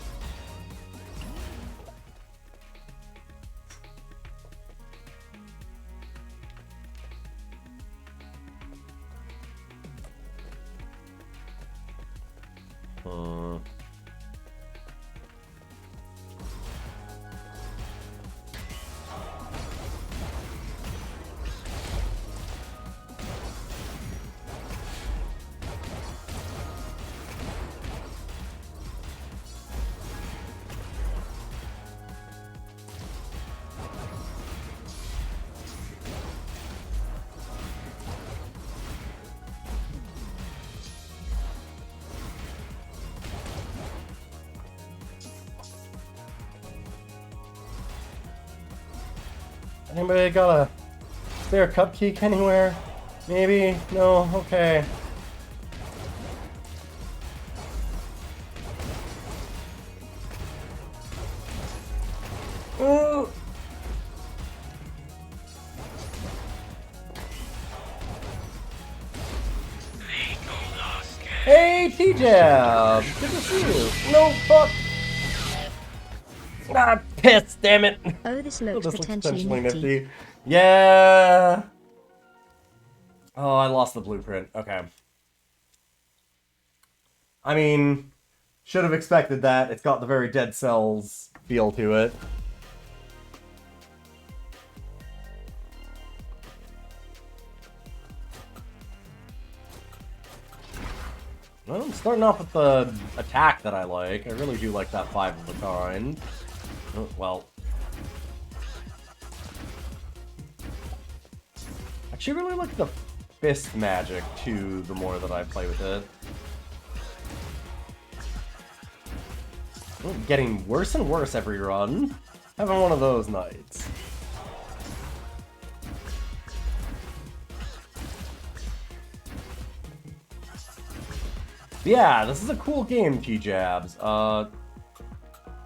Anybody got a spare cupcake anywhere? Maybe? No? Okay. Ooh. Hey, T-Jab! Good to see you! No, fuck! Ah, piss, damn it! Oh, this looks potentially nifty. Yeah! Oh, I lost the blueprint. Okay. I mean, should have expected that. It's got the very Dead Cells feel to it. Well, I'm starting off with the attack that I like. I really do like that 5 of a kind. Oh, well. I actually really like the fist magic, too, the more that I play with it. Oh, getting worse and worse every run. Having one of those nights. Yeah, this is a cool game, T-Jabs.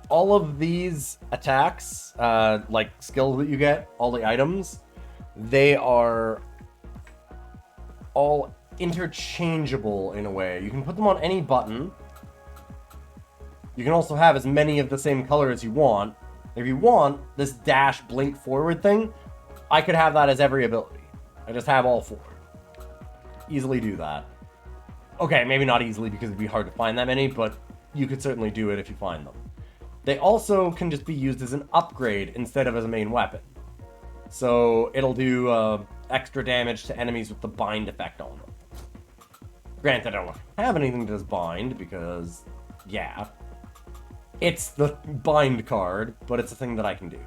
All of these attacks, like skills that you get, all the items, they are all interchangeable in a way. You can put them on any button. You can also have as many of the same color as you want. If you want, this dash blink forward thing, I could have that as every ability. I just have all 4. Easily do that. Okay, maybe not easily because it'd be hard to find that many, but you could certainly do it if you find them. They also can just be used as an upgrade instead of as a main weapon. So it'll do extra damage to enemies with the bind effect on them. Granted, I don't have anything that does bind because, yeah, it's the bind card, but it's a thing that I can do.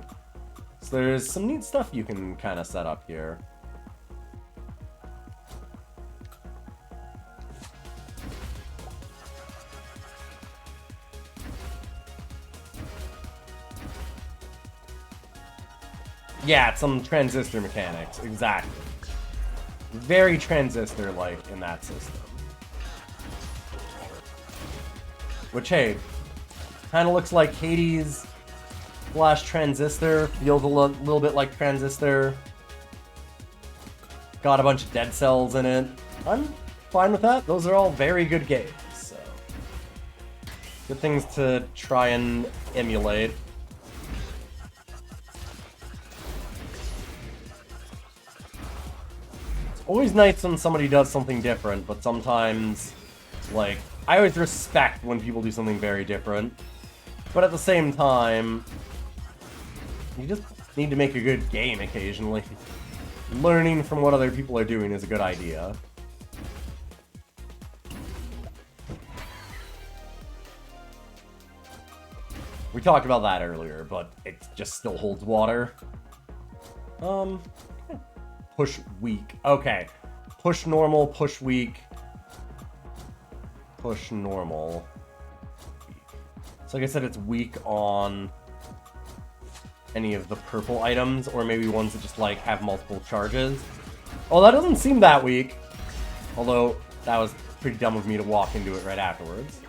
So there's some neat stuff you can kind of set up here. Yeah, it's some transistor mechanics, exactly. Very transistor-like in that system. Which, hey, kind of looks like Hades / Transistor. Feels a little bit like Transistor. Got a bunch of dead cells in it. I'm fine with that. Those are all very good games, so. Good things to try and emulate. It's always nice when somebody does something different, but sometimes, like, I always respect when people do something very different. But at the same time, you just need to make a good game occasionally. Learning from what other people are doing is a good idea. We talked about that earlier, but it just still holds water. Push weak. Okay. Push normal, push weak. Push normal. So like I said, it's weak on any of the purple items, or maybe ones that just, like, have multiple charges. Oh, that doesn't seem that weak. Although, that was pretty dumb of me to walk into it right afterwards.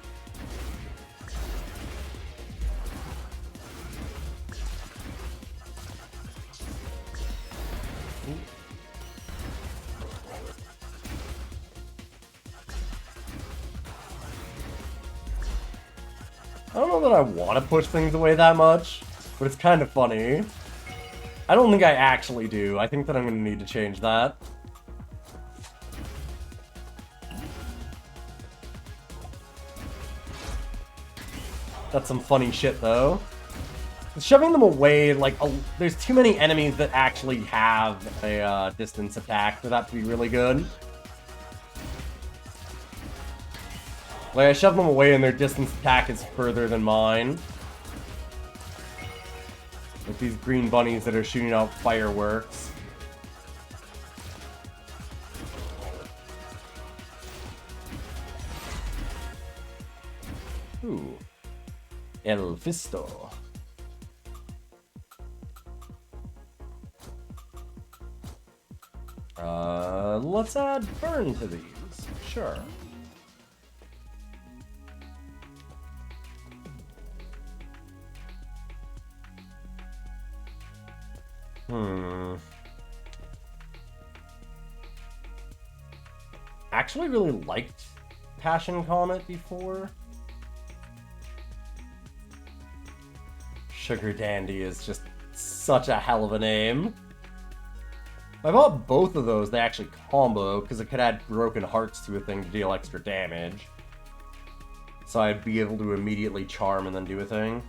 I don't know that I want to push things away that much, but it's kind of funny. I don't think I actually do. I think that I'm going to need to change that. That's some funny shit, though. Shoving them away, like, there's too many enemies that actually have a distance attack for that to be really good. Like, I shove them away and their distance attack is further than mine. Like these green bunnies that are shooting out fireworks. Ooh. El Fisto. Let's add burn to these. Sure. Actually really liked Passion Comet before. Sugar Dandy is just such a hell of a name. If I bought both of those, they actually combo, because it could add Broken Hearts to a thing to deal extra damage. So I'd be able to immediately charm and then do a thing.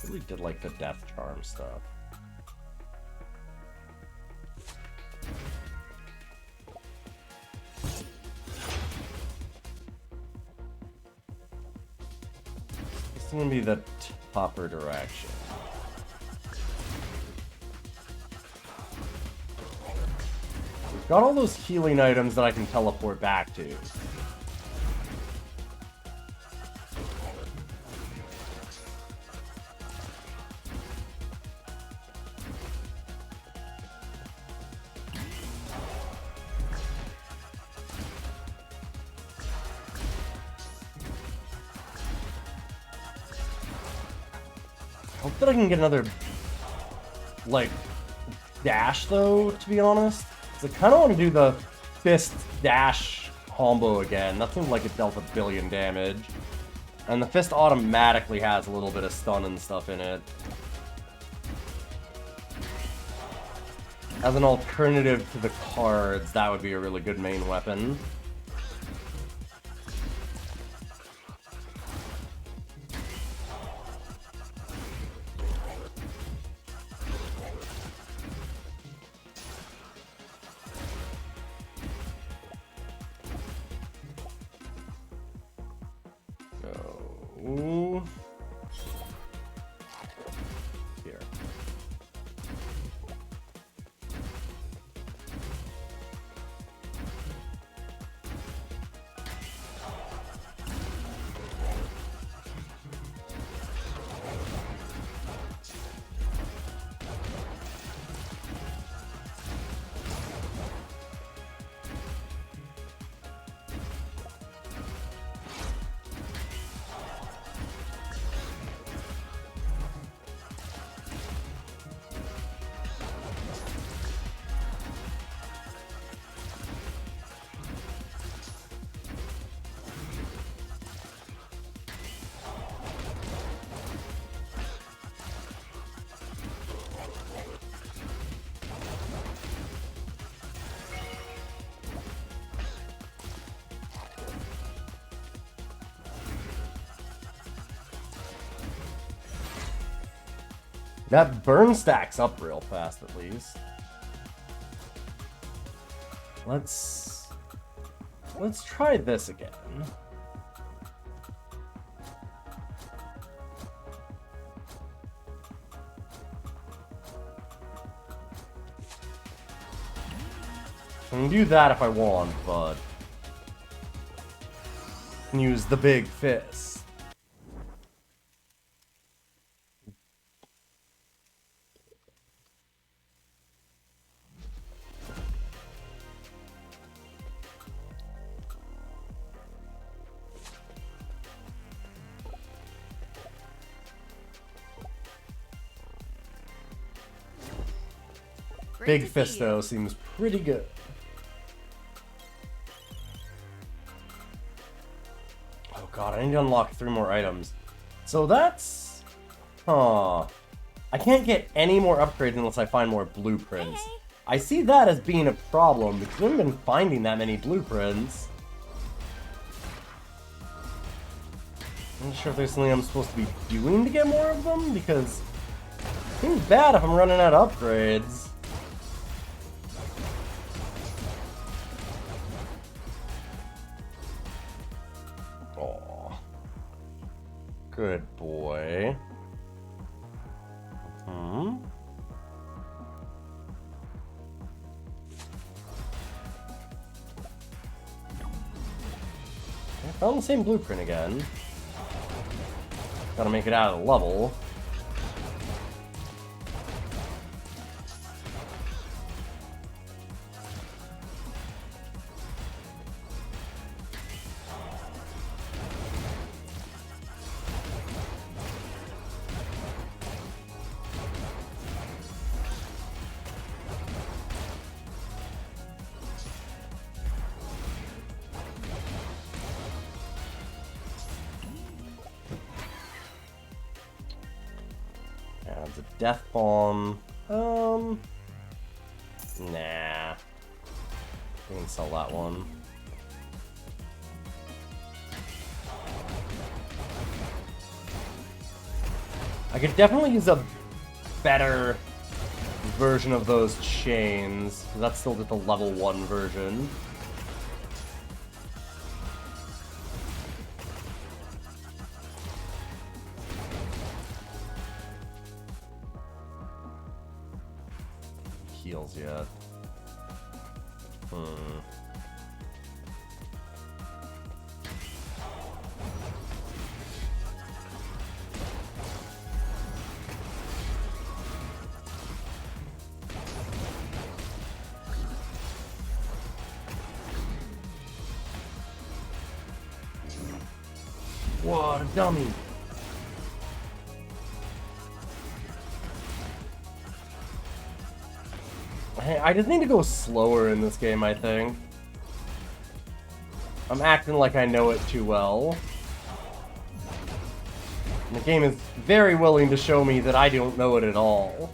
Really did like the death charm stuff. This is gonna be the topper direction. We've got all those healing items that I can teleport back to. Hope that I can get another, like, dash, though, to be honest. Because I kind of want to do the fist dash combo again. That seemed like it dealt a billion damage. And the fist automatically has a little bit of stun and stuff in it. As an alternative to the cards, that would be a really good main weapon. That burn stacks up real fast, at least. Let's try this again. I can do that if I want, but I can use the big fist. Great Big to see fist, you. though, seems pretty good. Oh god, I need to unlock 3 more items. So that's... Huh. I can't get any more upgrades unless I find more blueprints. Hey, hey. I see that as being a problem, because I haven't been finding that many blueprints. I'm not sure if there's something I'm supposed to be doing to get more of them, because it seems bad if I'm running out of upgrades. Aw. Good boy. Hmm? I found the same blueprint again. Gotta make it out of the level. Yeah, it's a death bomb. Nah. We can sell that one. I could definitely use a better version of those chains. That's still just the level 1 version. Heals yet. What a dummy! Hey, I just need to go slower in this game, I think. I'm acting like I know it too well. And the game is very willing to show me that I don't know it at all.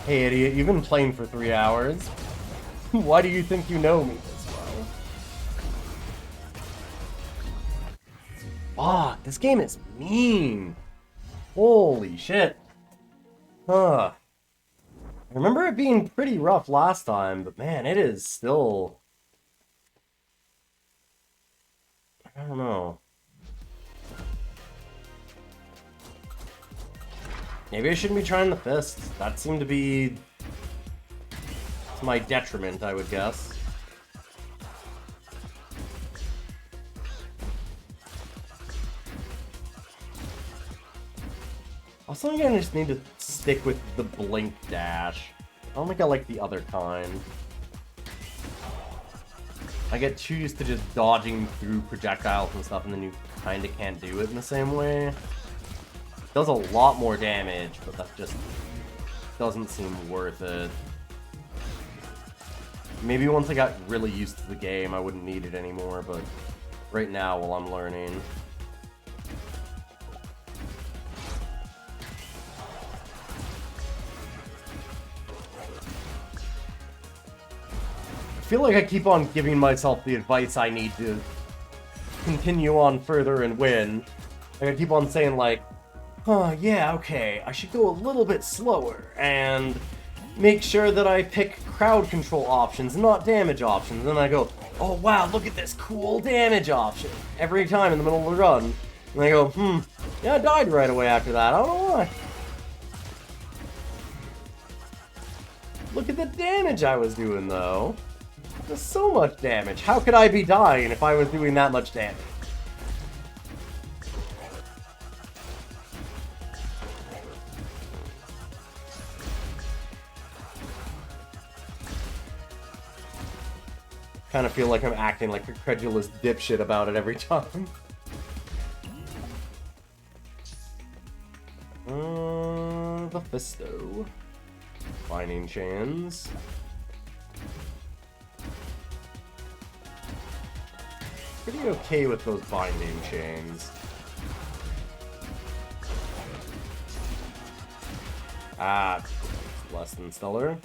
Hey idiot, you've been playing for 3 hours. Why do you think you know me this well? Fuck, this game is mean. Holy shit. Huh. I remember it being pretty rough last time, but man, it is still... I don't know. Maybe I shouldn't be trying the fist. That seemed to be... to my detriment, I would guess. Also, I'm gonna just need to stick with the blink dash. I don't think I like the other kind. I get too used to just dodging through projectiles and stuff, and then you kinda can't do it in the same way. It does a lot more damage, but that just doesn't seem worth it. Maybe once I got really used to the game, I wouldn't need it anymore, but right now, while I'm learning... I feel like I keep on giving myself the advice I need to continue on further and win. Like I keep on saying like, huh, yeah, okay, I should go a little bit slower and make sure that I pick crowd control options, not damage options. And then I go, oh wow, look at this cool damage option every time in the middle of the run. And I go, yeah, I died right away after that. I don't know why. Look at the damage I was doing, though. There's so much damage. How could I be dying if I was doing that much damage? Kind of feel like I'm acting like a credulous dipshit about it every time. The Fisto. Binding chains. Pretty okay with those binding chains. Ah, less than stellar.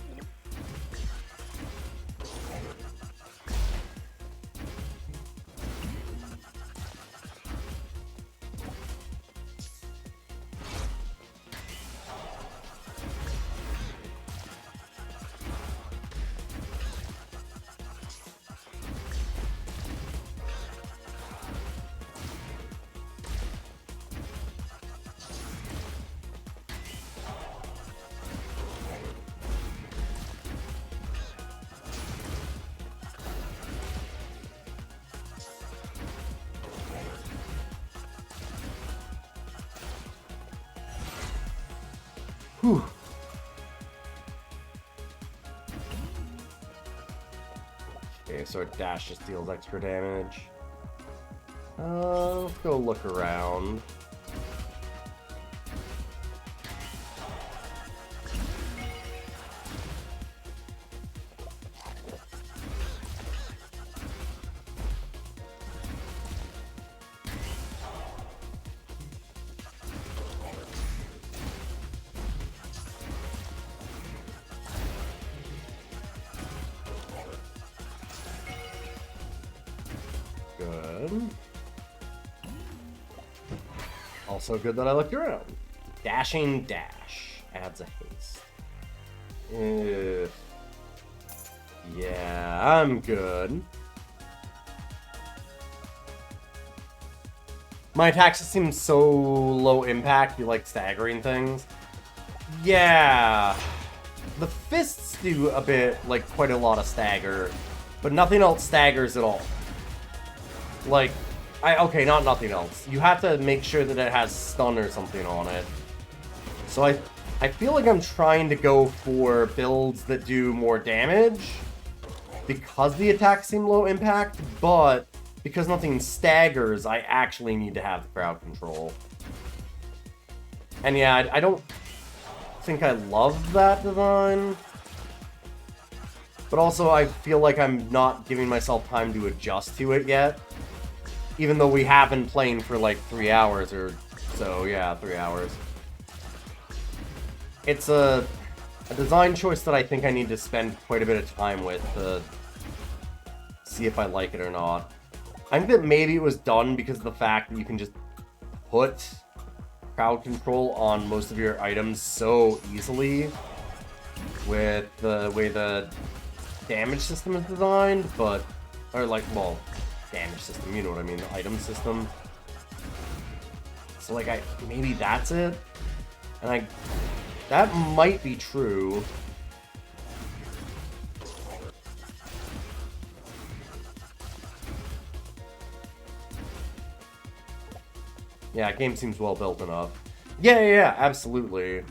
Whew. Okay, so our dash just deals extra damage. Let's go look around. Good. Also good that I looked around. Dashing dash adds a haste. Yeah, I'm good. My attacks seem so low impact, you like staggering things. Yeah. The fists do a bit, like quite a lot of stagger, but nothing else staggers at all. Like, okay, not nothing else. You have to make sure that it has stun or something on it. So I feel like I'm trying to go for builds that do more damage because the attacks seem low impact, but because nothing staggers, I actually need to have the crowd control. And yeah, I don't think I love that design. But also, I feel like I'm not giving myself time to adjust to it yet. Even though we have been playing for like 3 hours or so. Yeah, 3 hours. It's a design choice that I think I need to spend quite a bit of time with to see if I like it or not. I think that maybe it was done because of the fact that you can just put crowd control on most of your items so easily with the way the damage system is designed, but, or like, well, damage system, you know what I mean, the item system. So like, maybe that's it, and that might be true. Yeah, game seems well built enough. Yeah, absolutely.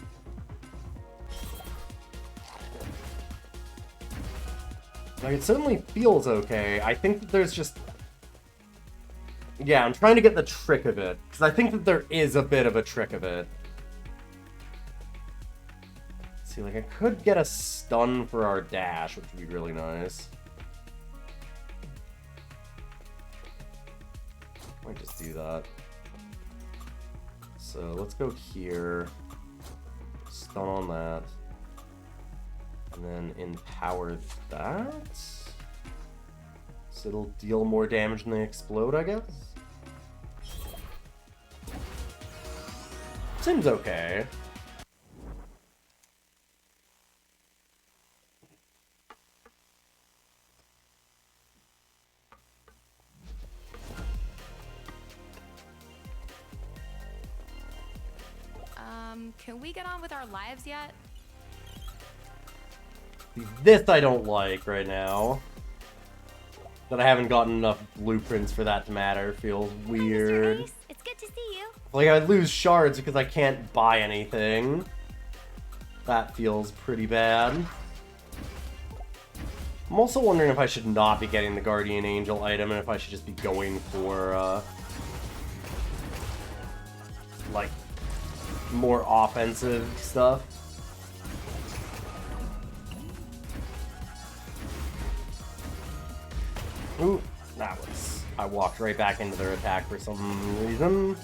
Like, it certainly feels okay. I think that there's just... Yeah, I'm trying to get the trick of it. Because I think that there is a bit of a trick of it. Let's see, like, I could get a stun for our dash, which would be really nice. Might just do that. So, let's go here. Stun on that. And then empower that. So it'll deal more damage when they explode, I guess? Seems okay. Can we get on with our lives yet? This I don't like right now. That I haven't gotten enough blueprints for that to matter feels Hi, Mr. weird. Ace. It's good to see you. Like, I lose shards because I can't buy anything. That feels pretty bad. I'm also wondering if I should not be getting the Guardian Angel item and if I should just be going for, like, more offensive stuff. Ooh, that was... I walked right back into their attack for some reason.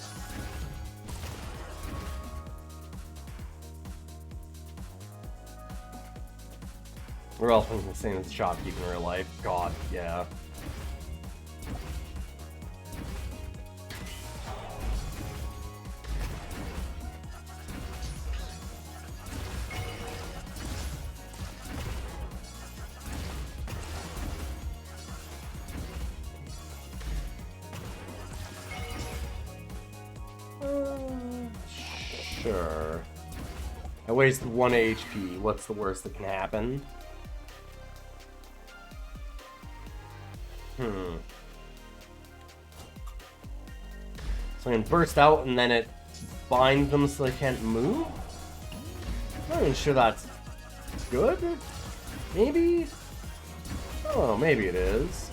Or else I'm the same as the shopkeep in real life. God, yeah. Sure. I wasted 1 HP. What's the worst that can happen? So I can burst out and then it binds them so they can't move? I'm not even sure that's good? Maybe? Oh, maybe it is.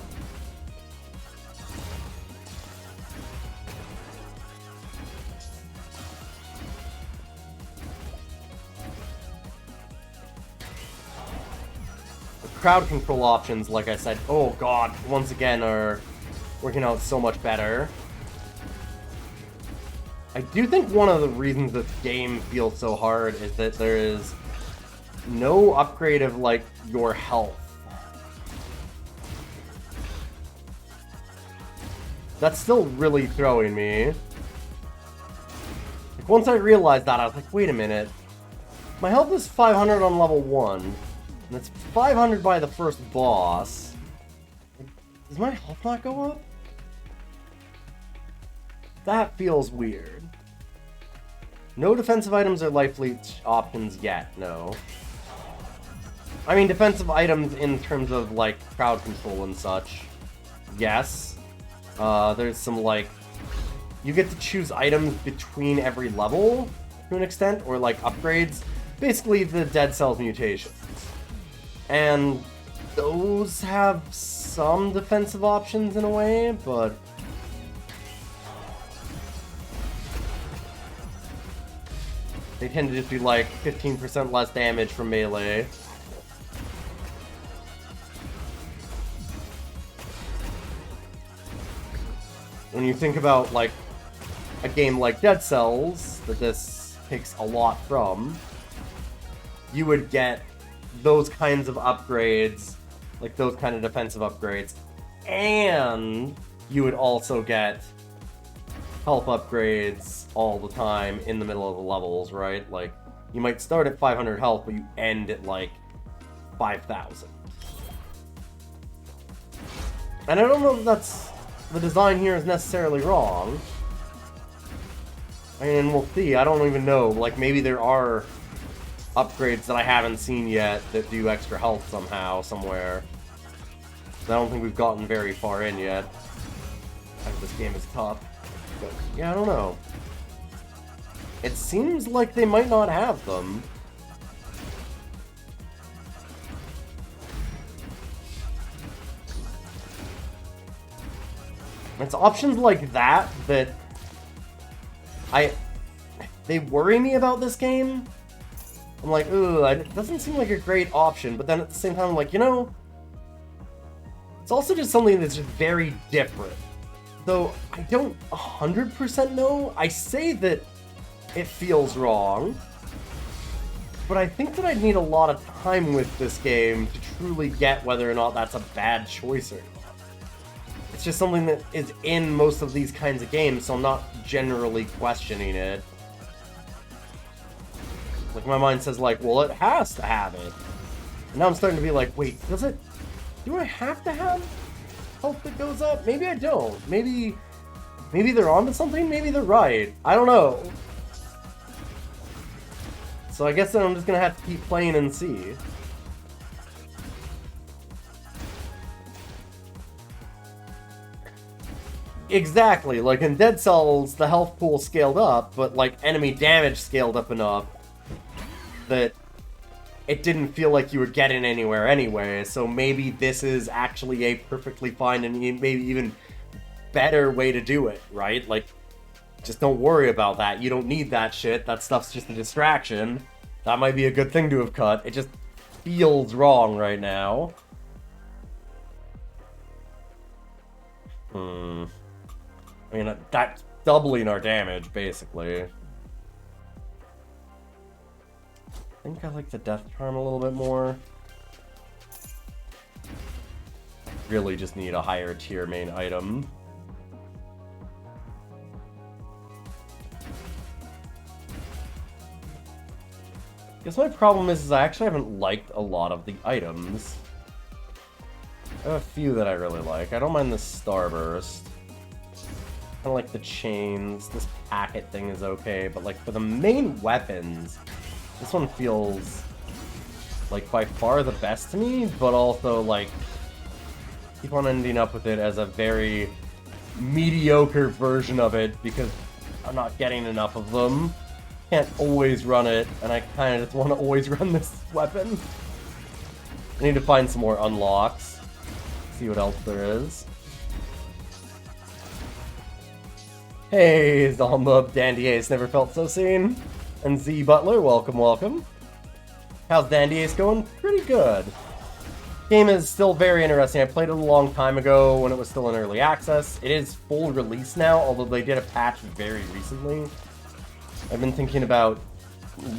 Crowd control options, like I said, oh god, once again are working out so much better. I do think one of the reasons this game feels so hard is that there is no upgrade of, like, your health. That's still really throwing me. Like, once I realized that, I was like, wait a minute. My health is 500 on level 1. And it's 500 by the first boss. Does my health not go up? That feels weird. No defensive items or life leech options yet, no. I mean, defensive items in terms of, like, crowd control and such. Yes. There's some, like... You get to choose items between every level, to an extent, or, like, upgrades. Basically, the Dead Cells mutations. And those have some defensive options in a way, but... They tend to just be like 15% less damage from melee. When you think about, like, a game like Dead Cells, that this takes a lot from, you would get those kinds of upgrades, like those kind of defensive upgrades, and you would also get health upgrades all the time in the middle of the levels, right? Like, you might start at 500 health, but you end at, like, 5,000. And I don't know if that's... the design here is necessarily wrong. I mean, we'll see. I don't even know. Like, maybe there are upgrades that I haven't seen yet that do extra health somehow, somewhere. I don't think we've gotten very far in yet. This game is tough. But, yeah, I don't know. It seems like they might not have them. It's options like that that... They worry me about this game. I'm like, ooh, it doesn't seem like a great option, but then at the same time, I'm like, you know, it's also just something that's just very different. Though I don't 100% know. I say that it feels wrong, but I think that I'd need a lot of time with this game to truly get whether or not that's a bad choice or not. It's just something that is in most of these kinds of games, so I'm not generally questioning it. Like, my mind says, like, well, it has to have it. And now I'm starting to be like, wait, does it... Do I have to have health that goes up? Maybe I don't. Maybe they're onto something? Maybe they're right. I don't know. So I guess then I'm just gonna have to keep playing and see. Exactly, like in Dead Cells, the health pool scaled up, but like enemy damage scaled up enough that it didn't feel like you were getting anywhere anyway, so maybe this is actually a perfectly fine and maybe even better way to do it, right? Like, just don't worry about that. You don't need that shit. That stuff's just a distraction. That might be a good thing to have cut. It just feels wrong right now. I mean, that's doubling our damage, basically. I think I like the Death Charm a little bit more. Really just need a higher tier main item. I guess my problem is I actually haven't liked a lot of the items. I have a few that I really like. I don't mind the Starburst. I like the chains. This packet thing is okay, but like for the main weapons, this one feels like by far the best to me, but also like keep on ending up with it as a very mediocre version of it because I'm not getting enough of them. Can't always run it, and I kind of just want to always run this weapon. I need to find some more unlocks. See what else there is. Hey, Zalmub, Dandy Ace, never felt so seen. And Z Butler, welcome, welcome. How's Dandy Ace going? Pretty good. Game is still very interesting. I played it a long time ago when it was still in early access. It is full release now, although they did a patch very recently. I've been thinking about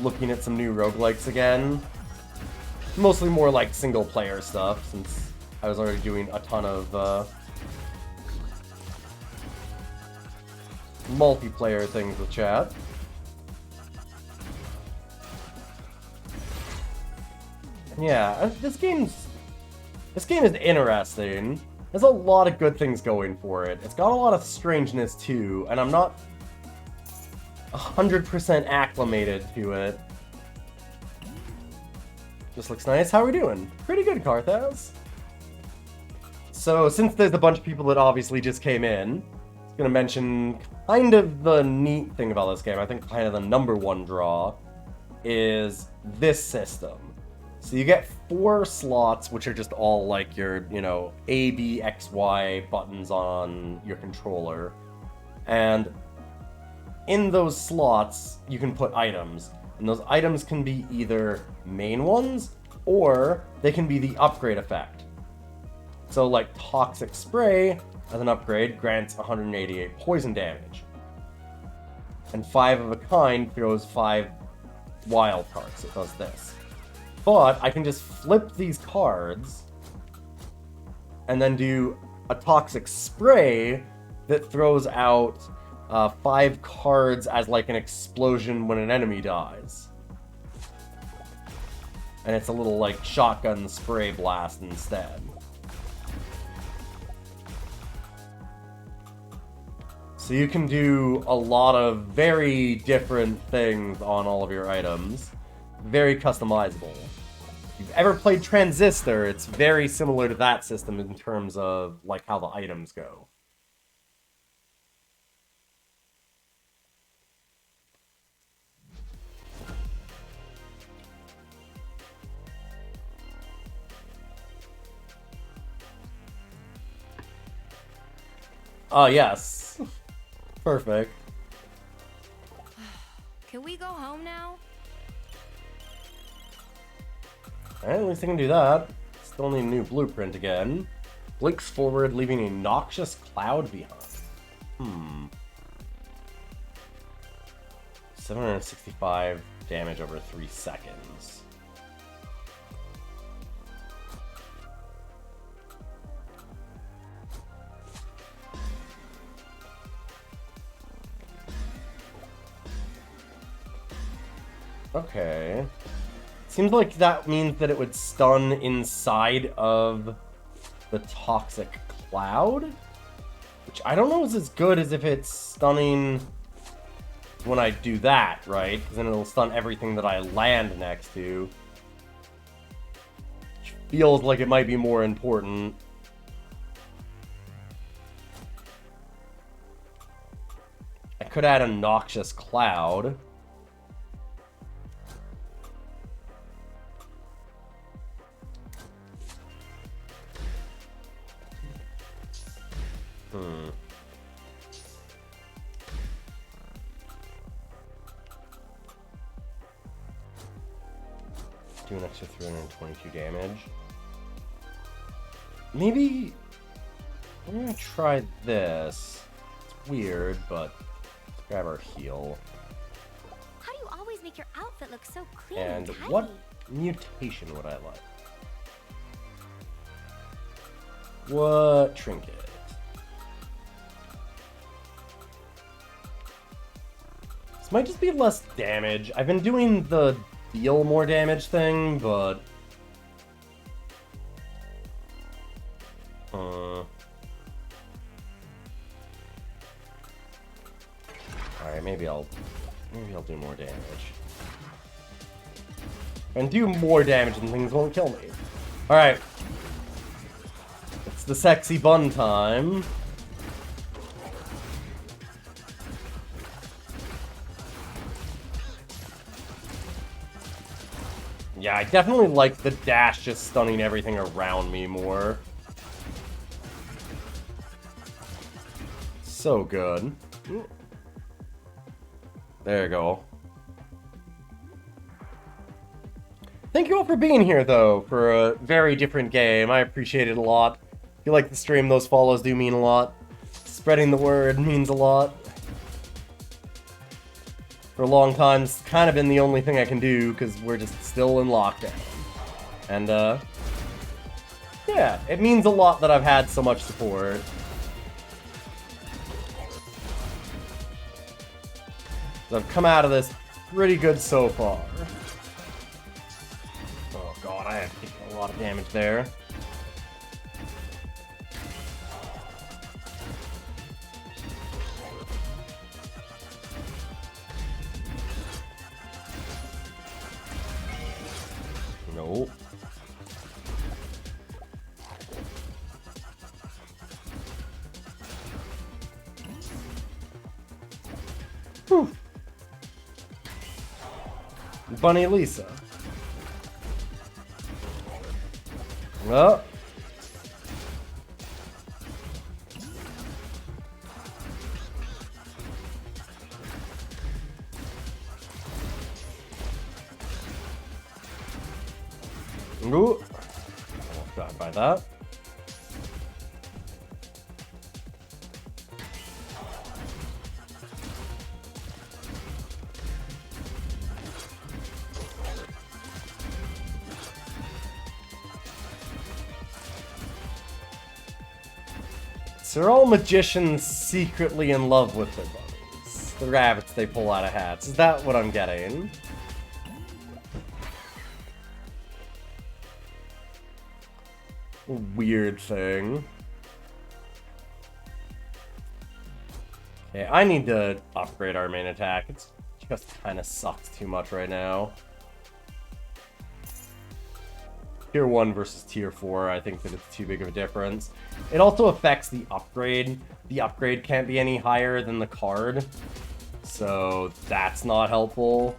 looking at some new roguelikes again. Mostly more like single player stuff, since I was already doing a ton of multiplayer things with chat. Yeah, this game is interesting. There's a lot of good things going for it. It's got a lot of strangeness too, and I'm not 100% acclimated to it. This looks nice. How are we doing? Pretty good, Carthaz. So, since there's a bunch of people that obviously just came in, I was gonna mention kind of the neat thing about this game. I think kind of the #1 draw is this system. So you get 4 slots, which are just all like your, you know, A, B, X, Y buttons on your controller. And in those slots, you can put items. And those items can be either main ones, or they can be the upgrade effect. So like Toxic Spray, as an upgrade, grants 188 poison damage. And 5 of a kind throws 5 wild cards. It does this. But I can just flip these cards and then do a Toxic Spray that throws out 5 cards as like an explosion when an enemy dies. And it's a little like shotgun spray blast instead. So you can do a lot of very different things on all of your items. Very customizable. If you've ever played Transistor, it's very similar to that system in terms of like how the items go. Oh, yes. Perfect. Can we go home now? Alright, at least I can do that. Still need a new blueprint again. Blinks forward, leaving a noxious cloud behind. 765 damage over 3 seconds. Okay. Seems like that means that it would stun inside of the toxic cloud, which I don't know is as good as if it's stunning when I do that, right? Because then it'll stun everything that I land next to. Which feels like it might be more important. I could add a noxious cloud. Do an extra 322 damage. Maybe I'm gonna try this. It's weird, but let's grab our heal. How do you always make your outfit look so clean And and tidy? what mutation would I like? What trinket? This might just be less damage. I've been doing the deal more damage thing, but alright, maybe I'll do more damage. And do more damage and things won't kill me. Alright. It's the sexy bun time. Yeah, I definitely like the dash just stunning everything around me more. So good. There you go. Thank you all for being here, though, for a very different game. I appreciate it a lot. If you like the stream, those follows do mean a lot. Spreading the word means a lot. For a long time, it's kind of been the only thing I can do, because we're just still in lockdown. And, yeah, it means a lot that I've had so much support. I've come out of this pretty good so far. Oh god, I have taken a lot of damage there. Nope. Whew. Bunny Lisa. Oh. Ooh. Almost died by that. So they're all magicians secretly in love with their bunnies. The rabbits they pull out of hats. Is that what I'm getting? Weird thing. Okay, I need to upgrade our main attack. It's just kind of sucks too much right now. Tier 1 versus Tier 4, I think that it's too big of a difference. It also affects the upgrade. The upgrade can't be any higher than the card. So that's not helpful.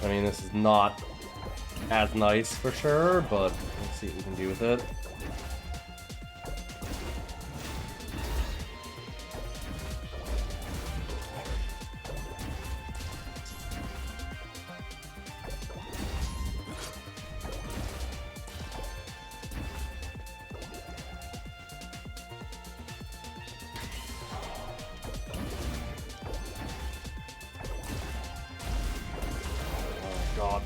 I mean, this is not as nice for sure, but let's see what we can do with it. God.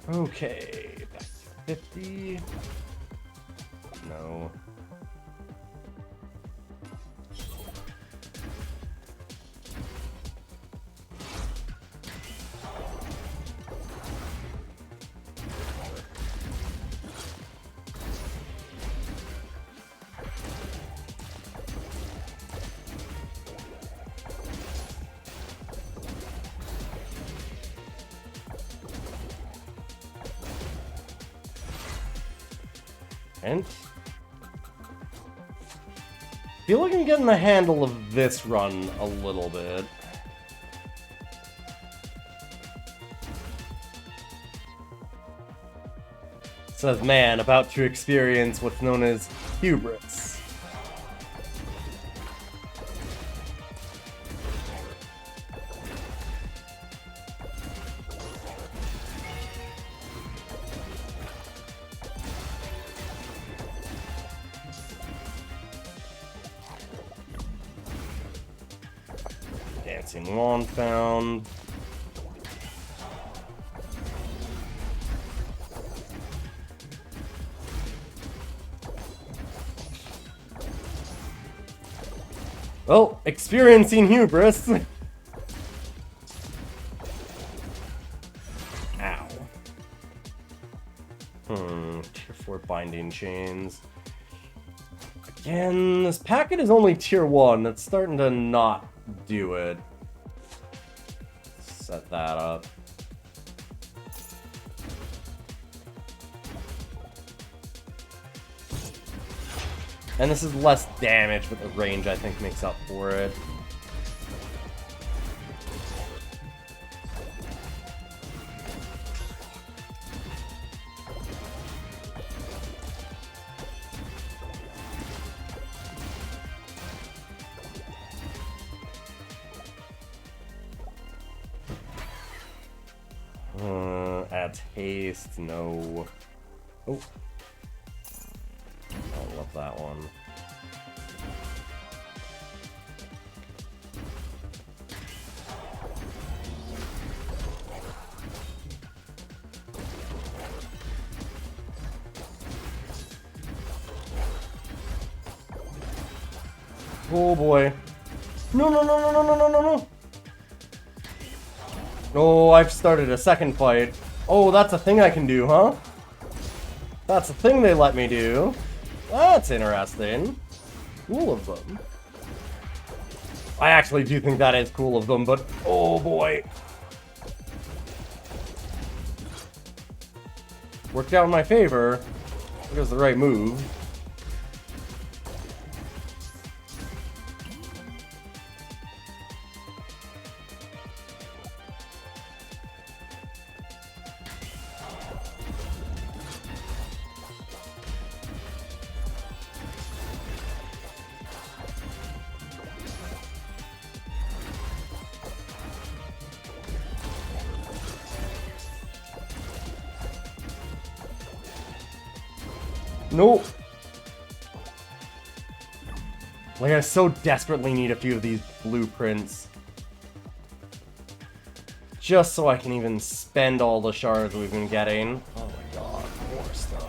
Okay, back to 50? No. And feel like I'm getting the handle of this run a little bit. Says man about to experience what's known as hubris. Dancing wand found. Well, experiencing hubris. Ow. Tier 4 binding chains. Again, this packet is only tier 1. It's starting to not do it. Set that up. And this is less damage, but the range, I think, makes up for it. Adds haste, no. Oh. I love that one. Oh boy. No, no, no, no, no, no, no, no, no. Oh, I've started a second fight. Oh, that's a thing I can do, huh? That's a thing they let me do. That's interesting. Cool of them. I actually do think that is cool of them, but oh boy. Worked out in my favor. It was the right move. Nope. Like, I so desperately need a few of these blueprints. Just so I can even spend all the shards we've been getting. Oh my god, more stuff.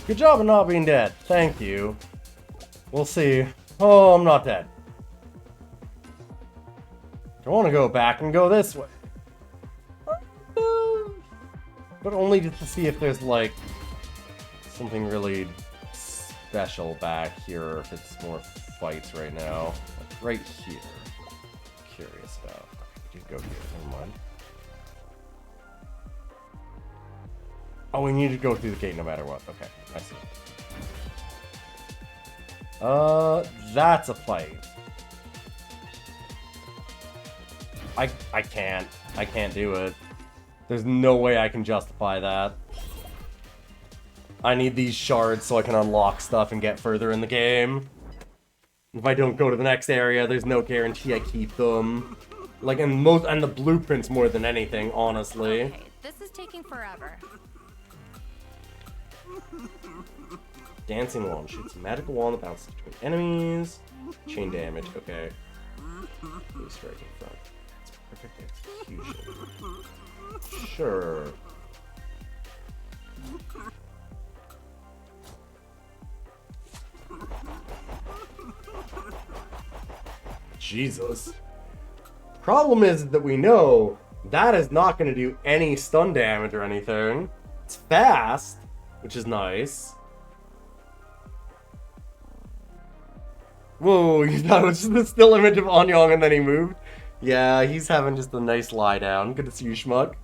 Good job of not being dead. Thank you. We'll see. Oh, I'm not dead. I want to go back and go this way. But only just to see if there's, like, something really special back here, or if it's more fights right now. Like, right here. Curious about. We did go here. Never mind. Oh, we need to go through the gate no matter what. Okay, I see. That's a fight. I can't. I can't do it. There's no way I can justify that. I need these shards so I can unlock stuff and get further in the game. If I don't go to the next area, there's no guarantee I keep them. Like, and the blueprints more than anything, honestly. Okay, this is taking forever. Dancing wand shoots a magical wand that bounces between enemies. Chain damage, okay. Blue strike in front. That's perfect execution. Sure. Jesus. Problem is that we know that is not going to do any stun damage or anything. It's fast, which is nice. Whoa, you thought it was just a still image of Anyong and then he moved? Yeah, he's having just a nice lie down. Good to see you, schmuck.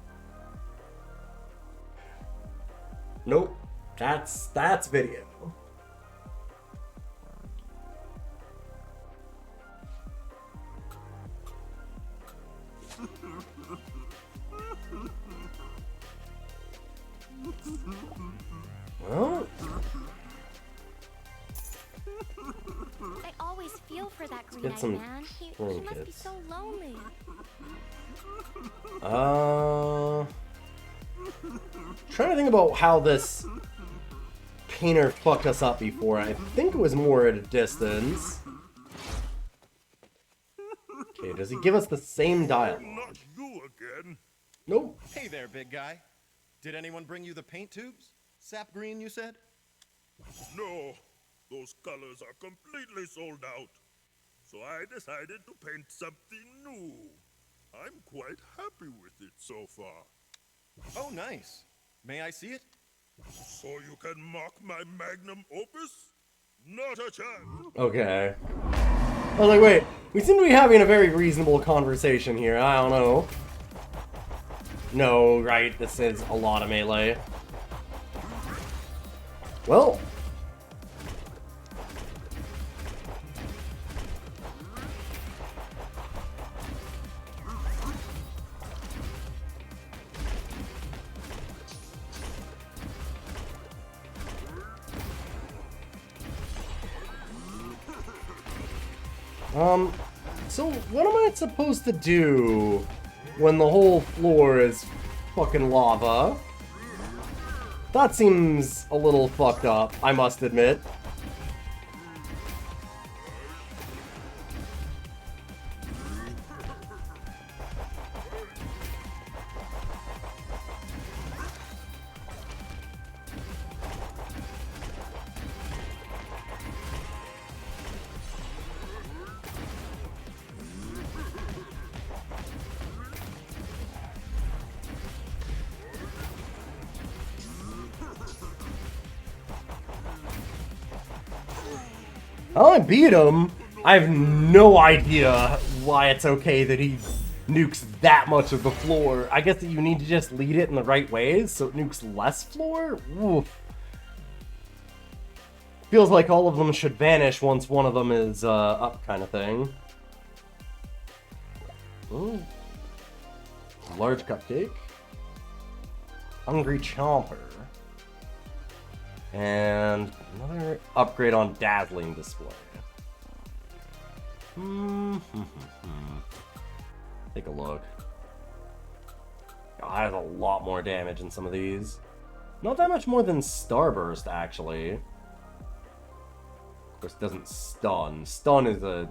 Nope. That's video. Well, I always feel for that get green-eyed some man. He must be trinkets. so lonely. Trying to think about how this painter fucked us up before. I think it was more at a distance. Okay, does he give us the same dialogue? Not you again. Nope. Hey there, big guy. Did anyone bring you the paint tubes? Sap green, you said? No, those colors are completely sold out. So I decided to paint something new. I'm quite happy with it so far. Oh, nice. May I see it? So you can mock my magnum opus? Not a chance. Okay. I was like, wait, we seem to be having a very reasonable conversation here. I don't know. No, right, this is a lot of melee. Well. So what am I supposed to do when the whole floor is fucking lava? That seems a little fucked up, I must admit. How I beat him, I have no idea why it's okay that he nukes that much of the floor. I guess that you need to just lead it in the right ways so it nukes less floor? Oof. Feels like all of them should vanish once one of them is up, kind of thing. Ooh. Large cupcake. Hungry chomper. And another upgrade on dazzling display. Take a look. God, has a lot more damage in some of these. Not that much more than Starburst, actually. Of course, it doesn't stun. Stun is a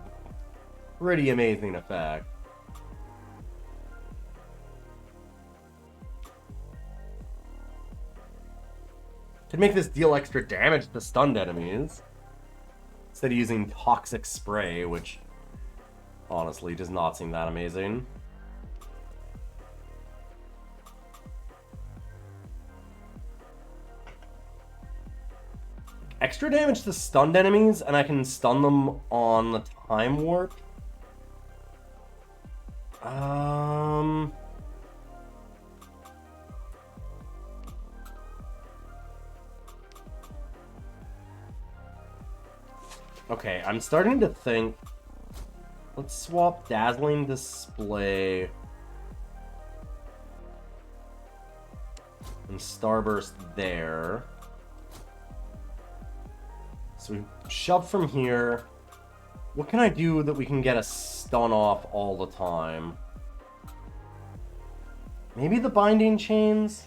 pretty amazing effect. Could make this deal extra damage to stunned enemies. Instead of using Toxic Spray, which honestly does not seem that amazing. Extra damage to stunned enemies, and I can stun them on the Time Warp. Okay, I'm starting to think. Let's swap Dazzling Display and Starburst there. So we shove from here. What can I do that we can get a stun off all the time? Maybe the binding chains?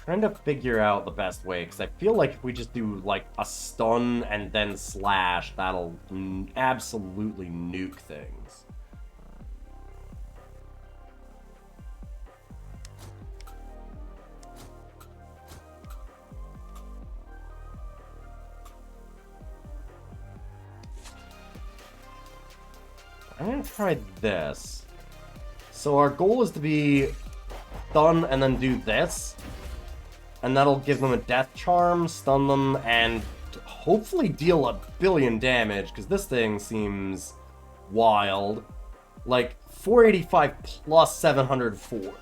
Trying to figure out the best way, because I feel like if we just do, like, a stun and then slash, that'll absolutely nuke things. I'm gonna try this. So our goal is to be stun and then do this. And that'll give them a death charm, stun them, and hopefully deal a billion damage, because this thing seems wild. Like, 485 plus 704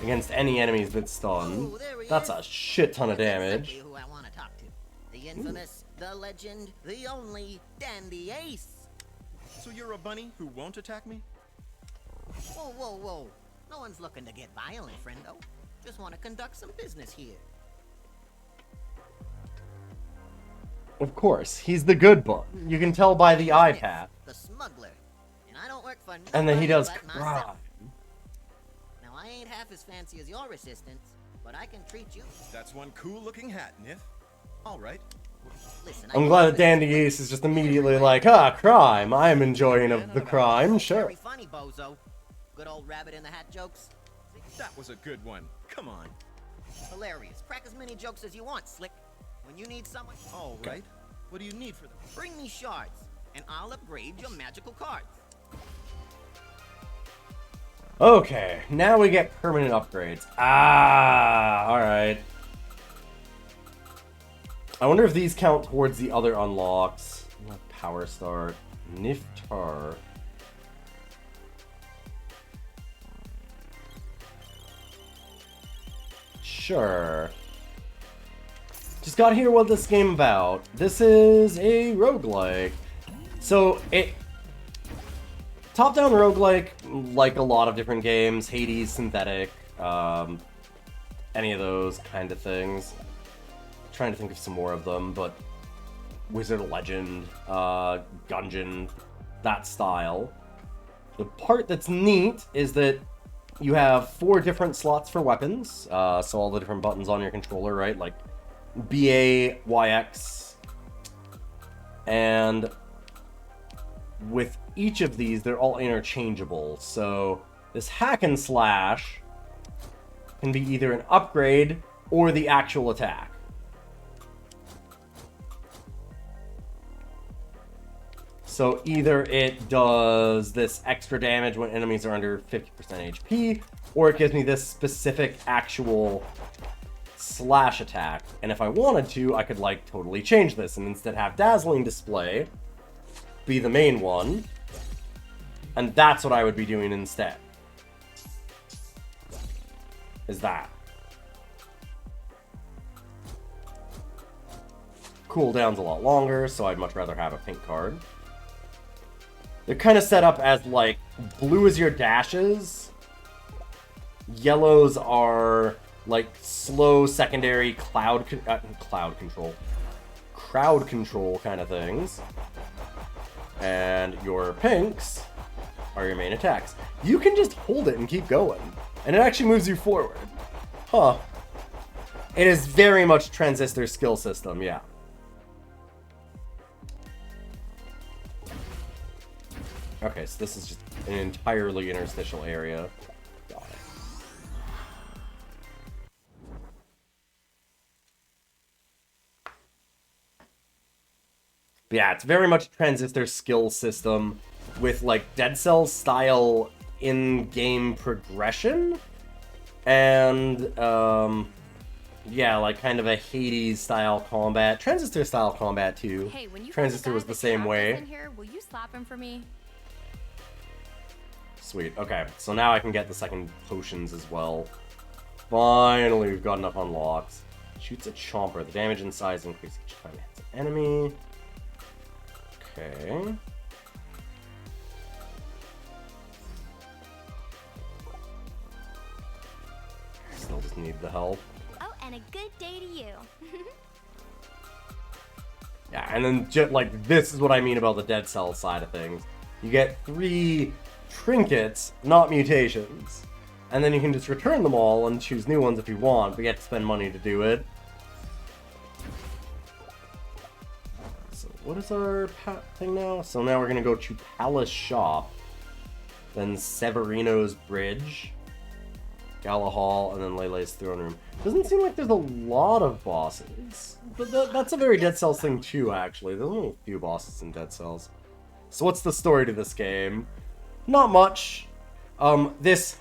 against any enemies that stun. That's a shit ton of damage. Exactly who I want to talk to. The infamous, the legend, the only Dandy Ace. So you're a bunny who won't attack me? Whoa, whoa, whoa. No one's looking to get violent, friendo. Just want to conduct some business here. Of course, he's the good bun. You can tell by the eye patch. The smuggler. And I don't work for And then he nobody does but crime. myself. Now, I ain't half as fancy as your assistants, but I can treat you. That's one cool-looking hat, Nif. All right. Listen, I'm glad that Dandy Ace is just immediately like, crime. I am enjoying of the crime, sure. Very funny, bozo. Good old rabbit in the hat jokes. That was a good one. Come on. Hilarious. Crack as many jokes as you want, Slick. When you need someone, All right. What do you need for them? bring me shards, and I'll upgrade your magical cards. Okay, now we get permanent upgrades. Alright. I wonder if these count towards the other unlocks. Power Start. Niftar. Sure. Just got here what this game about. This is a roguelike. So, top-down roguelike, like a lot of different games, Hades, Synthetic, any of those kind of things. Trying to think of some more of them, but Wizard of Legend, Gungeon, that style. The part that's neat is that you have 4 different slots for weapons, so all the different buttons on your controller, right? Like BA, YX, and with each of these, they're all interchangeable. So this hack and slash can be either an upgrade or the actual attack. So either it does this extra damage when enemies are under 50% HP, or it gives me this specific actual slash attack. And if I wanted to, I could like totally change this and instead have Dazzling Display be the main one. And that's what I would be doing instead. Is that. Cooldown's a lot longer, so I'd much rather have a pink card. They're kind of set up as, like, blue is your dashes. Yellows are, like, slow secondary crowd control kind of things. And your pinks are your main attacks. You can just hold it and keep going. And it actually moves you forward. Huh. It is very much Transistor skill system, yeah. Okay, so this is just an entirely interstitial area. Got it. But yeah, it's very much Transistor skill system with like Dead Cells style in-game progression and yeah, like kind of a Hades style combat, Transistor style combat too. Hey, when you Transistor was the same way. In here, will you slap him for me? Sweet. Okay, so now I can get the second potions as well. Finally, we've got enough unlocks. Shoots a chomper. The damage and size increase each time it hits an enemy. Okay. need the help. Oh, and a good day to you. Yeah, and then just like this is what I mean about the Dead Cell side of things. You get 3 trinkets, not mutations. And then you can just return them all and choose new ones if you want, but you have to spend money to do it. So what is our thing now? So now we're gonna go to Palace Shop, then Severino's Bridge, Gala Hall, and then Lele's Throne Room. Doesn't seem like there's a lot of bosses. But that's a very Dead Cells thing too, actually. There's only a few bosses in Dead Cells. So what's the story to this game? Not much. This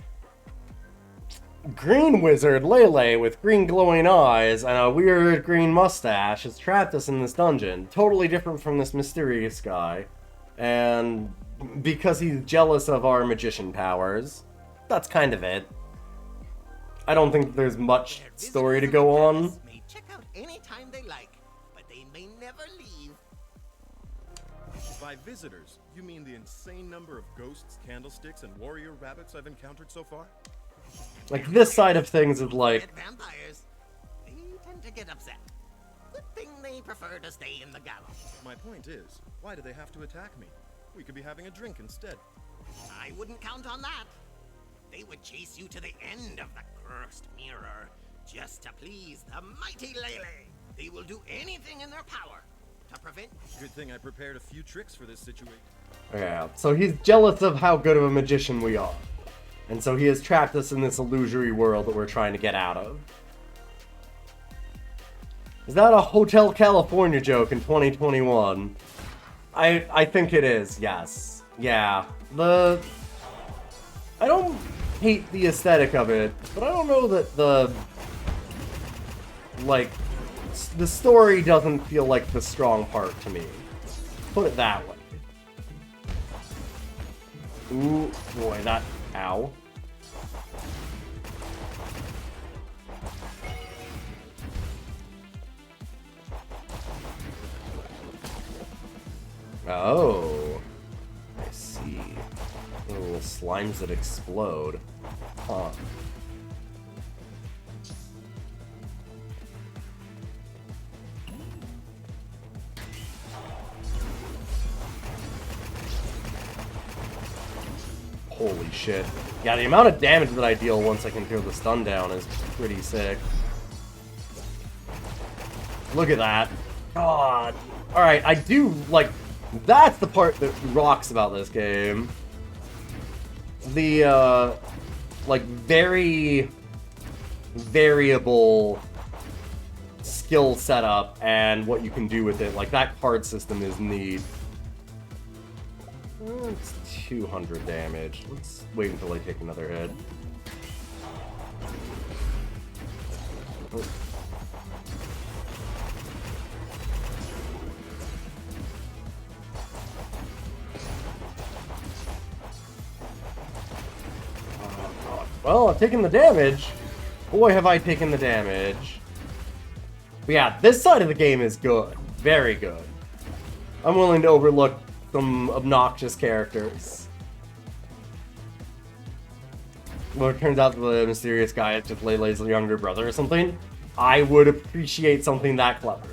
green wizard, Lele, with green glowing eyes and a weird green mustache has trapped us in this dungeon. Totally different from this mysterious guy. And because he's jealous of our magician powers. That's kind of it. I don't think there's much story to go on. May check out anytime they like, but they may never leave. By visitors, you mean the insane number of ghosts, candlesticks, and warrior rabbits I've encountered so far? Like, this side of things is like... Dead vampires, they tend to get upset. Good thing they prefer to stay in the gallows. My point is, why do they have to attack me? We could be having a drink instead. I wouldn't count on that. They would chase you to the end of the cursed mirror just to please the mighty Lele. They will do anything in their power to prevent... Good thing I prepared a few tricks for this situation. Yeah, so he's jealous of how good of a magician we are. And so he has trapped us in this illusory world that we're trying to get out of. Is that a Hotel California joke in 2021? I think it is, yes. Yeah. I don't hate the aesthetic of it, but I don't know that the story doesn't feel like the strong part to me. Put it that way. Ooh, boy, that... Ow. Oh. I see. Little slimes that explode. Huh. Holy shit. Yeah, the amount of damage that I deal once I can throw the stun down is pretty sick. Look at that. God. Alright, I do, like, that's the part that rocks about this game. The, like, very variable skill setup and what you can do with it. Like, that card system is neat. It's 200 damage. Let's wait until I take another hit. Oh. Well, I've taken the damage. Boy, have I taken the damage. But yeah, this side of the game is good. Very good. I'm willing to overlook some obnoxious characters. Well, it turns out the mysterious guy is just Lele's younger brother or something. I would appreciate something that clever.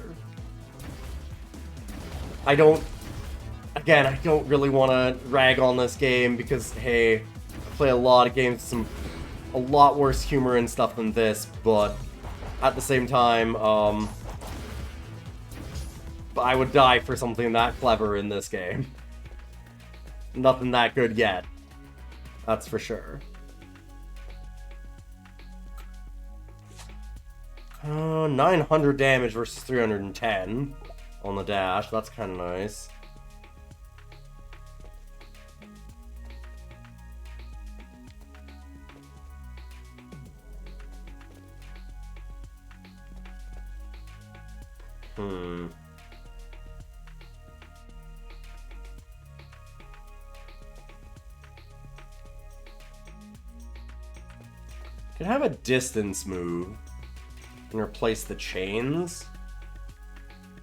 Again, I don't really want to rag on this game because, hey, I play a lot of games with a lot worse humor and stuff than this, but at the same time, I would die for something that clever in this game. Nothing that good yet. That's for sure. 900 damage versus 310 on the dash. That's kind of nice. Could have a distance move and replace the chains,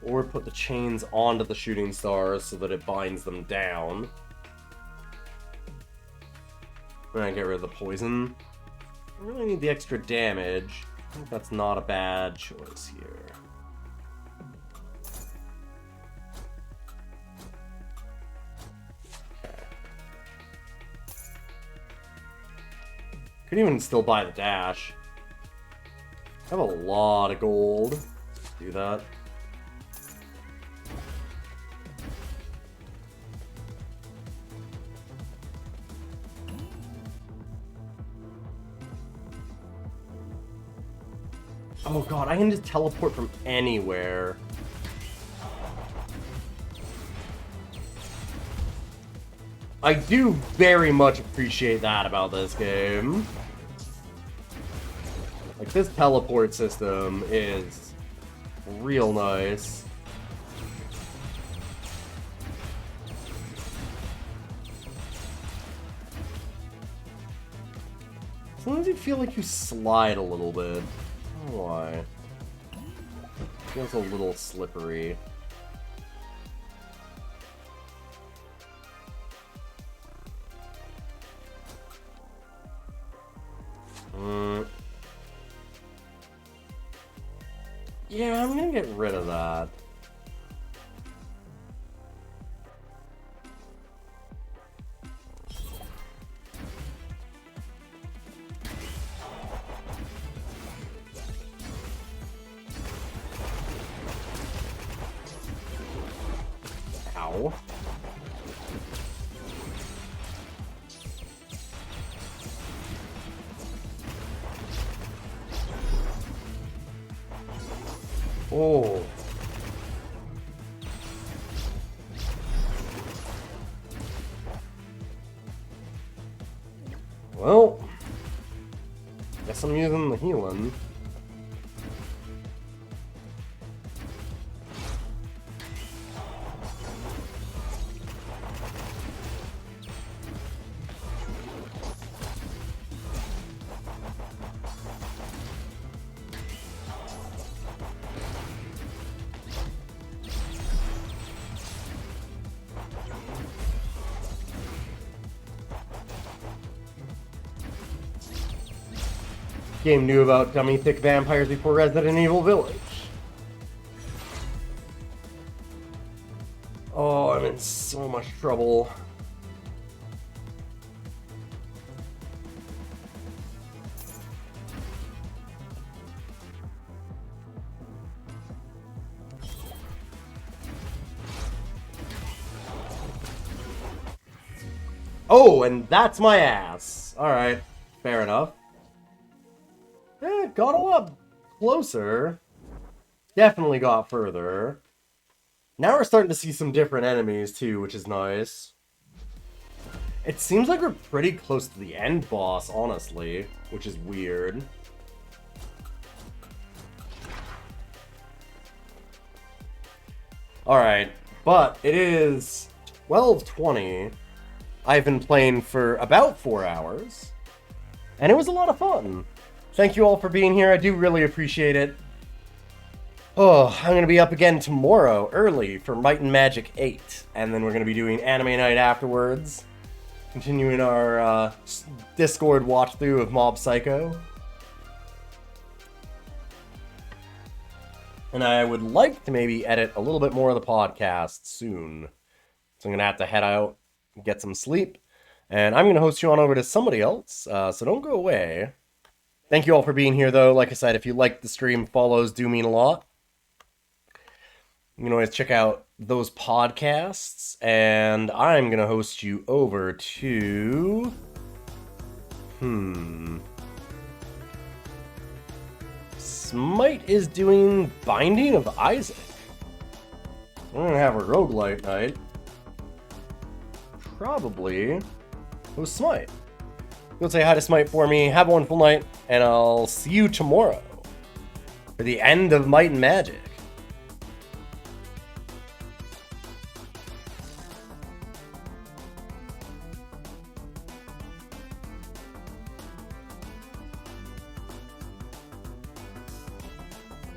or put the chains onto the shooting stars so that it binds them down. And I get rid of the poison. I really need the extra damage. I think that's not a bad choice here. Could even still buy the dash. I have a lot of gold. Let's do that. Oh god, I can just teleport from anywhere. I do very much appreciate that about this game. Like, this teleport system is real nice. Sometimes you feel like you slide a little bit. I don't know why. Feels a little slippery. Yeah, I'm gonna get rid of that. Ow. Oh. Well, guess I'm using the healing. Game knew about dummy thick vampires before Resident Evil Village. Oh, I'm in so much trouble. Oh, and that's my ass. Alright, fair enough. Yeah, got a lot closer. Definitely got further. Now we're starting to see some different enemies too, which is nice. It seems like we're pretty close to the end boss, honestly, which is weird. Alright, but it is 12:20. I've been playing for about 4 hours, and it was a lot of fun. Thank you all for being here. I do really appreciate it. Oh, I'm going to be up again tomorrow, early, for Might and Magic 8. And then we're going to be doing Anime Night afterwards. Continuing our Discord watch through of Mob Psycho. And I would like to maybe edit a little bit more of the podcast soon. So I'm going to have to head out and get some sleep. And I'm going to host you on over to somebody else, so don't go away. Thank you all for being here, though. Like I said, if you like the stream, follows do mean a lot. You can always check out those podcasts, and I'm going to host you over to... Smite is doing Binding of Isaac. We're going to have a roguelike night. Probably with Smite. Go say hi to Smite for me, have a wonderful night, and I'll see you tomorrow for the end of Might and Magic.